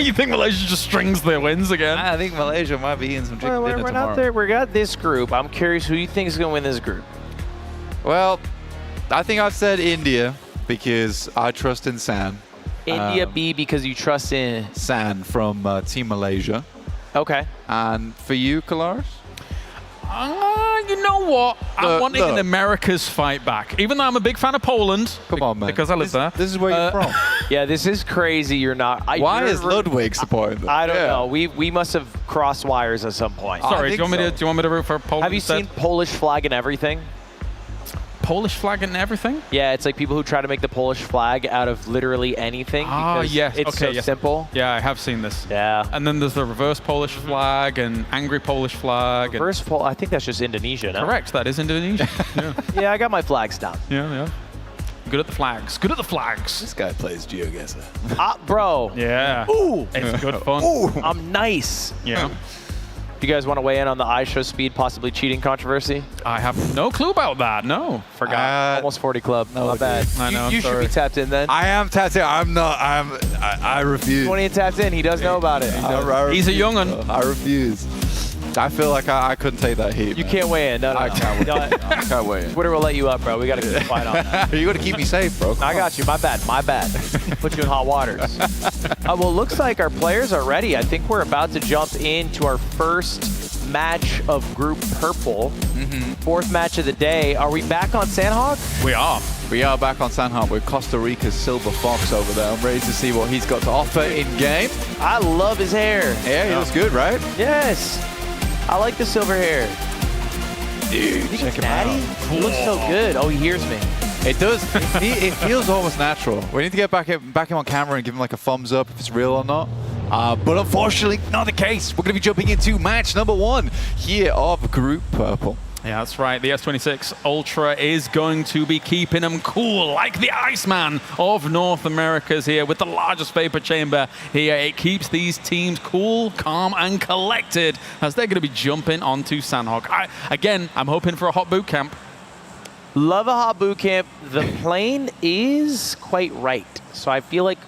You think Malaysia just strings their wins again? I think Malaysia might be in some chicken dinner We're tomorrow. not there. We got this group. I'm curious who you think is going to win this group. Well, I think I've said India because I trust in San. India B because you trust in San from Team Malaysia. Okay. And for you, Kalaris? You know what? I'm wanting an America's fight back. Even though I'm a big fan of Poland. Come on, man. Because I live there. This is where you're from. Yeah, this is crazy. You're not. Why is Ludwig supporting them? I don't know. We must have crossed wires at some point. Sorry, do you want me to root for Poland? Have you seen Polish flag and everything? Polish flag and everything? Yeah, it's like people who try to make the Polish flag out of literally anything because yes. it's Okay, so simple. Yeah, I have seen this. Yeah. And then there's the reverse Polish flag and angry Polish flag. Reverse I think that's just Indonesia, no? Correct, that is Indonesia. Yeah. Yeah, I got my flags down. Yeah. Good at the flags. Good at the flags. This guy plays GeoGuessr. Bro. Yeah. Ooh. It's good fun. Ooh. I'm nice. Yeah. You guys want to weigh in on the iShow Speed possibly cheating controversy? I have no clue about that. No. Forgot. Almost 40 club. No, not bad. I know. You should be tapped in then. I am tapped in. I'm not. I refuse. 20 and tapped in. He does know about it. He's a young'un. I refuse. I feel like I couldn't take that heat. You can't weigh in. No. I can't weigh in. I can't weigh in. Twitter will let you up, bro. We got to keep quiet on that. You got to keep me safe, bro. I got you. My bad. Put you in hot waters. Well, looks like our players are ready. I think we're about to jump into our first match of Group Purple. Fourth match of the day. Are we back on Sandhog? We are. We are back on Sandhog with Costa Rica's Silver Fox over there. I'm ready to see what he's got to offer in game. I love his hair. Yeah, he looks good, right? Yes. I like the silver hair. Dude, check him out. He looks so good. Oh, he hears me. It does. It feels almost natural. We need to get back him on camera and give him like a thumbs up if it's real or not. But unfortunately, not the case. We're going to be jumping into match number 1 here of Group Purple. Yeah, that's right. The S26 Ultra is going to be keeping them cool, like the Iceman of North America's here with the largest vapor chamber here. It keeps these teams cool, calm, and collected as they're going to be jumping onto Sandhog. Again, I'm hoping for a hot boot camp. Love a hot boot camp. The plane is quite right. So I feel like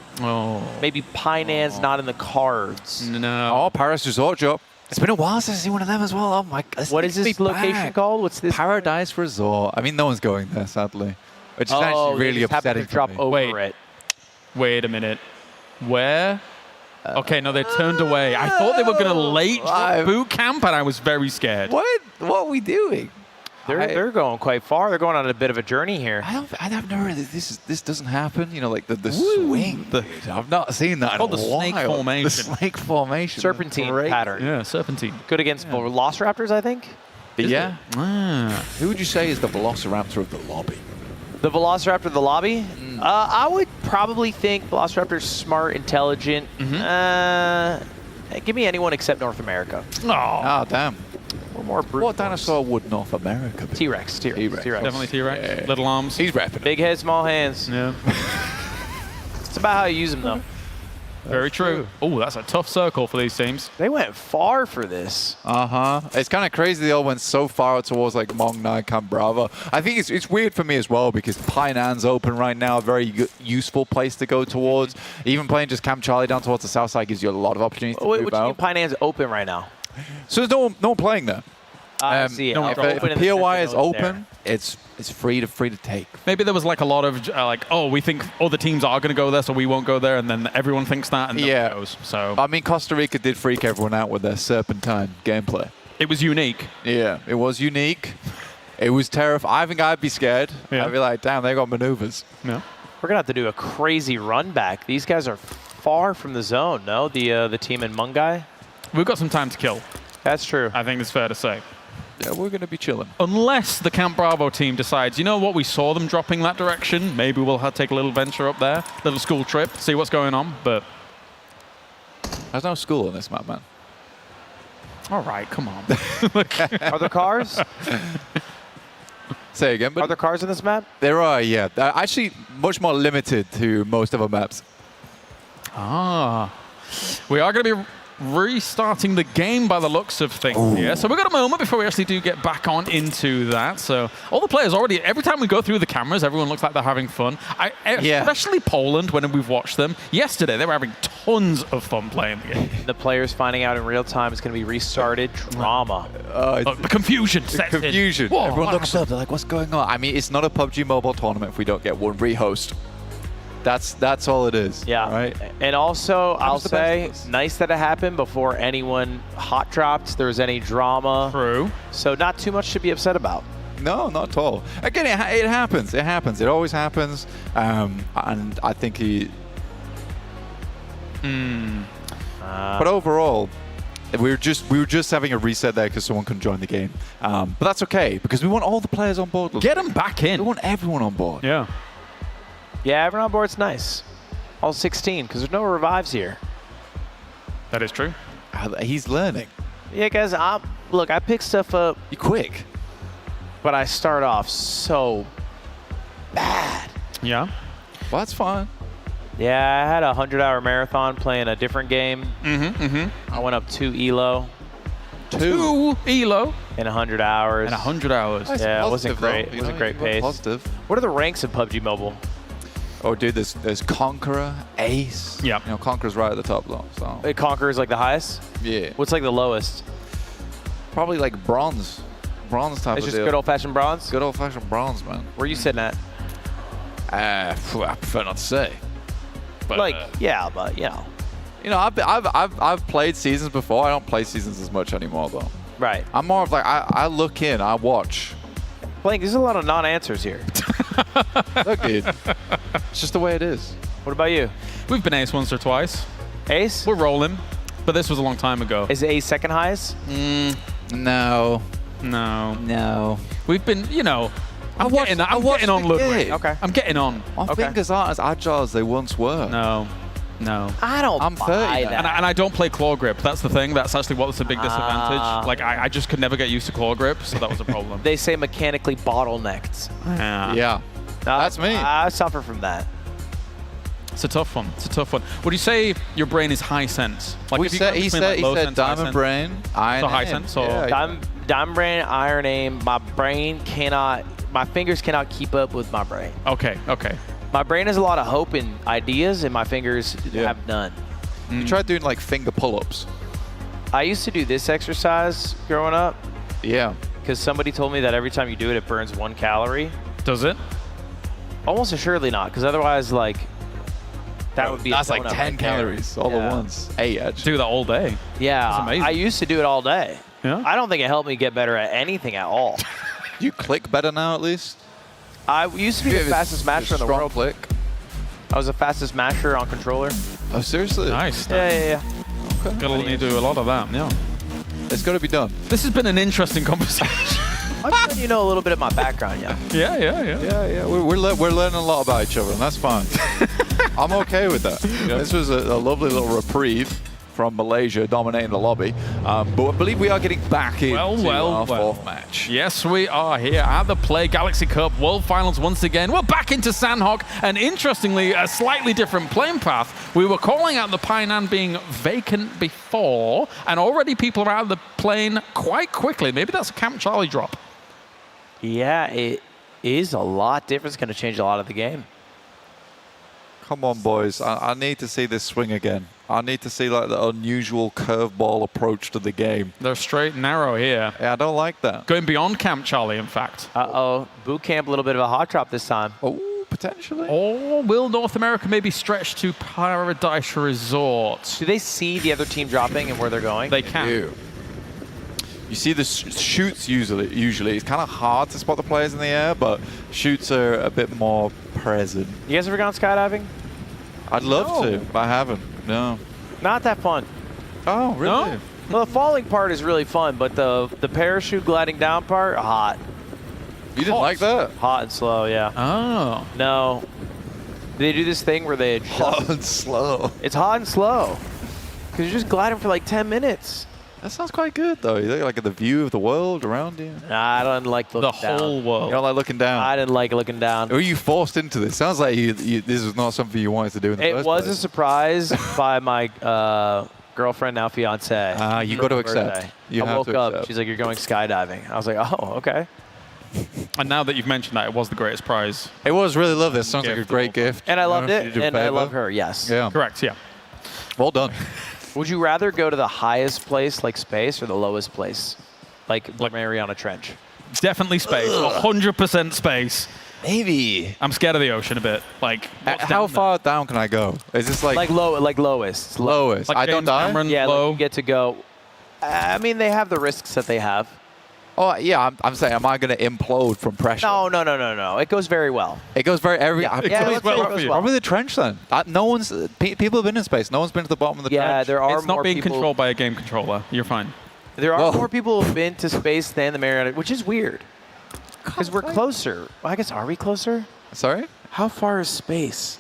maybe Pinan's not in the cards. No. Oh, Paris Resort Job. It's been a while since I've seen one of them as well. Oh my God. What is this location called? What's this? Paradise Resort. I mean, no one's going there, sadly. Which is actually really upsetting. To drop over it. Wait a minute. Where? Okay, no, they turned away. I thought they were going to late boot camp, and I was very scared. What are we doing? They're going quite far. They're going on a bit of a journey here. I've never heard this doesn't happen. You know, like the swing. I've not seen that in a while. The snake formation. The snake formation. Serpentine pattern. Yeah, serpentine. Good against Velociraptors, I think. Yeah. Who would you say is the Velociraptor of the lobby? The Velociraptor of the lobby? I would probably think Velociraptor's smart, intelligent. Give me anyone except North America. Oh, damn. We're more brute. What dinosaur would North America be? T-Rex. Definitely T-Rex. Yeah. Little arms. He's repping. Big head, small hands. Yeah. It's about how you use them, though. Very true. Oh, that's a tough circle for these teams. They went far for this. It's kind of crazy they all went so far towards like Mong Nai Camp Bravo. I think it's weird for me as well because Pinan's open right now, a very useful place to go towards. Even playing just Camp Charlie down towards the south side gives you a lot of opportunities to move out. What do you mean Pinan's open right now? So there's no one playing there. I see it. No, if POI is open, it's free to take. Maybe there was like a lot of we think other teams are going to go there, so we won't go there, and then everyone thinks that, and no one goes. So I mean, Costa Rica did freak everyone out with their Serpentine gameplay. It was unique. Yeah, it was unique. It was terrifying. I think I'd be scared. Yeah. I'd be like, damn, they got maneuvers. Yeah. We're gonna have to do a crazy run back. These guys are far from the zone. No, the team in Mungai. We've got some time to kill. That's true. I think it's fair to say. Yeah, we're going to be chilling. Unless the Camp Bravo team decides, you know what, we saw them dropping that direction. Maybe we'll take a little venture up there, little school trip, see what's going on. But there's no school in this map, man. All right, come on. Are there cars? Say again, but are there cars in this map? There are, yeah. Actually, much more limited to most other maps. We are going to be restarting the game by the looks of things here. So we've got a moment before we actually do get back on into that. So all the players already, every time we go through the cameras, everyone looks like they're having fun. Especially Poland, when we've watched them. Yesterday, they were having tons of fun playing the game. The players finding out in real time it's going to be restarted. Drama. The confusion sets in. Confusion. Whoa, Everyone looks up, they're like, what's going on? I mean, it's not a PUBG Mobile tournament if we don't get one rehost. That's all it is. Yeah. Right. And also, I'll the say, best. nice that it happened before anyone hot dropped. There was any drama. True. So not too much to be upset about. No, not at all. Again, it happens. It happens. It always happens. And I think he. But overall, we were just having a reset there because someone couldn't join the game. But that's okay because we want all the players on board. Get them back in. We want everyone on board. Yeah. Yeah, everyone on board's nice. All 16, because there's no revives here. That is true. He's learning. Yeah, guys, look, I pick stuff up. You quick. But I start off so bad. Yeah. Well, that's fine. Yeah, I had a 100-hour marathon playing a different game. I went up 2 ELO. 2 ELO? In 100 hours. In 100 hours. Yeah, it wasn't great. It wasn't great pace. Positive. What are the ranks in PUBG Mobile? Oh, dude, there's Conqueror, Ace. Yeah. You know, Conqueror's right at the top, though. So. Conqueror is like the highest? Yeah. What's like the lowest? Probably like bronze. Bronze type It's of just deal. good old-fashioned bronze? Good old-fashioned bronze, man. Where are you sitting at? I prefer not to say. But, yeah, but, you know. You know, I've played seasons before. I don't play seasons as much anymore, though. Right. I'm more of like, I look in, I watch. Blake, there's a lot of non-answers here. Look, dude. It's just the way it is. What about you? We've been ace once or twice. Ace? We're rolling, but this was a long time ago. Is Ace second highest? No. No. We've been, you know, I'm getting on Ludwig. Okay. I'm getting on. My fingers aren't as agile as they once were. No. I'm 30 that. And I don't play claw grip. That's the thing. That's actually what's a big disadvantage. Like, I just could never get used to claw grip, so that was a problem. They say mechanically bottlenecked. Yeah. That's me. I suffer from that. It's a tough one. Would you say your brain is high sense? Like, if you go he between, said low sense, high diamond sense? brain, iron So high aim. sense, or Diamond brain, iron aim. My fingers cannot keep up with my brain. Okay. My brain has a lot of hope and ideas, and my fingers have none. You tried doing like finger pull-ups. I used to do this exercise growing up. Yeah. Because somebody told me that every time you do it, it burns 1 calorie. Does it? Almost assuredly not, because otherwise, like, that would be That's a like donut 10 right there. calories all at once. 8 actually. Do that all day. Yeah, That's amazing. I used to do it all day. Yeah? I don't think it helped me get better at anything at all. Do you click better now at least? I used to be the fastest masher in the world. Click. I was the fastest masher on controller. Oh, seriously? Nice. Yeah. Gotta need to do a lot of that, yeah. It's got to be done. This has been an interesting conversation. I'm sure you know a little bit of my background, yeah. Yeah. We're learning a lot about each other, and that's fine. I'm okay with that. This was a lovely little reprieve from Malaysia dominating the lobby. But I believe we are getting back into our fourth match. Yes, we are here at the Play Galaxy Cup World Finals once again. We're back into Sandhawk, and interestingly, a slightly different playing path. We were calling out the Painan being vacant before, and already people are out of the plane quite quickly. Maybe that's a Camp Charlie drop. Yeah, it is a lot different. It's going to change a lot of the game. Come on, boys. I need to see this swing again. I need to see like the unusual curveball approach to the game. They're straight and narrow here. Yeah, I don't like that. Going beyond Camp Charlie, in fact. Uh-oh. Boot camp, a little bit of a hot drop this time. Oh, potentially. Or will North America maybe stretch to Paradise Resort? Do they see the other team dropping and where they're going? They can. You see the shoots usually. It's kind of hard to spot the players in the air, but shoots are a bit more present. You guys ever gone skydiving? I'd love to, but I haven't. No. Not that fun. Oh, really? No? Well, the falling part is really fun, but the parachute gliding down part, hot. You didn't like that? Hot and slow, yeah. Oh. No. They do this thing where they adjust. Hot and slow. It's hot and slow. Because you're just gliding for like 10 minutes. That sounds quite good, though. You look like at the view of the world around you. Nah, I don't like looking down. The whole world. You don't like looking down? I didn't like looking down. Or were you forced into this? Sounds like this was not something you wanted to do in the first It was place. a surprise by my girlfriend, now fiance. You got to accept. Birthday. You I have woke to up. accept. She's like, "You're going skydiving." I was like, "Oh, okay." And now that you've mentioned that, it was the greatest prize. It was really lovely. It sounds like a great gift. And I loved You know, it, you did a and I favor. love her. Yes. Yeah. Correct, yeah. Well done. Would you rather go to the highest place, like space, or the lowest place, like Mariana Trench? Definitely space. 100% space. Maybe. I'm scared of the ocean a bit. Like, How far down can I go? Is this like lowest? lowest? Like I don't James die. Cameron, Yeah, low. like you get to go. I mean, they have the risks that they have. Oh yeah, I'm saying, am I going to implode from pressure? No. It goes very well. It goes very let's say it goes well. Probably the trench then. No one's people have been in space. No one's been to the bottom of the trench. Yeah, there are It's not more being people. controlled by a game controller. You're fine. There are more people who've been to space than the Mariana, which is weird. Because we're closer. Well, I guess, are we closer? Sorry? How far is space?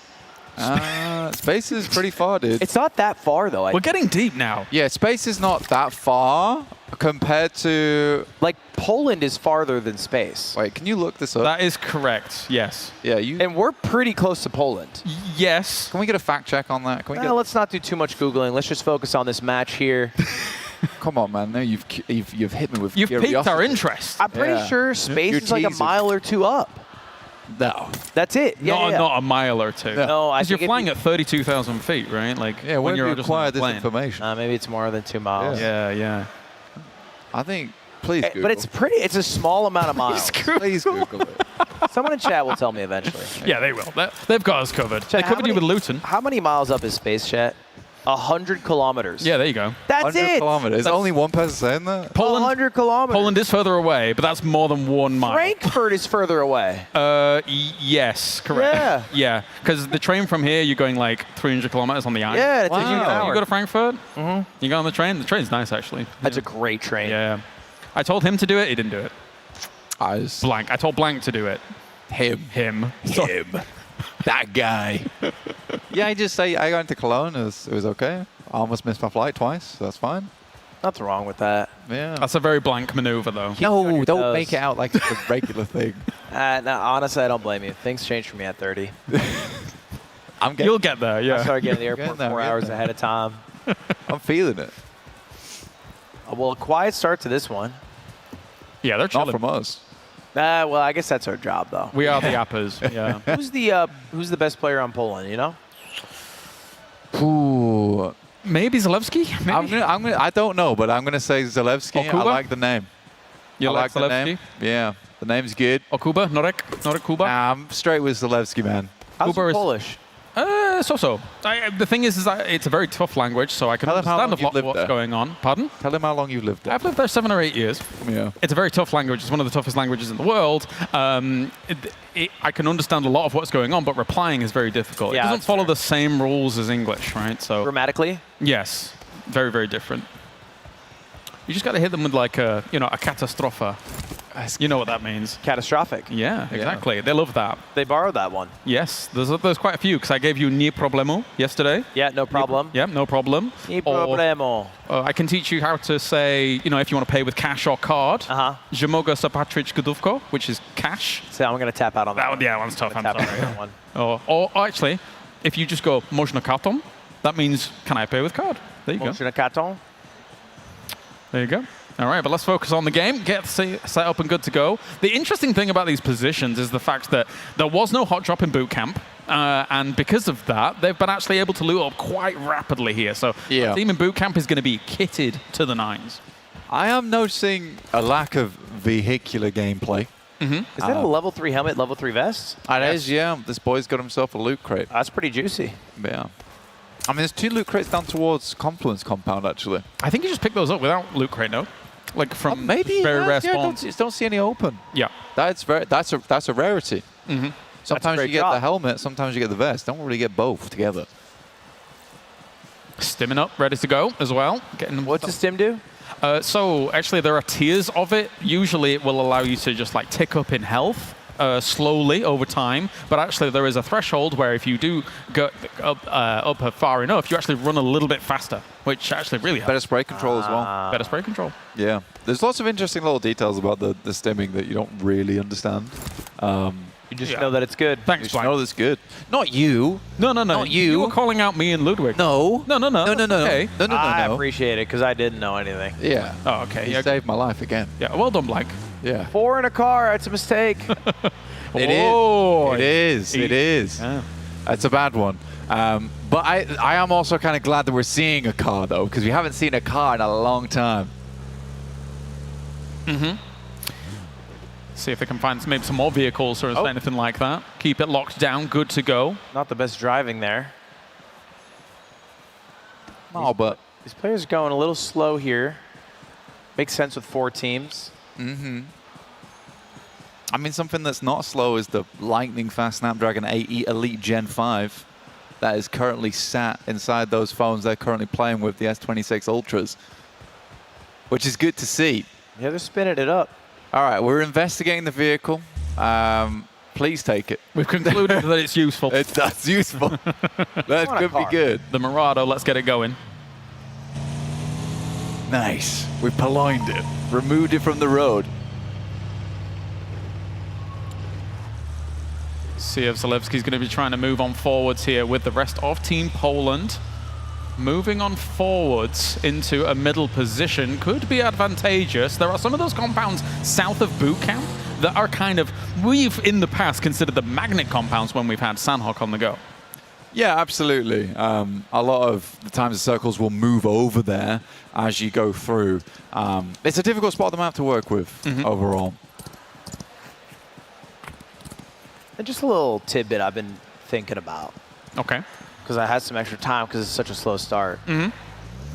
Space is pretty far, dude. It's not that far, though. We're getting deep now. Yeah, space is not that far compared to... Like, Poland is farther than space. Wait, can you look this up? That is correct, yes. Yeah, you... And we're pretty close to Poland. Yes. Can we get a fact check on that? Can we get... Let's not do too much Googling. Let's just focus on this match here. Come on, man. No, you've hit me with You've piqued curiosity. our interest. I'm pretty sure space You're is like a teasing. mile or two up. No. That's it. Yeah, Not a mile or two. No, I Because you're think flying at 32,000 feet, right? Like, Yeah, when when you're you just acquire on a this plane. information? Maybe it's more than 2 miles. Yeah. I think... Please Google. But it's a small amount of miles. Please Google it. Someone in chat will tell me eventually. Yeah, they will. They've got us covered. They covered you with Luton. How many miles up is space, chat? 100 kilometers. Yeah, there you go. That's 100 it. kilometers. That's- Only one person saying that? Poland, 100 kilometers. Poland is further away, but that's more than 1 mile. Frankfurt is further away. Yes, correct. Yeah, because the train from here, you're going like 300 kilometers on the ice. Yeah, it takes you an hour. You go to Frankfurt, you go on the train. The train's nice, actually. That's a great train. Yeah. I told him to do it, he didn't do it. I told Blank to do it. Him. That guy. Yeah, I got into Cologne. It was okay. I almost missed my flight twice, so that's fine. Nothing wrong with that. Yeah. That's a very Blank maneuver, though. No, don't make it out like it's a regular thing. No, honestly, I don't blame you. Things change for me at 30. You'll get there, yeah. I started getting to the airport 4 hours ahead of time. I'm feeling it. Well, a quiet start to this one. Yeah, they're chilling. Not from us. Well, I guess that's our job, though. We are the uppers, yeah. Who's the best player on Poland, you know? Ooh. Maybe Zalewski? Maybe? I don't know, but I'm gonna say Zalewski. Or Kuba? I like the name. You I like the name. Zalewski? Yeah, the name's good. Or Kuba? Norek Kuba? I'm straight with Zalewski, man. How's Kuba is Polish? So-so. The thing is it's a very tough language, so I can Tell him how understand long a lot you've of lived what's there. going on. Pardon? Tell him how long you've lived there. I've lived there 7 or 8 years. Yeah. It's a very tough language. It's one of the toughest languages in the world. I can understand a lot of what's going on, but replying is very difficult. Yeah, it doesn't that's follow fair. the same rules as English, right? So Grammatically? yes, very, very different. You just got to hit them with like a catastrophe. You know what that means. Catastrophic. Yeah, exactly. They love that. They borrowed that one. Yes, there's quite a few because I gave you ni problemu yesterday. Yeah, no problem. Yeah, no problem. Ni Or, problemo. I can teach you how to say, if you want to pay with cash or card. Je mogę zapłacić gotówką, which is cash. So I'm going to tap out on that one. Yeah, that one's tough. I'm Tap out sorry. on that one. Or actually, if you just go można kartą, that means can I pay with card? There you go. Można kartą? There you go. All right, but let's focus on the game, get set up and good to go. The interesting thing about these positions is the fact that there was no hot drop in boot camp, and because of that, they've been actually able to loot up quite rapidly here. So the team in boot camp is going to be kitted to the nines. I am noticing a lack of vehicular gameplay. Is that a level 3 helmet, level 3 vest? It is, yeah. This boy's got himself a loot crate. That's pretty juicy. Yeah. I mean, there's 2 loot crates down towards Confluence compound, actually. I think you just picked those up without loot crate, no? Like from maybe very rare yeah, spawns. don't see any open. Yeah. That's a rarity. Sometimes you get the helmet, sometimes you get the vest. Don't really get both together. Stimming up, ready to go as well. What's the stim do? So actually there are tiers of it. Usually it will allow you to just like tick up in health slowly over time. But actually there is a threshold where if you do go up far enough, you actually run a little bit faster, which actually really helps. Better spray control as well. Better spray control. Yeah. There's lots of interesting little details about the stimming that you don't really understand. You just know that it's good. Thanks, You Blank. know that's good. Not you. No. Not you. You were calling out me and Ludwig. No. No. No. Okay. No. I appreciate it because I didn't know anything. Yeah. Oh, okay. You saved my life again. Yeah. Well done, Blank. Yeah. 4 in a car. It's a mistake. It is. It is. Yeah. It's a bad one. But I am also kind of glad that we're seeing a car, though, because we haven't seen a car in a long time. See if they can find maybe some more vehicles or anything like that. Keep it locked down. Good to go. Not the best driving there. No, but These players are going a little slow here. Makes sense with 4 teams. I mean, something that's not slow is the lightning fast Snapdragon 8 Elite Gen 5 that is currently sat inside those phones they're currently playing with, the S26 Ultras, which is good to see. Yeah, they're spinning it up. All right, we're investigating the vehicle. Please take it. We've concluded that it's useful. That's useful. That could be good. The Murado, let's get it going. Nice. We purloined it. Removed it from the road. See if Zalewski's going to be trying to move on forwards here with the rest of Team Poland. Moving on forwards into a middle position could be advantageous. There are some of those compounds south of boot camp that are kind of, we've in the past considered the magnet compounds when we've had Sandhawk on the go. Yeah, absolutely. A lot of the times the circles will move over there as you go through. It's a difficult spot on the map to work with overall. And just a little tidbit I've been thinking about. Okay. Because I had some extra time because it's such a slow start.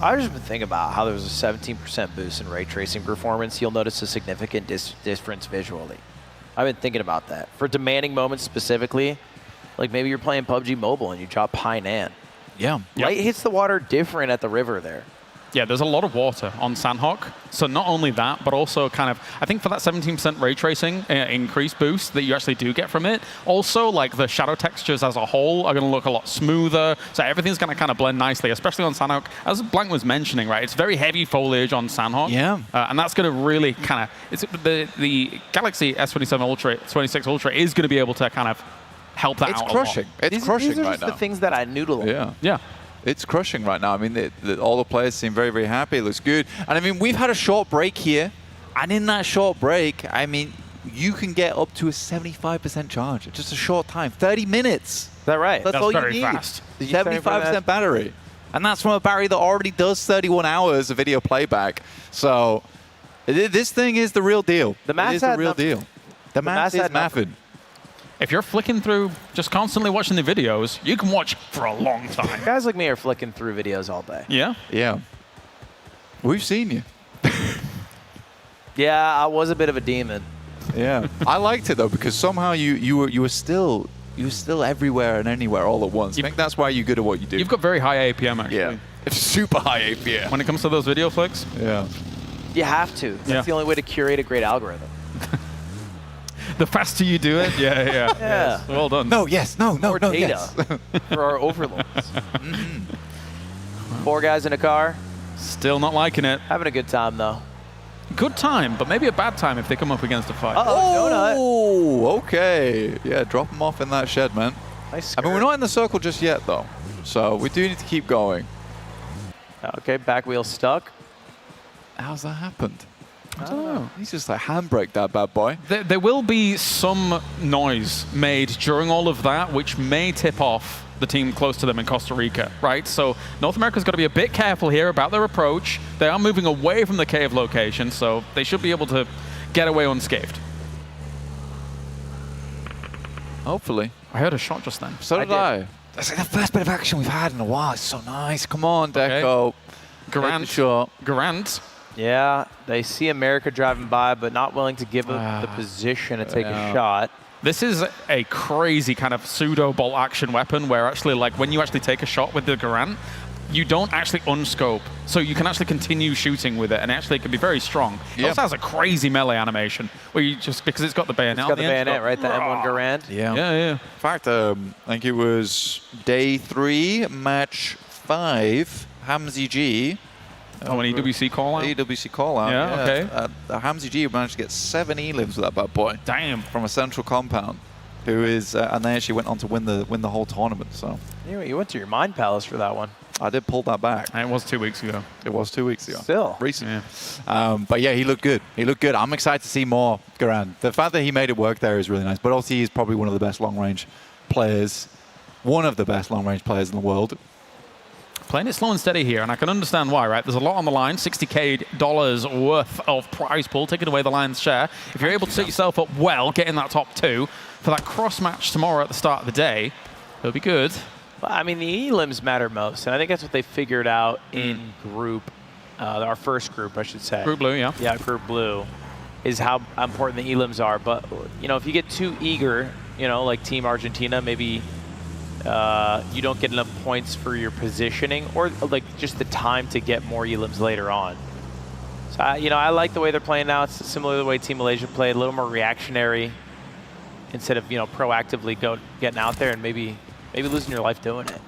I've just been thinking about how there was a 17% boost in ray tracing performance. You'll notice a significant difference visually. I've been thinking about that. For demanding moments specifically, like maybe you're playing PUBG Mobile and you drop high NAN. Yeah. Light hits the water different at the river there. Yeah, there's a lot of water on Sandhawk. So not only that, but also kind of, I think for that 17% ray tracing increased boost that you actually do get from it, also like the shadow textures as a whole are going to look a lot smoother. So everything's going to kind of blend nicely, especially on Sandhawk. As Blank was mentioning, right, it's very heavy foliage on Sandhawk. Yeah. And that's going to really kind of, the Galaxy S27 Ultra, 26 Ultra is going to be able to kind of help that out It's crushing. It's crushing these are right just now. the things that I noodle. Yeah. It's crushing right now. I mean, all the players seem very, very happy. It looks good. And I mean, we've had a short break here. And in that short break, I mean, you can get up to a 75% charge. Just a short time. 30 minutes. Is that right? That's all you very need. fast. 75% battery. And that's from a battery that already does 31 hours of video playback. So this thing is the real deal. The math is the real deal. The math is mathing. If you're flicking through, just constantly watching the videos, you can watch for a long time. Guys like me are flicking through videos all day. Yeah? Yeah. We've seen you. Yeah, I was a bit of a demon. Yeah. I liked it though because somehow you were still everywhere and anywhere all at once. I think that's why you're good at what you do. You've got very high APM actually. Yeah. It's super high APM. When it comes to those video flicks. Yeah. You have to. That's Yeah. the only way to curate a great algorithm. The faster you do it, yeah. Yeah. Well done. No, yes, no, More data yes. for our overlords. 4 guys in a car. Still not liking it. Having a good time, though. Good time, but maybe a bad time if they come up against a fight. Oh, okay. Yeah, drop them off in that shed, man. Nice I mean, we're not in the circle just yet, though. So we do need to keep going. Okay, back wheel stuck. How's that happened? I don't know. He's just like handbrake that bad boy. There will be some noise made during all of that, which may tip off the team close to them in Costa Rica, right? So North America's got to be a bit careful here about their approach. They are moving away from the cave location, so they should be able to get away unscathed. Hopefully. I heard a shot just then. So did I. That's like the first bit of action we've had in a while. It's so nice. Come on, Deco. Garant. Yeah, they see America driving by, but not willing to give up the position to take a shot. This is a crazy kind of pseudo bolt action weapon where actually, like, when you actually take a shot with the Garant, you don't actually unscope. So you can actually continue shooting with it, and actually it can be very strong. It also has a crazy melee animation where you just, because it's got the bayonet. It's got the bayonet, right? The M1 Garand. Yeah. In fact, I think it was day 3, match 5, Hamzy G. Oh, an EWC call out? EWC call out. Yeah, okay. Hamzy G managed to get 7 elims with that bad boy. Damn. From a central compound. who is, and they actually went on to win the whole tournament. So You went to your Mind Palace for that one. I did pull that back. And it was 2 weeks ago. It was 2 weeks ago. Still. Recent. Yeah. But yeah, he looked good. He looked good. I'm excited to see more Garand. The fact that he made it work there is really nice. But also he's probably one of the best long-range players, one of the best long-range players in the world. Playing it slow and steady here, and I can understand why, right? There's a lot on the line, $60K worth of prize pool, taking away the lion's share. If you're able to set yourself up well, getting that top 2 for that cross match tomorrow at the start of the day, it'll be good. Well, I mean, the elims matter most, and I think that's what they figured out in group, our first group, I should say. Group Blue, yeah. Yeah, Group Blue, is how important the elims are. But, you know, if you get too eager, you know, like Team Argentina, maybe you don't get enough points for your positioning or, like, just the time to get more elims later on. So, you know, I like the way they're playing now. It's similar to the way Team Malaysia played, a little more reactionary instead of, you know, proactively getting out there and maybe losing your life doing it.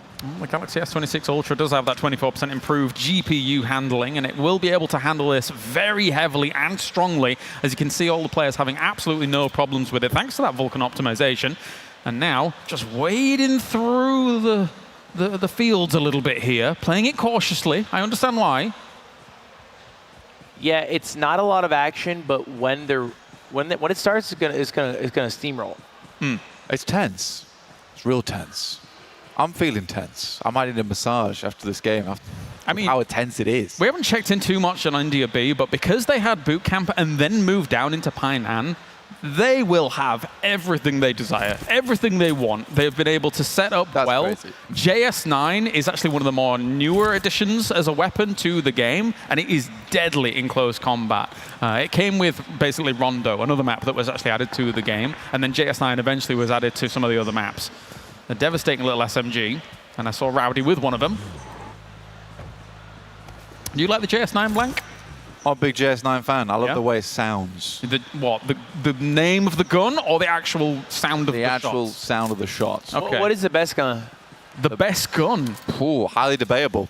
The Galaxy S26 Ultra does have that 24% improved GPU handling, and it will be able to handle this very heavily and strongly. As you can see, all the players having absolutely no problems with it, thanks to that Vulkan optimization. And now, just wading through the fields a little bit here, playing it cautiously. I understand why. Yeah, it's not a lot of action, but when it starts, it's gonna steamroll. It's tense. It's real tense. I'm feeling tense. I might need a massage after this game. I mean, how tense it is. We haven't checked in too much on India B, but because they had boot camp and then moved down into Painan, they will have everything they desire, everything they want. They've been able to set up well. Crazy. JS9 is actually one of the more newer additions as a weapon to the game, and it is deadly in close combat. It came with basically Rondo, another map that was actually added to the game, and then JS9 eventually was added to some of the other maps. A devastating little SMG, and I saw Rowdy with one of them. Do you like the JS9, Blank? I'm a big JS9 fan. I love the way it sounds. The name of the gun or the actual sound of the shots? The actual sound of the shots. Okay. What is the best gun? The best gun? Ooh, highly debatable.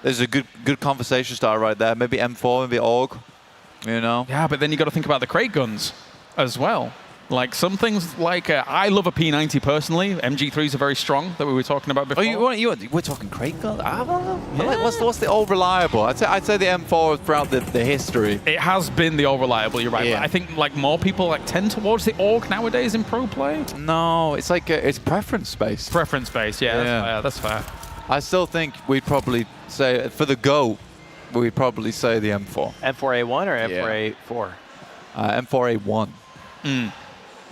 There's a good conversation starter right there. Maybe M4, maybe AUG, you know? Yeah, but then you got to think about the crate guns as well. Like some things like, I love a P90 personally. MG3s are very strong that we were talking about before. We're talking crate guns? Yeah. What's the old reliable? I'd say the M4 throughout the history. It has been the old reliable, you're right. Yeah. But I think like more people like tend towards the AUG nowadays in pro play. No, it's like, it's preference based. Preference based, yeah. That's fair. I still think we'd probably say, for the GO, we'd probably say the M4. M4A1 or M4A4? M4A1.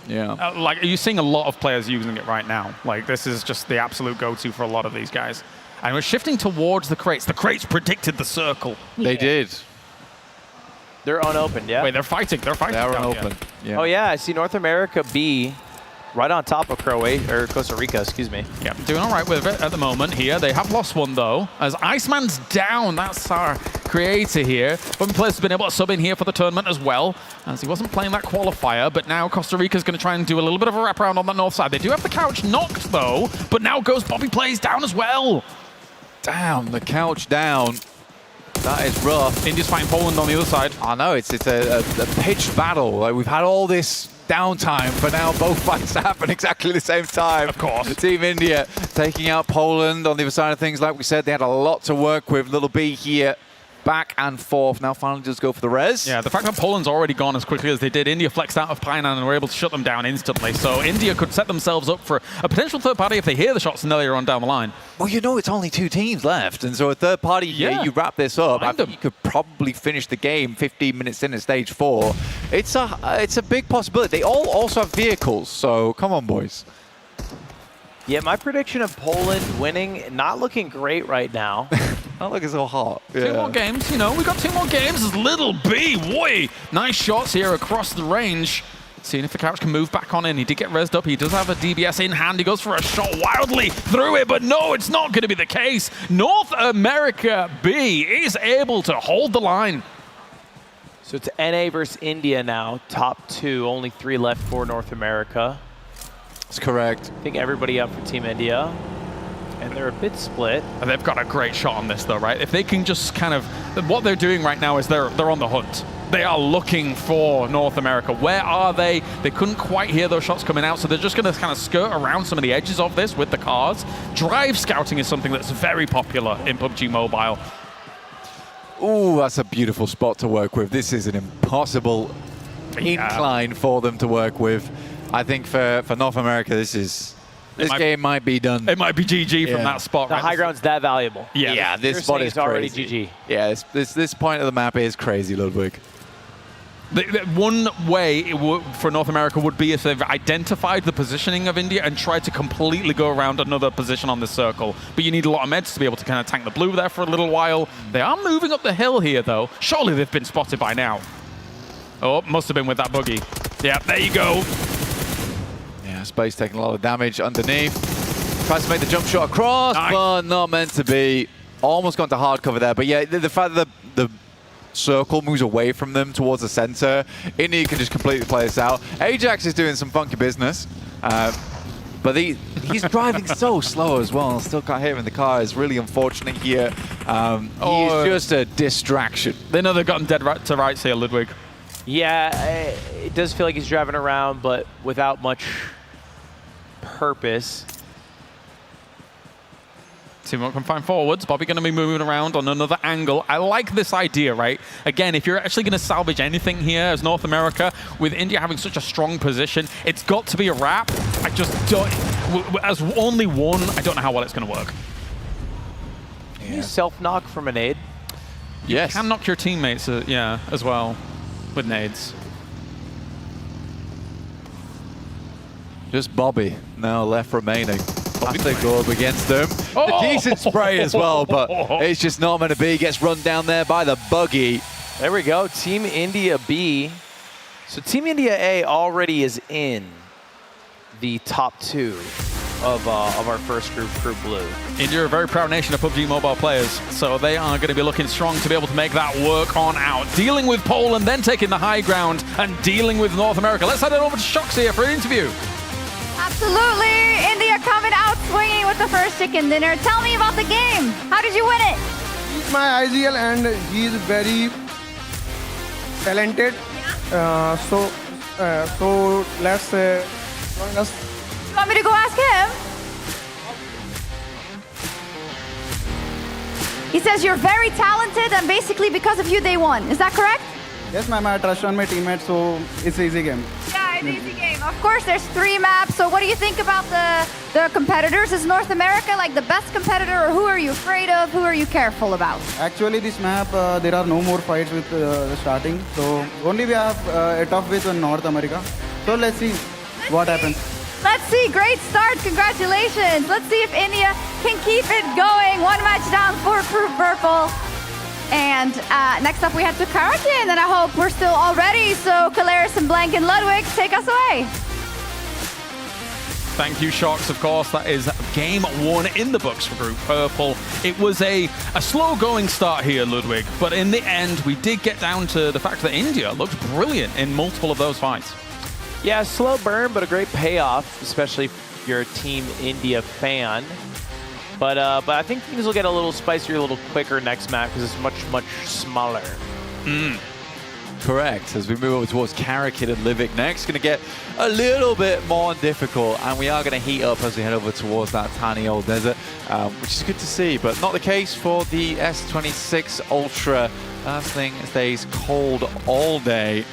Yeah. Like, are you seeing a lot of players using it right now? Like, this is just the absolute go-to for a lot of these guys. And we're shifting towards the crates. The crates predicted the circle. They did. They're unopened, yeah? Wait, they're fighting. They're fighting. They're unopened. Yeah. Oh, yeah. I see North America B right on top of Croatia, or Costa Rica, excuse me. Yeah, doing all right with it at the moment here. They have lost one, though, as Iceman's down. That's our creator here. One player has been able to sub in here for the tournament as well, as he wasn't playing that qualifier, but now Costa Rica's going to try and do a little bit of a wraparound on the north side. They do have the couch knocked, though, but now goes Bobby Plays down as well. Damn, the couch down. That is rough. India's fighting Poland on the other side. I know, it's a pitched battle. Like, we've had all this downtime, but now both fights happen exactly the same time. Of course. Team India taking out Poland on the other side of things. Like we said, they had a lot to work with. Little B here, back and forth. Now finally just go for the res. Yeah, the fact that Poland's already gone as quickly as they did, India flexed out of Painan and were able to shut them down instantly. So India could set themselves up for a potential third party if they hear the shots and earlier on down the line. Well, you know, it's only 2 teams left, and so a third party here, you wrap this up. I think you could probably finish the game 15 minutes in at stage 4. It's a big possibility. They all also have vehicles, so come on, boys. Yeah, my prediction of Poland winning, not looking great right now. Not looking so hot. Two more games, you know, we got 2 more games. As Little B, boy, nice shots here across the range. Seeing if the couch can move back on in. He did get rezzed up. He does have a DBS in hand. He goes for a shot wildly through it, but no, it's not going to be the case. North America B is able to hold the line. So it's NA versus India now, top 2, only 3 left for North America. That's correct. I think everybody up for Team India. And they're a bit split. And they've got a great shot on this, though, right? If they can just kind of... What they're doing right now is they're on the hunt. They are looking for North America. Where are they? They couldn't quite hear those shots coming out, so they're just going to kind of skirt around some of the edges of this with the cars. Drive scouting is something that's very popular in PUBG Mobile. Ooh, that's a beautiful spot to work with. This is an impossible incline for them to work with. I think for North America, this game might be done. It might be GG from that spot. The high ground's that valuable. Yeah, this spot is already crazy. GG. Yeah, this point of the map is crazy, Ludwig. One way for North America would be if they've identified the positioning of India and tried to completely go around another position on this circle. But you need a lot of meds to be able to kind of tank the blue there for a little while. They are moving up the hill here, though. Surely they've been spotted by now. Oh, must have been with that buggy. Yeah, there you go. Yeah, Space taking a lot of damage underneath. Tries to make the jump shot across, but not meant to be. Almost gone to hard cover there. But yeah, the fact that the circle moves away from them towards the center, India can just completely play this out. Ajax is doing some funky business, but he's driving so slow as well. Still can't hit him in the car. It's really unfortunate here. He's just a distraction. They know they've gotten dead right to rights here, Ludwig. Yeah, it does feel like he's driving around, but without much purpose. Teamwork can find forwards. Bobby going to be moving around on another angle. I like this idea, right? Again, if you're actually going to salvage anything here as North America, with India having such a strong position, it's got to be a wrap. I just don't, as only one, I don't know how well it's going to work. Can you self-knock from a nade? Yes. You can knock your teammates, yeah, as well, with nades. Just Bobby now left remaining. Have to go up against them. A decent spray as well, but it's just not meant to be. Gets run down there by the buggy. There we go. Team India B. So Team India A already is in the top 2 of our first group, Group Blue. India are a very proud nation of PUBG Mobile players, so they are going to be looking strong to be able to make that work on out. Dealing with Poland, then taking the high ground, and dealing with North America. Let's head it over to Shox here for an interview. Absolutely. India coming out swinging with the first chicken dinner. Tell me about the game. How did you win it? He's my IGL and he's very talented. So let's join us. You want me to go ask him? He says you're very talented and basically because of you they won. Is that correct? Yes, ma'am. I trust on my teammates, so it's an easy game. Yeah, it's an easy game. Of course, there's 3 maps. So what do you think about the competitors? Is North America like the best competitor, or who are you afraid of? Who are you careful about? Actually, this map, there are no more fights with the starting. So only we have a tough with North America. So let's see what happens. Let's see. Great start. Congratulations. Let's see if India can keep it going. 1 match down for Crew Purple. And next up we head to Karakin, and I hope we're still all ready. So Kalaris and Blank and Ludwig, take us away. Thank you, Shox. Of course, that is game 1 in the books for Group Purple. It was a slow-going start here, Ludwig, but in the end, we did get down to the fact that India looked brilliant in multiple of those fights. Yeah, slow burn, but a great payoff, especially if you're a Team India fan. But I think things will get a little spicier, a little quicker next map because it's much, much smaller. Correct. As we move over towards Karakin and Ludwig next, going to get a little bit more difficult, and we are going to heat up as we head over towards that tiny old desert, which is good to see, but not the case for the S26 Ultra. That thing stays cold all day,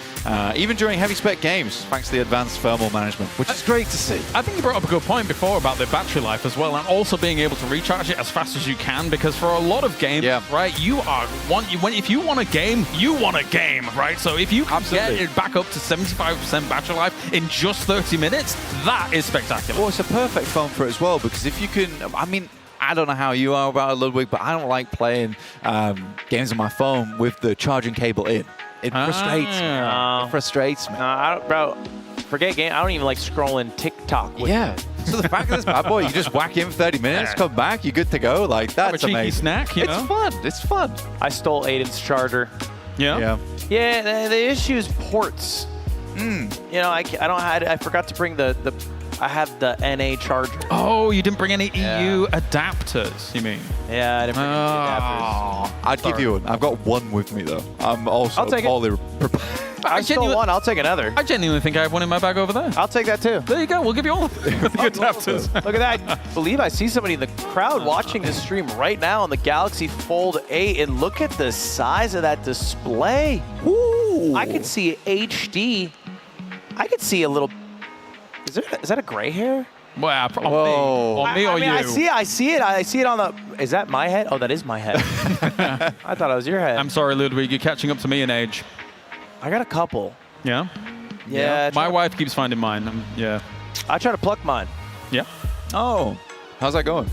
even during heavy spec games, thanks to the advanced thermal management, which is great to see. I think you brought up a good point before about the battery life as well, and also being able to recharge it as fast as you can, because for a lot of games, right, if you want a game, you want a game, right? So if you can get it back up to 75% battery life in just 30 minutes, that is spectacular. Well, it's a perfect phone for it as well, because if you can, I mean, I don't know how you are about it, Ludwig, but I don't like playing games on my phone with the charging cable in. It frustrates me. It frustrates me. Bro, forget game. I don't even like scrolling TikTok with it. So the fact of this bad boy, you just whack in for 30 minutes, come back, you're good to go. Like, that's have a cheeky amazing. Snack, you know? It's fun. It's fun. I stole Aiden's charger. Yeah? Yeah, the issue is ports. You know, I forgot to bring the I have the NA charger. Oh, you didn't bring any EU adapters, you mean? Yeah, I didn't bring any adapters. I'd give you one. I've got one with me, though. I'm also I'll take it. totally prepared. I stole one. I'll take another. I genuinely think I have one in my bag over there. I'll take that too. There you go. We'll give you all the adapters. Look at that. I believe I see somebody in the crowd watching this stream right now on the Galaxy Fold 8. And look at the size of that display. Ooh. I could see HD. I could see a little... Is that a gray hair? Well, on me or you? I see it on the... Is that my head? Oh, that is my head. I thought it was your head. I'm sorry, Ludwig. You're catching up to me in age. I got a couple. Yeah? Yeah. My wife keeps finding mine. Yeah. I try to pluck mine. Yeah. Oh. How's that going?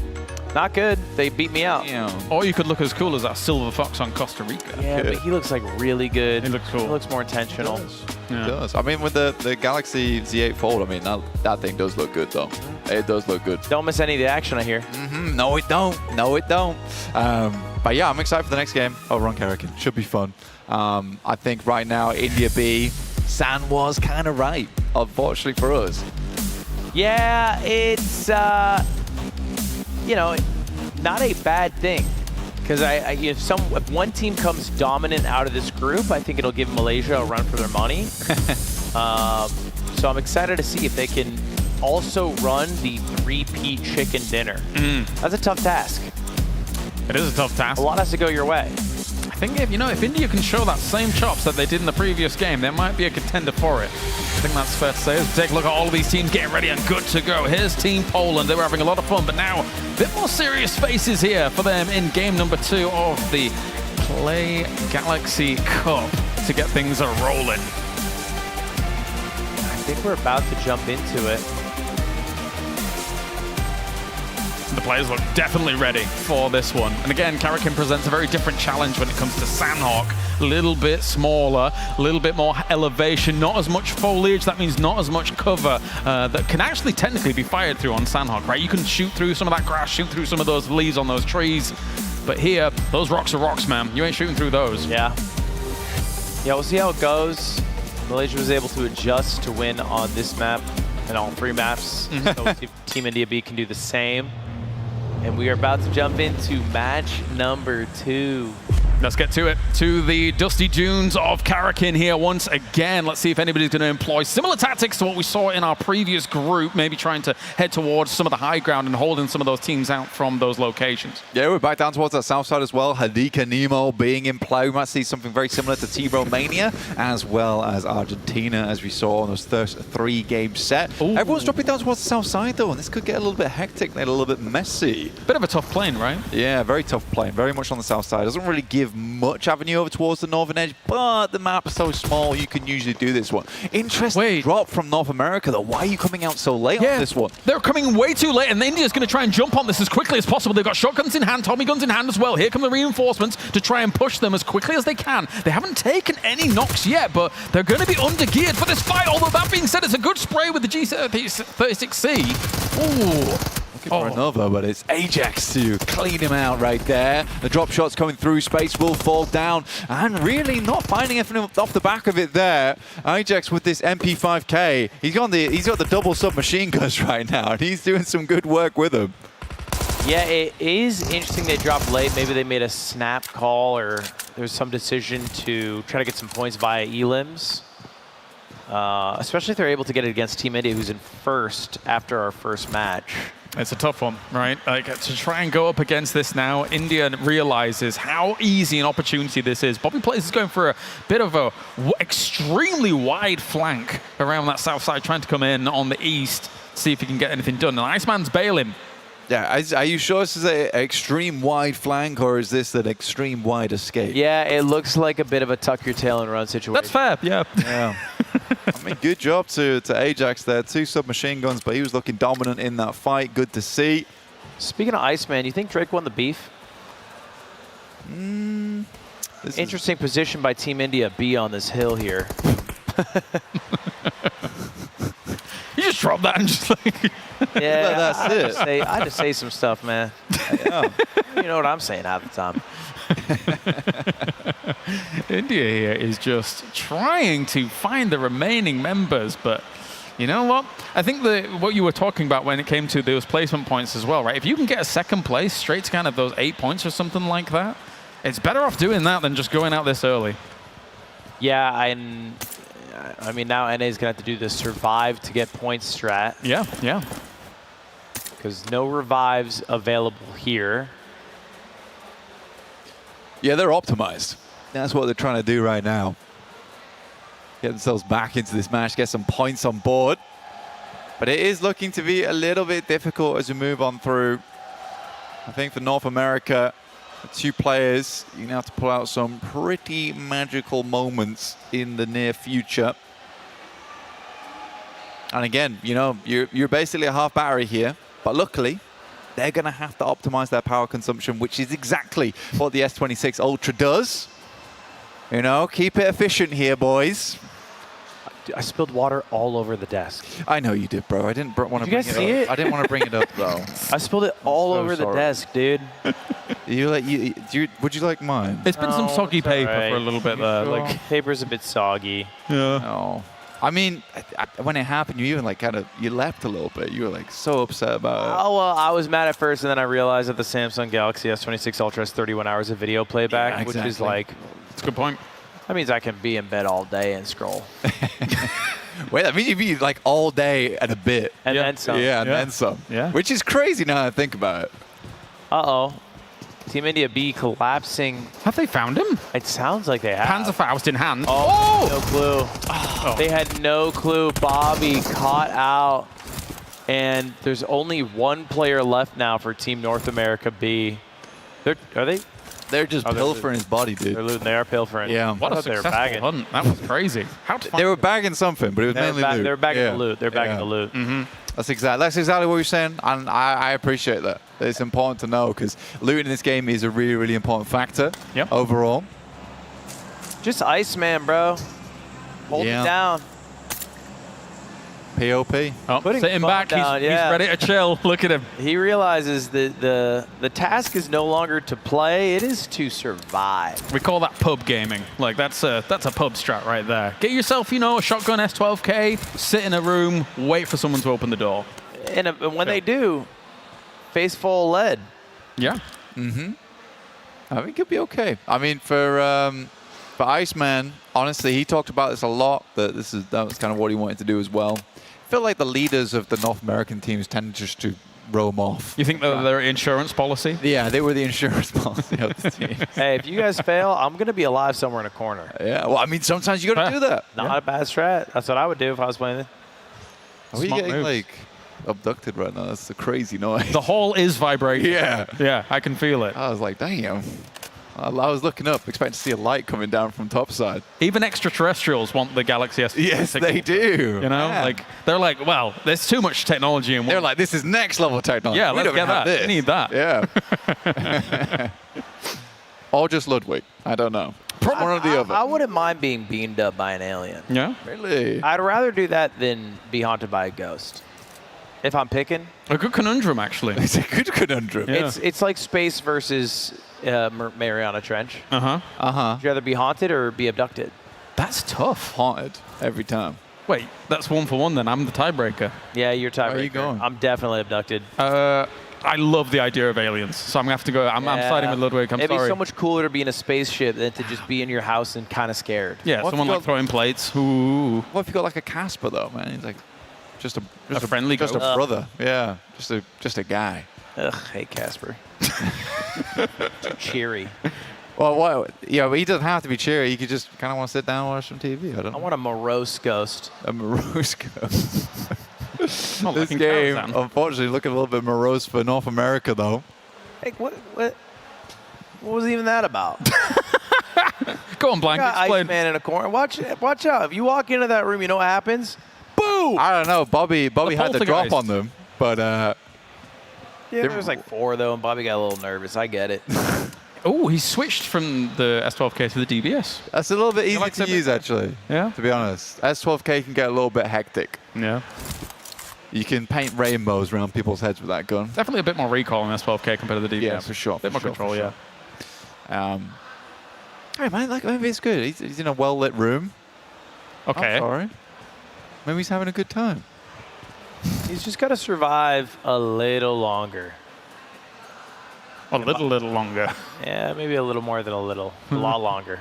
Not good. They beat me out. Or you could look as cool as that silver fox on Costa Rica. Yeah, but he looks like really good. He looks cool. He looks more intentional. It does. I mean, with the Galaxy Z8 Fold, I mean, that thing does look good, though. It does look good. Don't miss any of the action, I hear. Mm-hmm. No, it don't. No, it don't. But yeah, I'm excited for the next game over on Karakin. Should be fun. I think right now, India B, San was kind of right, unfortunately for us. Yeah, it's, you know, not a bad thing. Because if one team comes dominant out of this group, I think it'll give Malaysia a run for their money. So I'm excited to see if they can also run the 3P chicken dinner. That's a tough task. It is a tough task. A lot has to go your way. I think if India can show that same chops that they did in the previous game, there might be a contender for it. I think that's fair to say. As we take a look at all of these teams getting ready and good to go. Here's Team Poland. They were having a lot of fun, but now a bit more serious faces here for them in game number 2 of the Play Galaxy Cup to get things rolling. I think we're about to jump into it. The players look definitely ready for this one. And again, Karakin presents a very different challenge when it comes to Sanhok. A little bit smaller, a little bit more elevation, not as much foliage. That means not as much cover that can actually technically be fired through on Sanhok, right? You can shoot through some of that grass, shoot through some of those leaves on those trees. But here, those rocks are rocks, man. You ain't shooting through those. Yeah. Yeah, we'll see how it goes. Malaysia was able to adjust to win on this map and all 3 maps. So we'll see if Team India B can do the same. And we are about to jump into match number 2. Let's get to it. To the dusty dunes of Karakin here once again. Let's see if anybody's going to employ similar tactics to what we saw in our previous group, maybe trying to head towards some of the high ground and holding some of those teams out from those locations. Yeah, we're back down towards that south side as well. Hadika Nemo being in play. We might see something very similar to T-Romania as well as Argentina, as we saw on those first 3-game set. Ooh. Everyone's dropping down towards the south side, though, and this could get a little bit hectic and a little bit messy. Bit of a tough plane, right? Yeah, very tough plane. Very much on the south side. Doesn't really give much avenue over towards the northern edge, but the map is so small you can usually do this one. Interesting drop from North America, though. Why are you coming out so late on this one? They're coming way too late, and India's going to try and jump on this as quickly as possible. They've got shotguns in hand, Tommy guns in hand as well. Here come the reinforcements to try and push them as quickly as they can. They haven't taken any knocks yet, but they're going to be under-geared for this fight. Although that being said, it's a good spray with the G36C. Ooh. For another, but it's Ajax to clean him out right there. The drop shots coming through, space will fall down, and really not finding anything off the back of it there. Ajax with this MP5K, he's got the double submachine guns right now, and he's doing some good work with them. Yeah, it is interesting they dropped late. Maybe they made a snap call, or there's some decision to try to get some points via elims. Especially if they're able to get it against Team India, who's in first after our first match. It's a tough one, right? Like, to try and go up against this now, India realizes how easy an opportunity this is. Bobby Plays is going for a bit of a extremely wide flank around that south side, trying to come in on the east, see if he can get anything done. And Iceman's bailing. Yeah, are you sure this is an extreme wide flank, or is this an extreme wide escape? Yeah, it looks like a bit of a tuck your tail and run situation. That's fair, yeah. Yeah. I mean, good job to Ajax there. 2 submachine guns, but he was looking dominant in that fight. Good to see. Speaking of Iceman, you think Drake won the beef? Interesting position by Team India B on this hill here. You just drop that and just like... Yeah, that's it. I just say some stuff, man. Yeah. You know what I'm saying half the time. India here is just trying to find the remaining members, but You know what? I think what you were talking about when it came to those placement points as well, right? If you can get a second place straight to kind of those 8 points or something like that, it's better off doing that than just going out this early. Yeah, I mean, now NA's going to have to do the survive to get points strat. Yeah, yeah. Because no revives available here. Yeah, they're optimized. That's what they're trying to do right now. Get themselves back into this match, get some points on board. But it is looking to be a little bit difficult as we move on through. I think for North America, 2 players, you're going to have to pull out some pretty magical moments in the near future. And again, you know, you're basically a half battery here. But luckily, they're going to have to optimize their power consumption, which is exactly what the S26 Ultra does. You know, keep it efficient here, boys. I spilled water all over the desk. I know you did, bro. I didn't want to bring it up. Did you guys see it? I didn't want to bring it up, though. I spilled it all over the desk, dude. Would you like mine? It's been some soggy paper right. for a little bit there. Sure. Like Paper's a bit soggy. Yeah. No. I mean, when it happened, you even like you leapt a little bit. You were like so upset about it. Oh, well, I was mad at first, and then I realized that the Samsung Galaxy S26 Ultra has 31 hours of video playback, Yeah, exactly. which is like... That's a good point. That means I can be in bed all day and scroll. Wait, that means you'd be like all day and a bit. And then some. Yeah, and then some. Yeah. Which is crazy now that I think about it. Uh-oh. Team India B collapsing. Have they found him? It sounds like they have. Panzerfaust in hand. Oh! No clue. Oh. They had no clue. Bobby caught out. And there's only 1 player left now for Team North America B. Are they? They're just pilfering his body, dude. They're looting. They are pilfering. Yeah. What a successful hunt. That was crazy. They were bagging something, but it was mainly loot. They were bagging the loot. They're bagging the loot. Mm-hmm. That's exactly what you're saying, and I appreciate that. It's important to know because looting in this game is a really, really important factor overall. Just Iceman, bro. Hold it down. POP. Oh, sitting back, down, he's ready to chill. Look at him. He realizes that the task is no longer to play, it is to survive. We call that pub gaming. Like that's a pub strat right there. Get yourself, you know, a shotgun S12K, sit in a room, wait for someone to open the door. And when they do, face full lead. Yeah. Mm-hmm. I think it'll be okay. I mean, for Iceman, honestly, he talked about this a lot. That was kind of what he wanted to do as well. I feel like the leaders of the North American teams tend just to roam off. You think they're their insurance policy? Yeah, they were the insurance policy of the team. Hey, if you guys fail, I'm going to be alive somewhere in a corner. Yeah, well, I mean, sometimes you got to do that. Not a bad strat. That's what I would do if I was playing it. Are we getting, like, abducted right now? That's a crazy noise. The hall is vibrating. Yeah. Yeah, I can feel it. I was like, damn. I was looking up, expecting to see a light coming down from topside. Even extraterrestrials want the Galaxy S26. Yes, they do. You know, like they're like, well, there's too much technology in one. They're like, this is next level technology. Yeah, we let's don't get have that. This. We need that. Yeah. Or just Ludwig. I don't know. One or the other. I wouldn't mind being beamed up by an alien. Yeah. Really? I'd rather do that than be haunted by a ghost. If I'm picking. A good conundrum, actually. It's a good conundrum. Yeah. It's like space versus Mariana Trench. Uh-huh. Uh-huh. Would you rather be haunted or be abducted? That's tough. Haunted every time. Wait, that's 1 for 1 then. I'm the tiebreaker. Yeah, you're tiebreaker. Where are you going? I'm definitely abducted. I love the idea of aliens, so I'm going to have to go. I'm siding with Ludwig. I'm It'd sorry. be so much cooler to be in a spaceship than to just be in your house and kind of scared. Yeah, What if someone you like got- throwing plates. Ooh. What if you got like a Casper though, man? He's like just a friendly just a ghost. brother. Yeah. Just a guy. Ugh, hey Casper. Too cheery. Well, yeah, but he doesn't have to be cheery. You could just kind of want to sit down and watch some TV. I don't I know. want a morose ghost. A morose ghost. Not This liking game, Tarzan. unfortunately, looking a little bit morose for North America, though. Hey, what was even that about? Go on, Blank. Got Explain. Iceman in a corner. Watch out. If you walk into that room, you know what happens? Boom! I don't know. Bobby had the drop poltergeist. on them, but Yeah, there was like 4 though, and Bobby got a little nervous. I get it. Oh, he switched from the S12K to the DBS. that's a little bit easy likes to it a bit use, better. actually. Yeah? To be honest, S12K can get a little bit hectic. Yeah. You can paint rainbows around people's heads with that gun. Definitely a bit more recoil in S12K compared to the DBS. Yeah, for sure. A bit more control, yeah. Hey man, like maybe it's good. He's in a well lit room. Okay. I'm sorry. Maybe he's having a good time. He's just got to survive a little longer. A little longer. Yeah, maybe a little more than a little. A lot longer.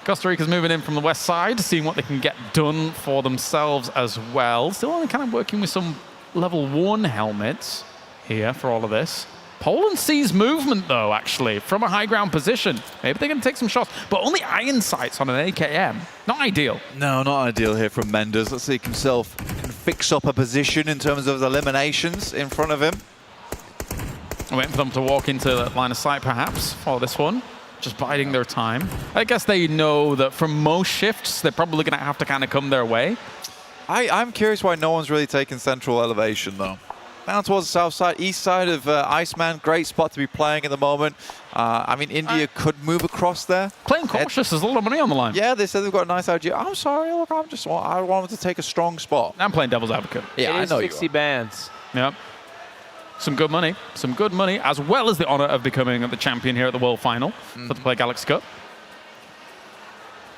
Costa Rica's moving in from the west side, seeing what they can get done for themselves as well. Still only kind of working with some level 1 helmets here for all of this. Poland sees movement, though, actually, from a high ground position. Maybe they're going to take some shots, but only iron sights on an AKM. Not ideal. No, not ideal here from Mendes. Let's see if himself can fix up a position in terms of the eliminations in front of him. I'm waiting for them to walk into the line of sight, perhaps, for this one. Just biding their time. I guess they know that for most shifts, they're probably going to have to kind of come their way. I'm curious why no one's really taken central elevation, though. Down towards the south side, east side of Iceman. Great spot to be playing at the moment. I mean, India could move across there. Playing cautious, there's a lot of money on the line. Yeah, they said they've got a nice idea. I'm sorry, look, I want them to take a strong spot. I'm playing devil's advocate. Yeah, I know 60 bands. Yep. Some good money, as well as the honor of becoming the champion here at the World Final for the Play Galaxy Cup.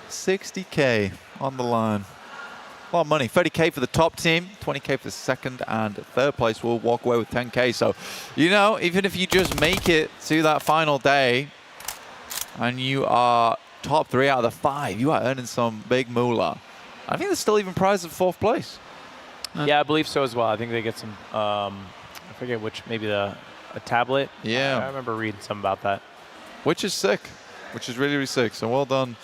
60K on the line. A lot of money. 30K for the top team, 20K for the second and third place will walk away with 10K. So, you know, even if you just make it to that final day and you are top 3 out of the 5, you are earning some big moolah. I think there's still even prizes of 4th place. Yeah, I believe so as well. I think they get some, I forget which, maybe a tablet. Yeah. I remember reading something about that. Which is sick, which is really, really sick. So well done.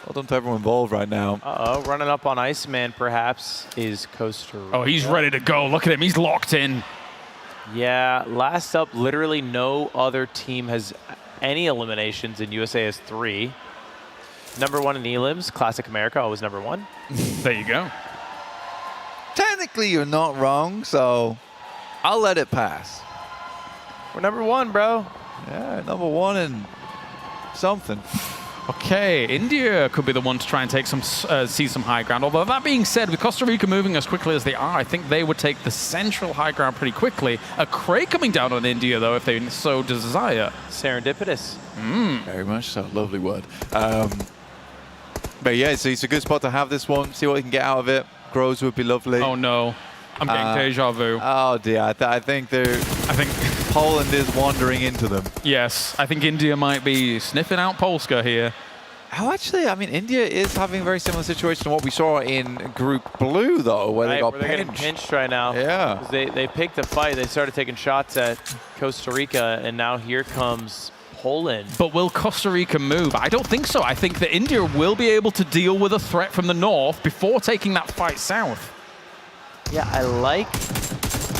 Well done to everyone involved right now. Uh-oh, running up on Iceman perhaps is Costa Rica. Oh, he's ready to go. Look at him. He's locked in. Yeah, last up, literally no other team has any eliminations, and USA has 3. Number 1 in elims, Classic America, always number 1. There you go. Technically, you're not wrong, so I'll let it pass. We're number 1, bro. Yeah, number 1 in something. Okay, India could be the one to try and take some, seize some high ground. Although that being said, with Costa Rica moving as quickly as they are, I think they would take the central high ground pretty quickly. A Cray coming down on India, though, if they so desire. Serendipitous. Very much so. Lovely word. But yeah, so it's a good spot to have this one. See what you can get out of it. Grows would be lovely. Oh no, I'm getting deja vu. Oh dear, I think Poland is wandering into them. Yes, I think India might be sniffing out Polska here. Oh, actually, I mean, India is having a very similar situation to what we saw in Group Blue, though, where they got they're getting pinched. pinched right now. Yeah. They picked the fight. They started taking shots at Costa Rica, and now here comes Poland. But will Costa Rica move? I don't think so. I think that India will be able to deal with a threat from the north before taking that fight south. Yeah, I like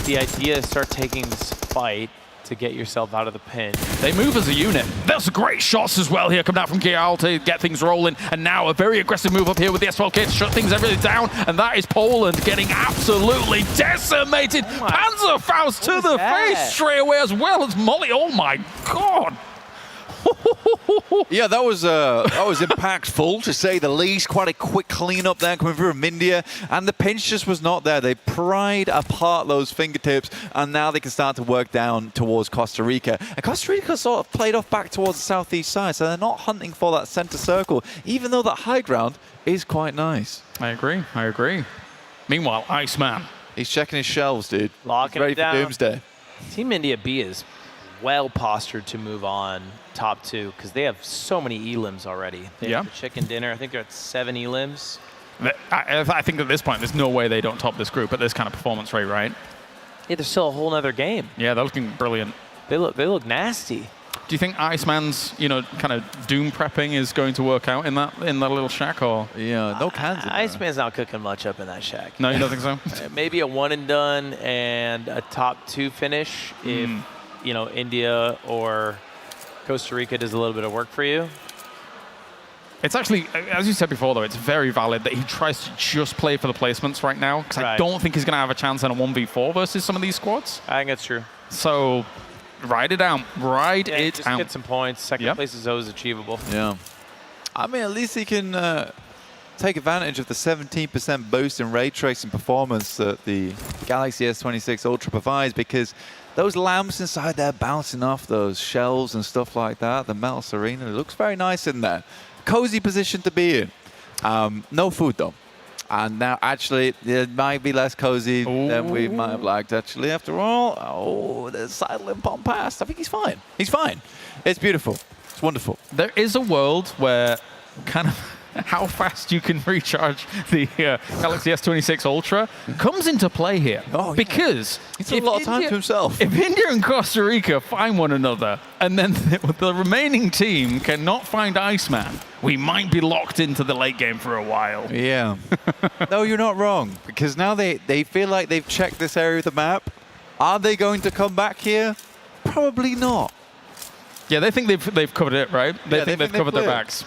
the idea to start taking this fight to get yourself out of the pinch. They move as a unit. There's great shots as well here coming out from Kial to get things rolling. And now a very aggressive move up here with the S12K to shut things everything down. And that is Poland getting absolutely decimated. Panzerfaust to the face straight away as well as Molly. Oh my God. Yeah, that was impactful, to say the least. Quite a quick cleanup there coming through from India. And the pinch just was not there. They pried apart those fingertips, and now they can start to work down towards Costa Rica. And Costa Rica sort of played off back towards the southeast side, so they're not hunting for that center circle, even though that high ground is quite nice. I agree. Meanwhile, Iceman. He's checking his shelves, dude. Locking He's ready it down. for Doomsday. Team India B is well postured to move on top 2 because they have so many elims already. They have the chicken dinner. I think they're at 7 elims. I think at this point, there's no way they don't top this group at this kind of performance rate, right? Yeah, there's still a whole other game. Yeah, they're looking brilliant. They look nasty. Do you think Iceman's, kind of doom prepping is going to work out in that little shack, or? Yeah, no cans. Iceman's not cooking much up in that shack. No, you don't think so? Maybe a 1 and done and a top 2 finish if India or Costa Rica does a little bit of work for you. It's actually, as you said before, though, it's very valid that he tries to just play for the placements right now, because I don't think he's going to have a chance in a 1v4 versus some of these squads. I think that's true. So, ride it out. Just get some points. Second place is always achievable. Yeah. I mean, at least he can take advantage of the 17% boost in ray tracing performance that the Galaxy S26 Ultra provides, because those lamps inside there bouncing off those shelves and stuff like that, the metal Serena, it looks very nice in there. Cozy position to be in. No food, though. And now, actually, it might be less cozy than we might have liked, actually, after all. Oh, there's silent bomb pass. I think he's fine. He's fine. It's beautiful. It's wonderful. There is a world where kind of how fast you can recharge the Galaxy S26 Ultra comes into play here. Oh, yeah. Because it's a lot of time to himself. If India and Costa Rica find one another, and then the remaining team cannot find Iceman, we might be locked into the late game for a while. Yeah. No, you're not wrong. Because now they feel like they've checked this area of the map. Are they going to come back here? Probably not. Yeah, they think they've covered it, right? They think they've covered their backs.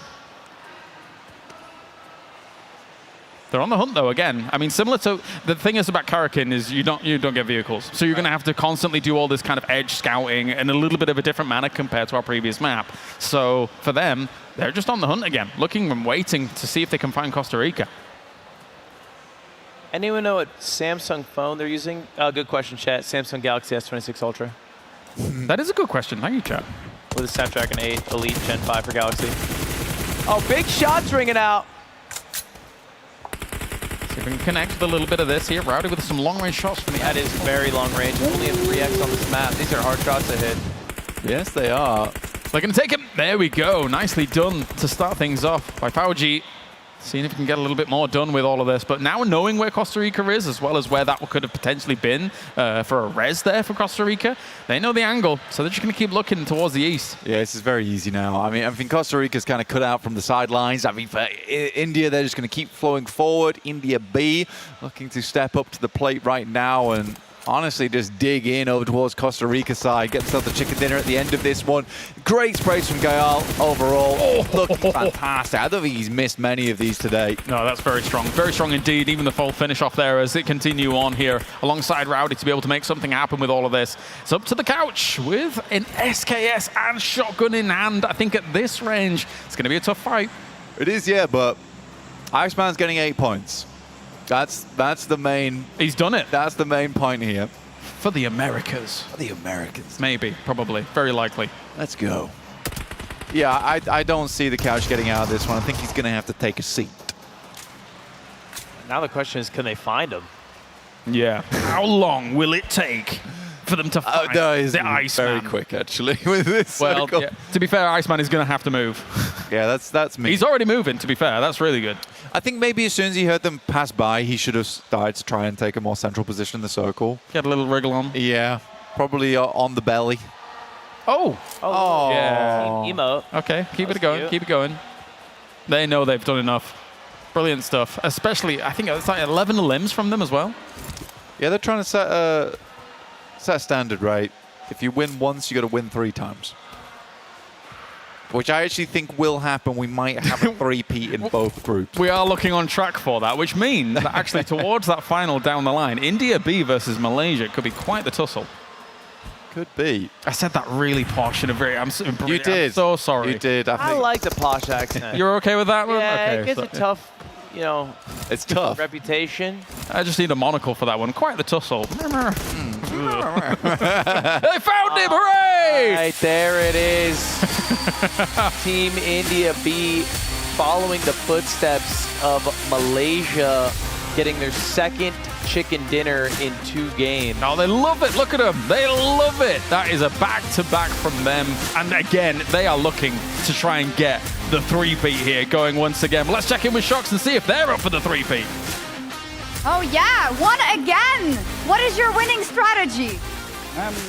They're on the hunt, though, again. I mean, similar to the thing is about Karakin is you don't get vehicles. So you're going to have to constantly do all this kind of edge scouting in a little bit of a different manner compared to our previous map. So for them, they're just on the hunt again, looking and waiting to see if they can find Costa Rica. Anyone know what Samsung phone they're using? Good question, chat. Samsung Galaxy S26 Ultra. That is a good question. Thank you, chat. With a Snapdragon 8 Elite Gen 5 for Galaxy. Oh, big shots ringing out. See if we can connect with a little bit of this here. Rowdy with some long-range shots from the That is very long range. Only a 3x on this map. These are hard shots to hit. Yes, they are. They're going to take him. There we go. Nicely done to start things off by PUBG. Seeing if we can get a little bit more done with all of this. But now knowing where Costa Rica is, as well as where that could have potentially been for a res there for Costa Rica, they know the angle. So they're just going to keep looking towards the east. Yeah, this is very easy now. I mean, Costa Rica's kind of cut out from the sidelines. I mean, for India, they're just going to keep flowing forward. India B looking to step up to the plate right now and honestly just dig in over towards Costa Rica side, get themselves a chicken dinner at the end of this one. Great sprays from Gael overall. Looking fantastic. I don't think he's missed many of these today. No, that's very strong. Very strong indeed. Even the full finish off there as they continue on here alongside Rowdy to be able to make something happen with all of this. It's up to the couch with an SKS and shotgun in hand. I think at this range, it's going to be a tough fight. It is, yeah, but Iceman's getting 8 points. That's the main... He's done it. That's the main point here. For the Americas. For the Americans. Maybe, probably, very likely. Let's go. Yeah, I don't see the couch getting out of this one. I think he's going to have to take a seat. Now the question is, can they find him? Yeah. How long will it take for them to find the Iceman? Very quick, actually, with this Well, circle. yeah, to be fair, Iceman is going to have to move. Yeah, that's me. He's already moving, to be fair. That's really good. I think maybe as soon as he heard them pass by, he should have started to try and take a more central position in the circle. Get a little wriggle on. Yeah, probably on the belly. Oh. Yeah. Emote. Okay, keep it going. Cute. Keep it going. They know they've done enough. Brilliant stuff. Especially, I think it's like 11 limbs from them as well. Yeah, they're trying to set a standard, right? If you win once, you got to win 3 times. Which I actually think will happen. We might have a 3-peat in both groups. We are looking on track for that, which means that actually towards that final down the line, India B versus Malaysia could be quite the tussle. Could be. I said that really posh in a very... You did. I'm so sorry. You did. I like the posh accent. You're okay with that one? Yeah, Okay, it gets so- a tough, you know, it's tough. reputation. I just need a monocle for that one. Quite the tussle. They found him! Hooray! Right, there it is. Team India B following the footsteps of Malaysia, getting their second chicken dinner in 2 games. Oh, they love it. Look at them. They love it. That is a back-to-back from them. And again, they are looking to try and get the 3-peat here going once again. But let's check in with Shox and see if they're up for the 3-peat. Oh yeah, won again. What is your winning strategy?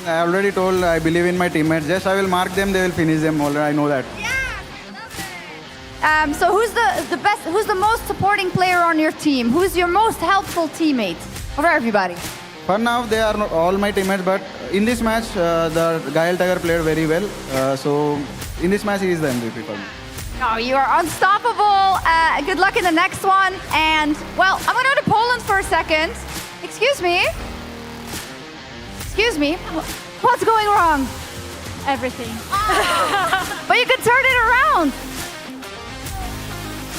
I already told, I believe in my teammates. Just I will mark them, they will finish them already. I know that. So who's the best, who's the most supporting player on your team? Who's your most helpful teammate for everybody? For now, they are not all my teammates, but in this match, the Gael Tiger played very well. So in this match, he is the MVP for me. Oh, you are unstoppable. Good luck in the next one. And, well, I'm going to go to Poland for a second. Excuse me. Excuse me. What's going wrong? Everything. But you could turn it around.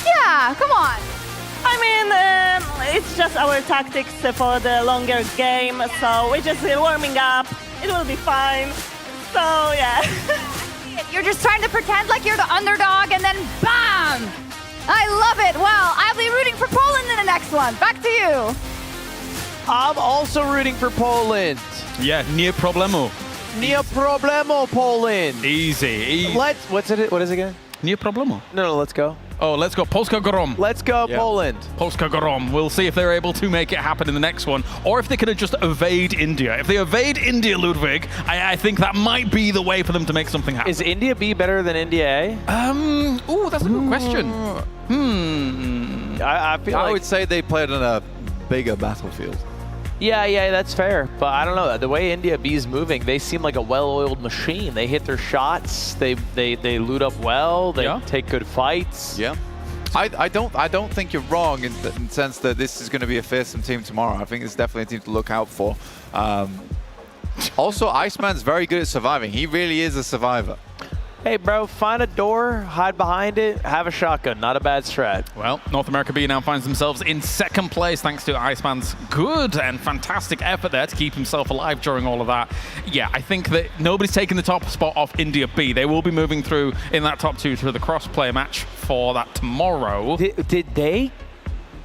Yeah, come on. I mean, it's just our tactics for the longer game, so we're just warming up. It will be fine. So, yeah. You're just trying to pretend like you're the underdog and then BAM! I love it. Well, I'll be rooting for Poland in the next one. Back to you. I'm also rooting for Poland. Yeah, nie problemu. Nie problemo, Poland. Easy. What is it again? Nie problemu. No, let's go. Oh, let's go. Polska Grom. Let's go, Poland. Polska Grom. We'll see if they're able to make it happen in the next one, or if they can just evade India. If they evade India, Ludwig, I think that might be the way for them to make something happen. Is India B better than India A? That's a good question. I feel like I would say they played on a bigger battlefield. Yeah, that's fair. But I don't know. The way India B is moving, they seem like a well-oiled machine. They hit their shots. They loot up well. They take good fights. Yeah. I don't think you're wrong in the sense that this is going to be a fearsome team tomorrow. I think it's definitely a team to look out for. Also, Iceman's very good at surviving. He really is a survivor. Hey, bro, find a door, hide behind it, have a shotgun. Not a bad strat. Well, North America B now finds themselves in second place thanks to Iceman's good and fantastic effort there to keep himself alive during all of that. Yeah, I think that nobody's taking the top spot off India B. They will be moving through in that top two to the cross-play match for that tomorrow. Did they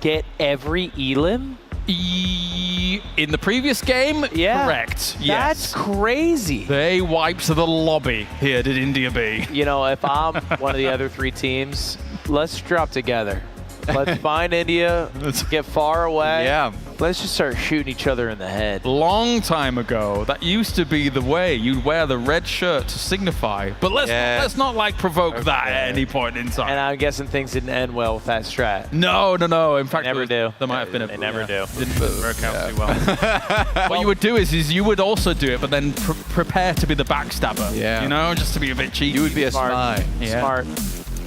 get every elim? In the previous game? Yeah. Correct. Yes. That's crazy. They wiped the lobby here, did India B. You know, if I'm one of the other three teams, let's drop together. Let's find India, let's get far away. Yeah. Let's just start shooting each other in the head. Long time ago, that used to be the way. You'd wear the red shirt to signify. But let's not like provoke that at any point in time. And I'm guessing things didn't end well with that strat. No. In fact, Never do. There might have been They never do. Didn't work out too well. What you would do is you would also do it, but then prepare to be the backstabber. Yeah. You know, just to be a bit cheeky. You would be a spy. Yeah. Smart.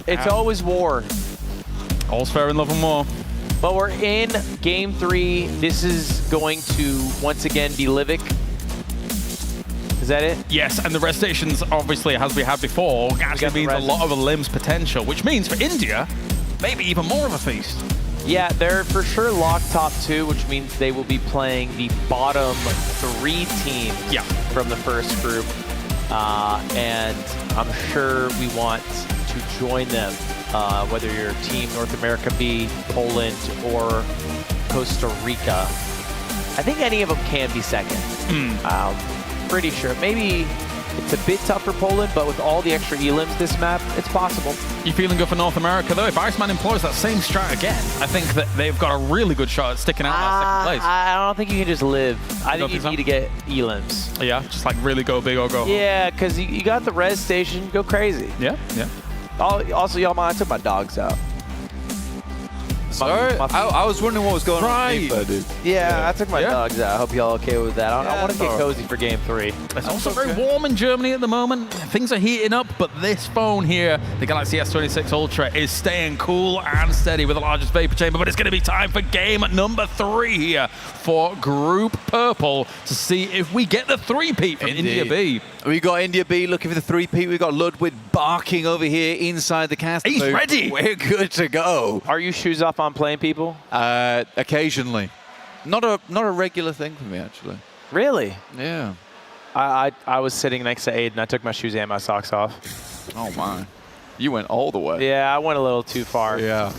It's always war. All's fair in love and war. But we're in game 3. This is going to once again be Ludwig. Is that it? Yes, and the rest stations, obviously, as we had before, actually means a lot of a limbs potential, which means for India, maybe even more of a feast. Yeah, they're for sure locked top 2, which means they will be playing the bottom 3 teams from the first group. And I'm sure we want to join them. Whether you're Team North America B, Poland, or Costa Rica. I think any of them can be second. Pretty sure. Maybe it's a bit tough for Poland, but with all the extra elims this map, it's possible. You feeling good for North America, though? If Iceman employs that same strat again, I think that they've got a really good shot at sticking out that second place. I don't think you can just live. I think you need to get elims. Yeah, just like really go big or go home. Yeah, because you got the res station. Go crazy. Yeah. Also, y'all, I took my dogs out. Sorry? I was wondering what was going on in game 3, dude. Yeah, I took my dogs out. I hope y'all okay with that. I want to get cozy for game 3. It's also very warm in Germany at the moment. Things are heating up, but this phone here, the Galaxy S26 Ultra, is staying cool and steady with the largest vapor chamber. But it's going to be time for game number 3 here for Group Purple to see if we get the 3-peat from India B. We got India B looking for the 3-peat. We got Ludwig barking over here inside the cast. He's ready. We're good to go. Are you shoes off on playing people? Occasionally. Not a regular thing for me, actually. Really? Yeah. I was sitting next to Aiden. I took my shoes and my socks off. Oh, my. You went all the way. Yeah, I went a little too far. Yeah.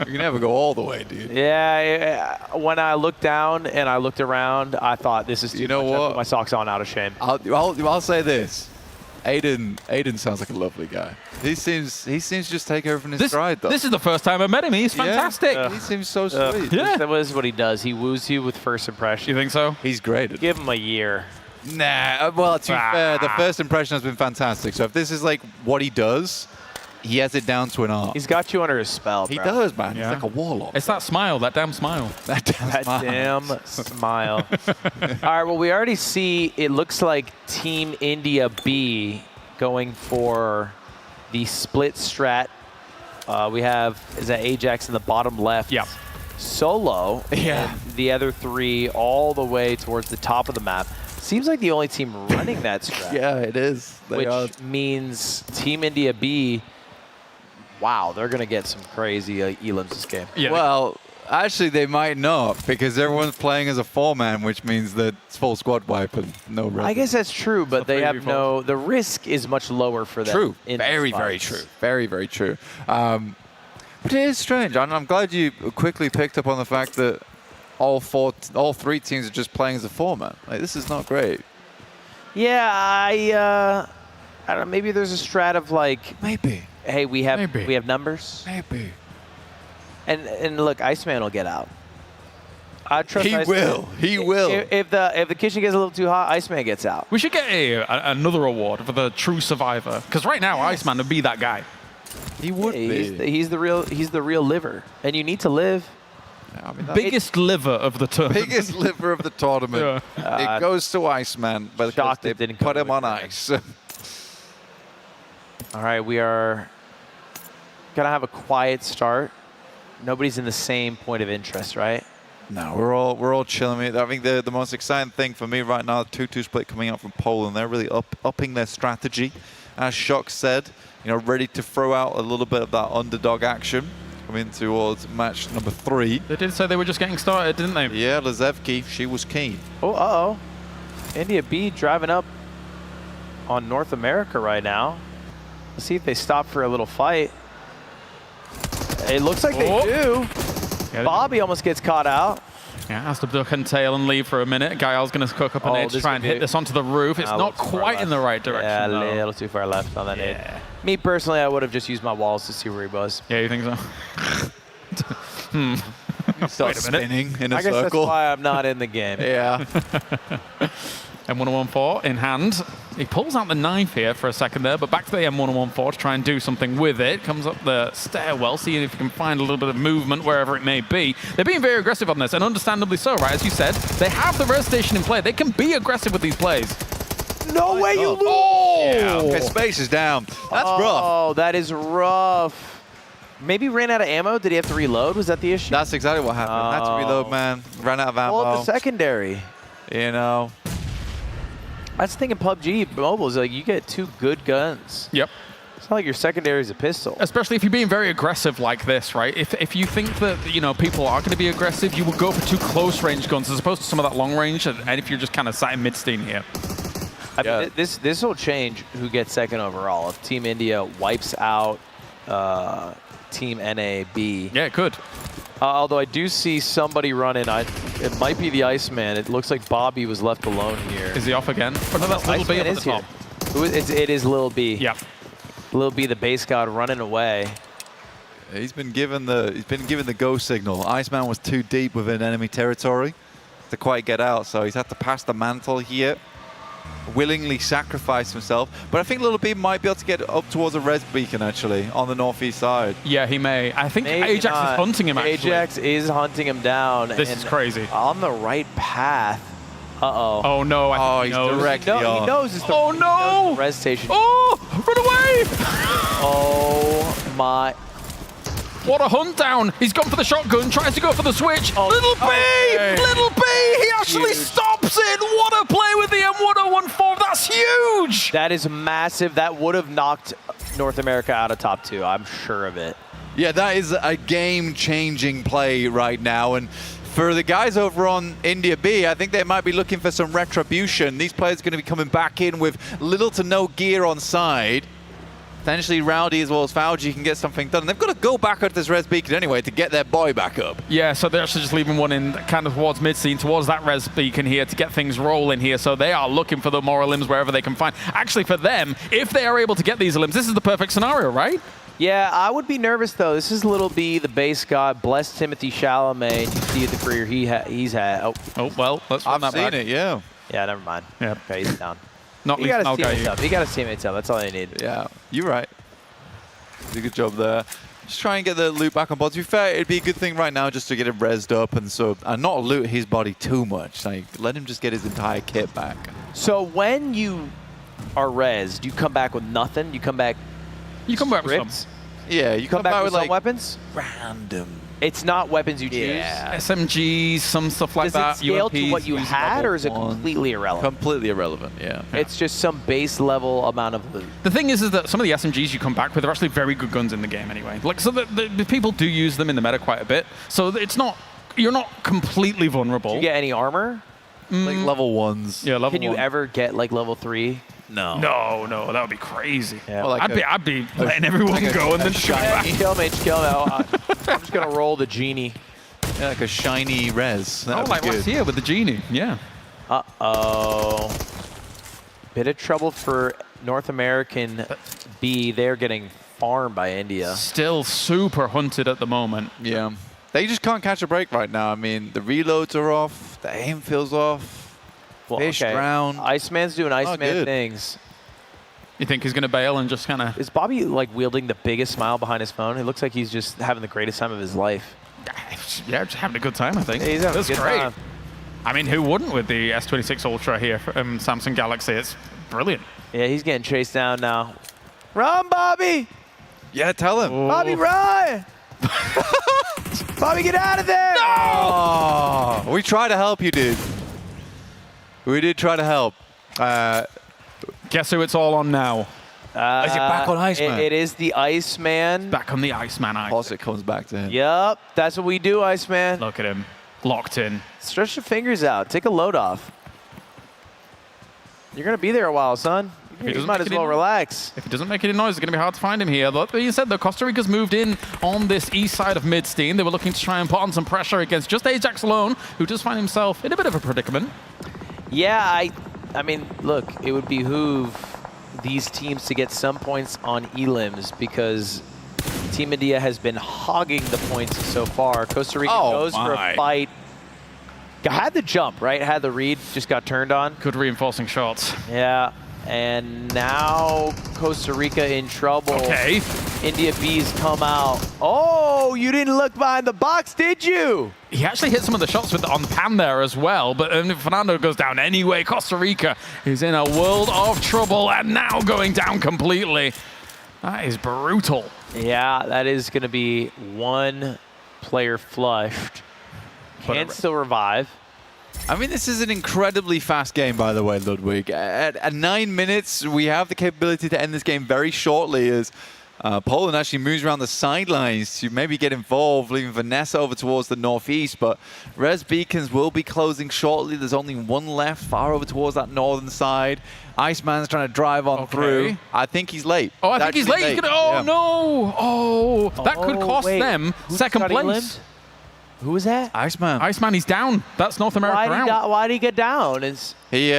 You can never go all the way, dude. Yeah, when I looked down and I looked around, I thought this is too much. What? I put my socks on out of shame. I'll say this. Aiden sounds like a lovely guy. He seems just take everything in stride, though. This is the first time I met him. He's fantastic. He seems so sweet. Yeah. That was what he does. He woos you with first impression. You think so? He's great. Give him a year. Nah. Well, to be fair, the first impression has been fantastic. So if this is like what he does, he has it down to an art. He's got you under his spell, bro. He does, man. He's like a warlock. It's that smile, that damn smile. That damn smile. All right, well, we already see it looks like Team India B going for the split strat. We have, is that Ajax in the bottom left? Yeah. Solo. Yeah. And the other 3 all the way towards the top of the map. Seems like the only team running that strat. Yeah, it is. Which means Team India B, wow, they're going to get some crazy elims this game. Yeah. Well, actually, they might not, because everyone's playing as a 4-man, which means that it's full squad wipe and no res. I guess that's true, but they have the risk is much lower for them. True. Very, very true. Very, very true. But it is strange, and I'm glad you quickly picked up on the fact that all three teams are just playing as a format. Like, this is not great. Yeah, I don't know. Maybe there's a strat of like, maybe. Hey, we have numbers. Maybe. And look, Iceman will get out. I trust He Iceman. will. He will. If the kitchen gets a little too hot, Iceman gets out. We should get another award for the true survivor, because right now Iceman would be that guy. He would be. He's the real liver, and you need to live. I mean, Biggest liver of the tournament. Biggest liver of the tournament. It goes to Iceman, but they didn't put him on ice. All right, we are gonna have a quiet start. Nobody's in the same point of interest, right? No, we're all chilling. I think the most exciting thing for me right now, the 2-2 split coming out from Poland. They're really upping their strategy, as Shock said. Ready to throw out a little bit of that underdog action. Coming towards match number 3. They did say they were just getting started, didn't they? Yeah, Lazevki, she was keen. Oh, India B driving up on North America right now. Let's see if they stop for a little fight. It looks like they do. Yeah, Bobby almost gets caught out. Yeah, has to duck and tail and leave for a minute. Gael's going to cook up an edge, try and hit this onto the roof. It's not quite in the right direction. Yeah, though. a little too far left on that nade. Me personally, I would have just used my walls to see where he was. Yeah, you think so? Start spinning in a I guess circle. that's why I'm not in the game. Yeah. M114 in hand. He pulls out the knife here for a second there, but back to the M114 to try and do something with it. Comes up the stairwell, seeing if he can find a little bit of movement wherever it may be. They're being very aggressive on this, and understandably so, right? As you said, they have the res station in play. They can be aggressive with these plays. No way you lose! Yeah, okay, space is down. That's rough. Oh, that is rough. Maybe ran out of ammo. Did he have to reload? Was that the issue? That's exactly what happened. Had to reload, man. Ran out of ammo. Well, the secondary. That's the thing in PUBG Mobile is like you get 2 good guns. Yep. It's not like your secondary is a pistol. Especially if you're being very aggressive like this, right? If you think that, people are going to be aggressive, you will go for 2 close-range guns as opposed to some of that long range, and if you're just kind of sat in mid-steam here. I mean, this will change who gets second overall. If Team India wipes out Team NAB. Yeah, it could. Although I do see somebody running. It might be the Iceman. It looks like Bobby was left alone here. Is he off again? Oh, no, that's Little B up at the top. It is Lil B. Yeah. Lil B, the base god, running away. He's been given the go signal. Iceman was too deep within enemy territory to quite get out, so he's had to pass the mantle here. Willingly sacrifice himself, but I think Little B might be able to get up towards a res beacon actually on the northeast side. Yeah, he may. I think Ajax is hunting him actually. Ajax is hunting him down. This is crazy. On the right path. Uh-oh. Oh no, I think he's directly on. He knows it's the, oh no! Res station. Oh, run away! Oh my. What a hunt down. He's gone for the shotgun, tries to go for the switch. Little B! okay. Little B! He actually stops it! What a play with the M1014. That's huge! That is massive. That would have knocked North America out of top 2. I'm sure of it. Yeah, that is a game-changing play right now. And for the guys over on India B, I think they might be looking for some retribution. These players are going to be coming back in with little to no gear on side. Potentially Rowdy as well as Fauji can get something done. They've got to go back at this res beacon anyway to get their boy back up. Yeah, so they're actually just leaving one in kind of towards mid-scene, towards that res beacon here to get things rolling here. So they are looking for the more limbs wherever they can find. Actually, for them, if they are able to get these limbs, this is the perfect scenario, right? Yeah, I would be nervous though. This is Little B, the base god. Bless Timothy Chalamet. You see the career he's had. Oh well, let's run that back. I've seen it, yeah. Yeah, never mind. Yeah. Okay, he's down. Not he got his teammates up. He got his teammates up. That's all they need. Yeah, you're right. Did a good job there. Just try and get the loot back on board. To be fair, it'd be a good thing right now just to get him rezzed up and not loot his body too much. Like, let him just get his entire kit back. So when you are rezzed, you come back with nothing? You come back with some. Yeah, you come back with like some weapons? Random. It's not weapons you choose? Yeah. SMGs, some stuff like that. Does it scale UMPs, to what you had, or is it completely irrelevant? Completely irrelevant, yeah. It's just some base level amount of loot. The thing is that some of the SMGs you come back with are actually very good guns in the game anyway. Like, so the people do use them in the meta quite a bit. So it's not, you're not completely vulnerable. Do you get any armor? Like level 1s. Yeah, level 1. Can you ever get like level 3? No. No, that would be crazy. Yeah. Well, like I'd be letting everyone go and then just coming back. Kill me. I'm just going to roll the genie. Yeah, like a shiny res. That Oh, would like be last good. year with the genie. Yeah. Uh-oh. Bit of trouble for North American B. They're getting farmed by India. Still super hunted at the moment. Yeah. They just can't catch a break right now. I mean, the reloads are off. The aim feels off. Well, Fish okay. drown. Iceman's doing Iceman good. things. You think he's going to bail and just kind of... Is Bobby like wielding the biggest smile behind his phone? It looks like he's just having the greatest time of his life. Yeah, just having a good time, I think. Yeah, he's having That's a good great. time. I mean, who wouldn't with the S26 Ultra here from Samsung Galaxy? It's brilliant. Yeah, he's getting chased down now. Run, Bobby! Yeah, tell him. Bobby, run! Bobby, get out of there! Oh, we tried to help you, dude. We did try to help. Guess who it's all on now? Is it back on Iceman? It is the Iceman. Back on the Iceman. Plus it comes back to him. Yep, that's what we do, Iceman. Look at him. Locked in. Stretch your fingers out. Take a load off. You're going to be there a while, son. You might as well relax. If he doesn't make any noise, it's going to be hard to find him here. That being said, though, Costa Rica's moved in on this east side of mid-steam. They were looking to try and put on some pressure against just Ajax alone, who does find himself in a bit of a predicament. Yeah, I mean, look, it would behoove these teams to get some points on elims because Team India has been hogging the points so far. Costa Rica goes for a fight. Had the jump, right? Had the read, just got turned on. Good reinforcing shots. Yeah, and now Costa Rica in trouble. Okay. India B's come out. Oh, you didn't look behind the box, did you? He actually hit some of the shots with on pan there as well, but Fernando goes down anyway. Costa Rica is in a world of trouble and now going down completely. That is brutal. Yeah, that is going to be one player flushed. Can still revive. I mean, this is an incredibly fast game, by the way, Ludwig. At 9 minutes, we have the capability to end this game very shortly as Poland actually moves around the sidelines to maybe get involved, leaving Vanessa over towards the northeast. But Res Beacons will be closing shortly. There's only one left, far over towards that northern side. Iceman's trying to drive on through. I think he's late. Oh, I think he's late. No. Oh, that could cost them second place. Who was that? Iceman. Iceman, he's down. That's North America out. Why did he get down? He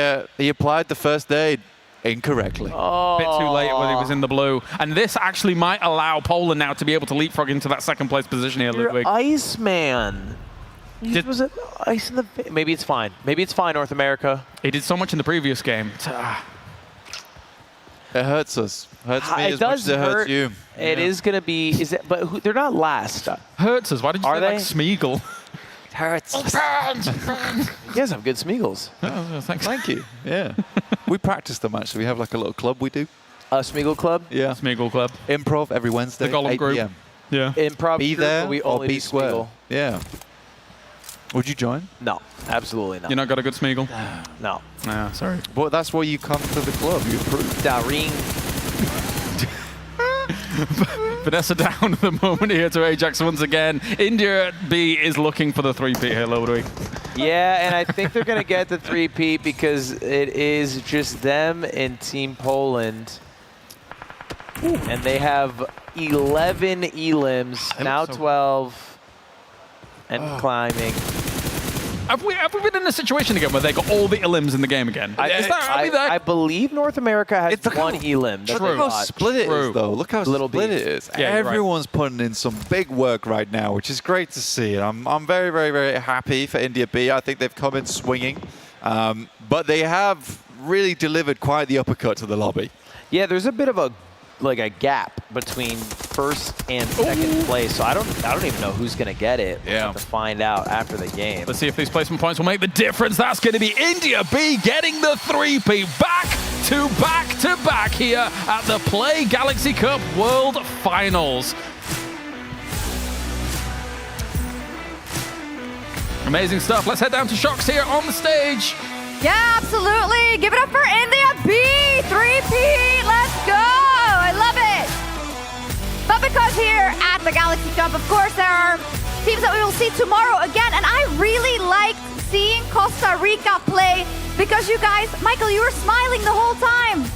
applied the first aid incorrectly. Oh. Bit too late when he was in the blue. And this actually might allow Poland now to be able to leapfrog into that second place position here, Ludwig. Iceman. Was it ice in the... Maybe it's fine. Maybe it's fine, North America. He did so much in the previous game. It hurts us. Hurts me It as much does as it hurts hurt. you. It is going to be... But they're not last. Hurts us. Why did you say like Smeagol? Hurts. You guys have good Smeagol's. Oh, thanks. Thank you. Yeah. We practice them, actually. We have like a little club we do. A Smeagol Club? Yeah. Smeagol Club. Improv every Wednesday, The Gollum 8 group. PM. Yeah. Improv Be group, there we or only be do square. Smeagol. Yeah. Would you join? No, absolutely not. You not got a good Smeagol? No. Nah, sorry. Well, that's why you come to the club. You approve. Daring. Vanessa down at the moment here to Ajax once again. India B is looking for the 3-peat here, Ludwig. Yeah, and I think they're going to get the 3-peat because it is just them and Team Poland. And they have 11 elims, now 12, and climbing. Have we been in a situation again where they got all the elims in the game again? I believe North America has one elim. Look how split it is, though. Look how split it is. Yeah, everyone's putting in some big work right now, which is great to see. I'm very, very, very happy for India B. I think they've come in swinging. But they have really delivered quite the uppercut to the lobby. Yeah, there's a bit of a gap between first and second place, so I don't even know who's gonna get it. We'll have to find out after the game. Let's see if these placement points will make the difference. That's going to be India B getting the 3-peat back to back here at the Play Galaxy Cup World Finals. Amazing stuff. Let's head down to Shocks here on the stage. Yeah, absolutely. Give it up for India B. 3-peat. Let's go. I love it. But because here at the Galaxy Cup, of course, there are teams that we will see tomorrow again. And I really liked seeing Costa Rica play because you guys, Michael, you were smiling the whole time.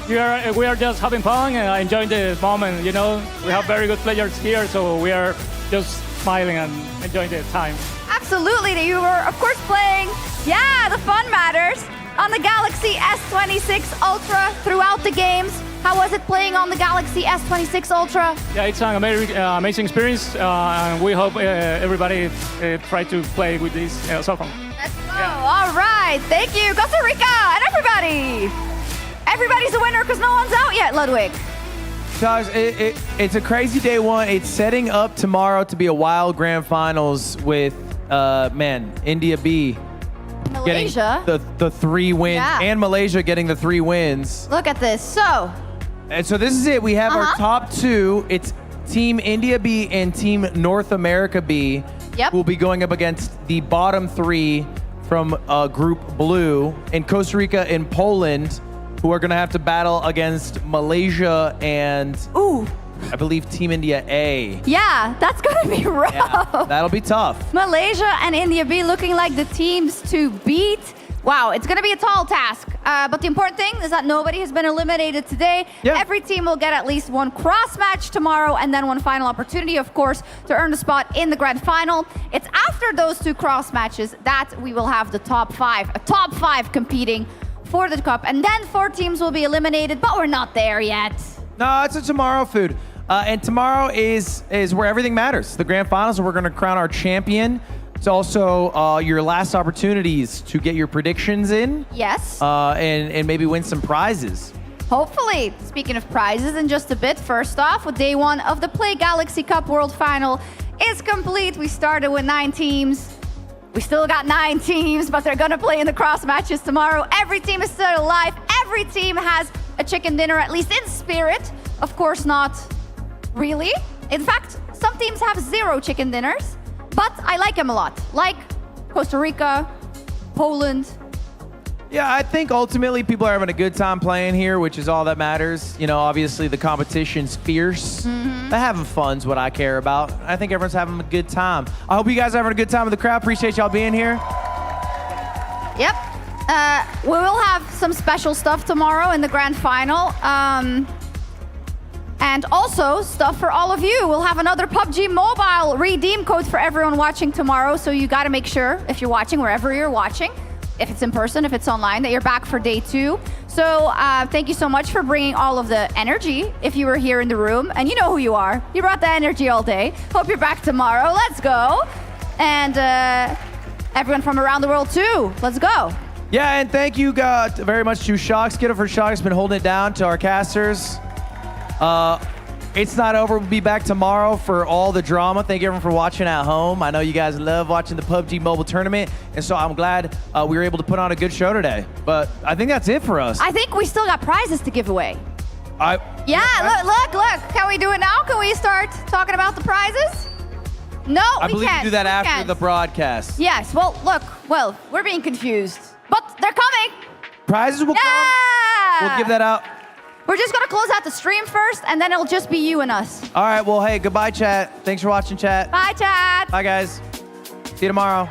we are just having fun and enjoying the moment. You know, we have very good players here, so we are just smiling and enjoying the time. Absolutely. You were, of course, playing, the fun matters, on the Galaxy S26 Ultra throughout the games. How was it playing on the Galaxy S26 Ultra? Yeah, it's an amazing experience, and we hope everybody try to play with this cell phone. Let's go. All right. Thank you, Costa Rica, and everybody. Everybody's a winner because no one's out yet, Ludwig. Josh, it's a crazy day one. It's setting up tomorrow to be a wild grand finals with, India B. Malaysia. Getting the 3 wins, and Malaysia getting the 3 wins. Look at this. So this is it. We have our top 2. It's Team India B and Team North America B. Yep. Who will be going up against the bottom 3 from Group Blue, and Costa Rica and Poland, who are going to have to battle against Malaysia and I believe Team India A. Yeah, that's going to be rough. Yeah, that'll be tough. Malaysia and India B looking like the teams to beat. Wow, it's going to be a tall task. But the important thing is that nobody has been eliminated today. Yeah. Every team will get at least 1 cross match tomorrow and then 1 final opportunity, of course, to earn a spot in the grand final. It's after those 2 cross matches that we will have the top 5, a top 5 competing for the cup. And then 4 teams will be eliminated, but we're not there yet. No, it's a tomorrow food. And tomorrow is where everything matters. The grand finals, and we're going to crown our champion. It's also your last opportunities to get your predictions in. Yes. And maybe win some prizes. Hopefully. Speaking of prizes, in just a bit, first off, with day 1 of the Play Galaxy Cup World Final is complete. We started with 9 teams. We still got 9 teams, but they're going to play in the cross matches tomorrow. Every team is still alive. Every team has a chicken dinner, at least in spirit. Of course not really. In fact, some teams have 0 chicken dinners, but I like them a lot. Like Costa Rica, Poland. Yeah, I think ultimately people are having a good time playing here, which is all that matters. You know, obviously the competition's fierce. But having fun's what I care about. I think everyone's having a good time. I hope you guys are having a good time with the crowd. Appreciate y'all being here. Yep. We will have some special stuff tomorrow in the grand final. And also stuff for all of you. We'll have another PUBG Mobile redeem code for everyone watching tomorrow. So you got to make sure, if you're watching, wherever you're watching, if it's in person, if it's online, that you're back for day 2. So thank you so much for bringing all of the energy if you were here in the room. And you know who you are. You brought the energy all day. Hope you're back tomorrow. Let's go. And everyone from around the world too. Let's go. Yeah, and thank you very much to Shocks. Get it for Shocks. Been holding it down, to our casters. It's not over. We'll be back tomorrow for all the drama. Thank you everyone for watching at home. I know you guys love watching the PUBG Mobile tournament, and so I'm glad we were able to put on a good show today. But I think that's it for us. I think we still got prizes to give away. Look. Can we do it now? Can we start talking about the prizes? No, I we believe can't. we do that We after can't. the broadcast. Yes, well, we're being confused. But they're coming. Prizes will come. We'll give that out. We're just going to close out the stream first, and then it'll just be you and us. All right, well, hey, goodbye, chat. Thanks for watching, chat. Bye, chat. Bye, guys. See you tomorrow.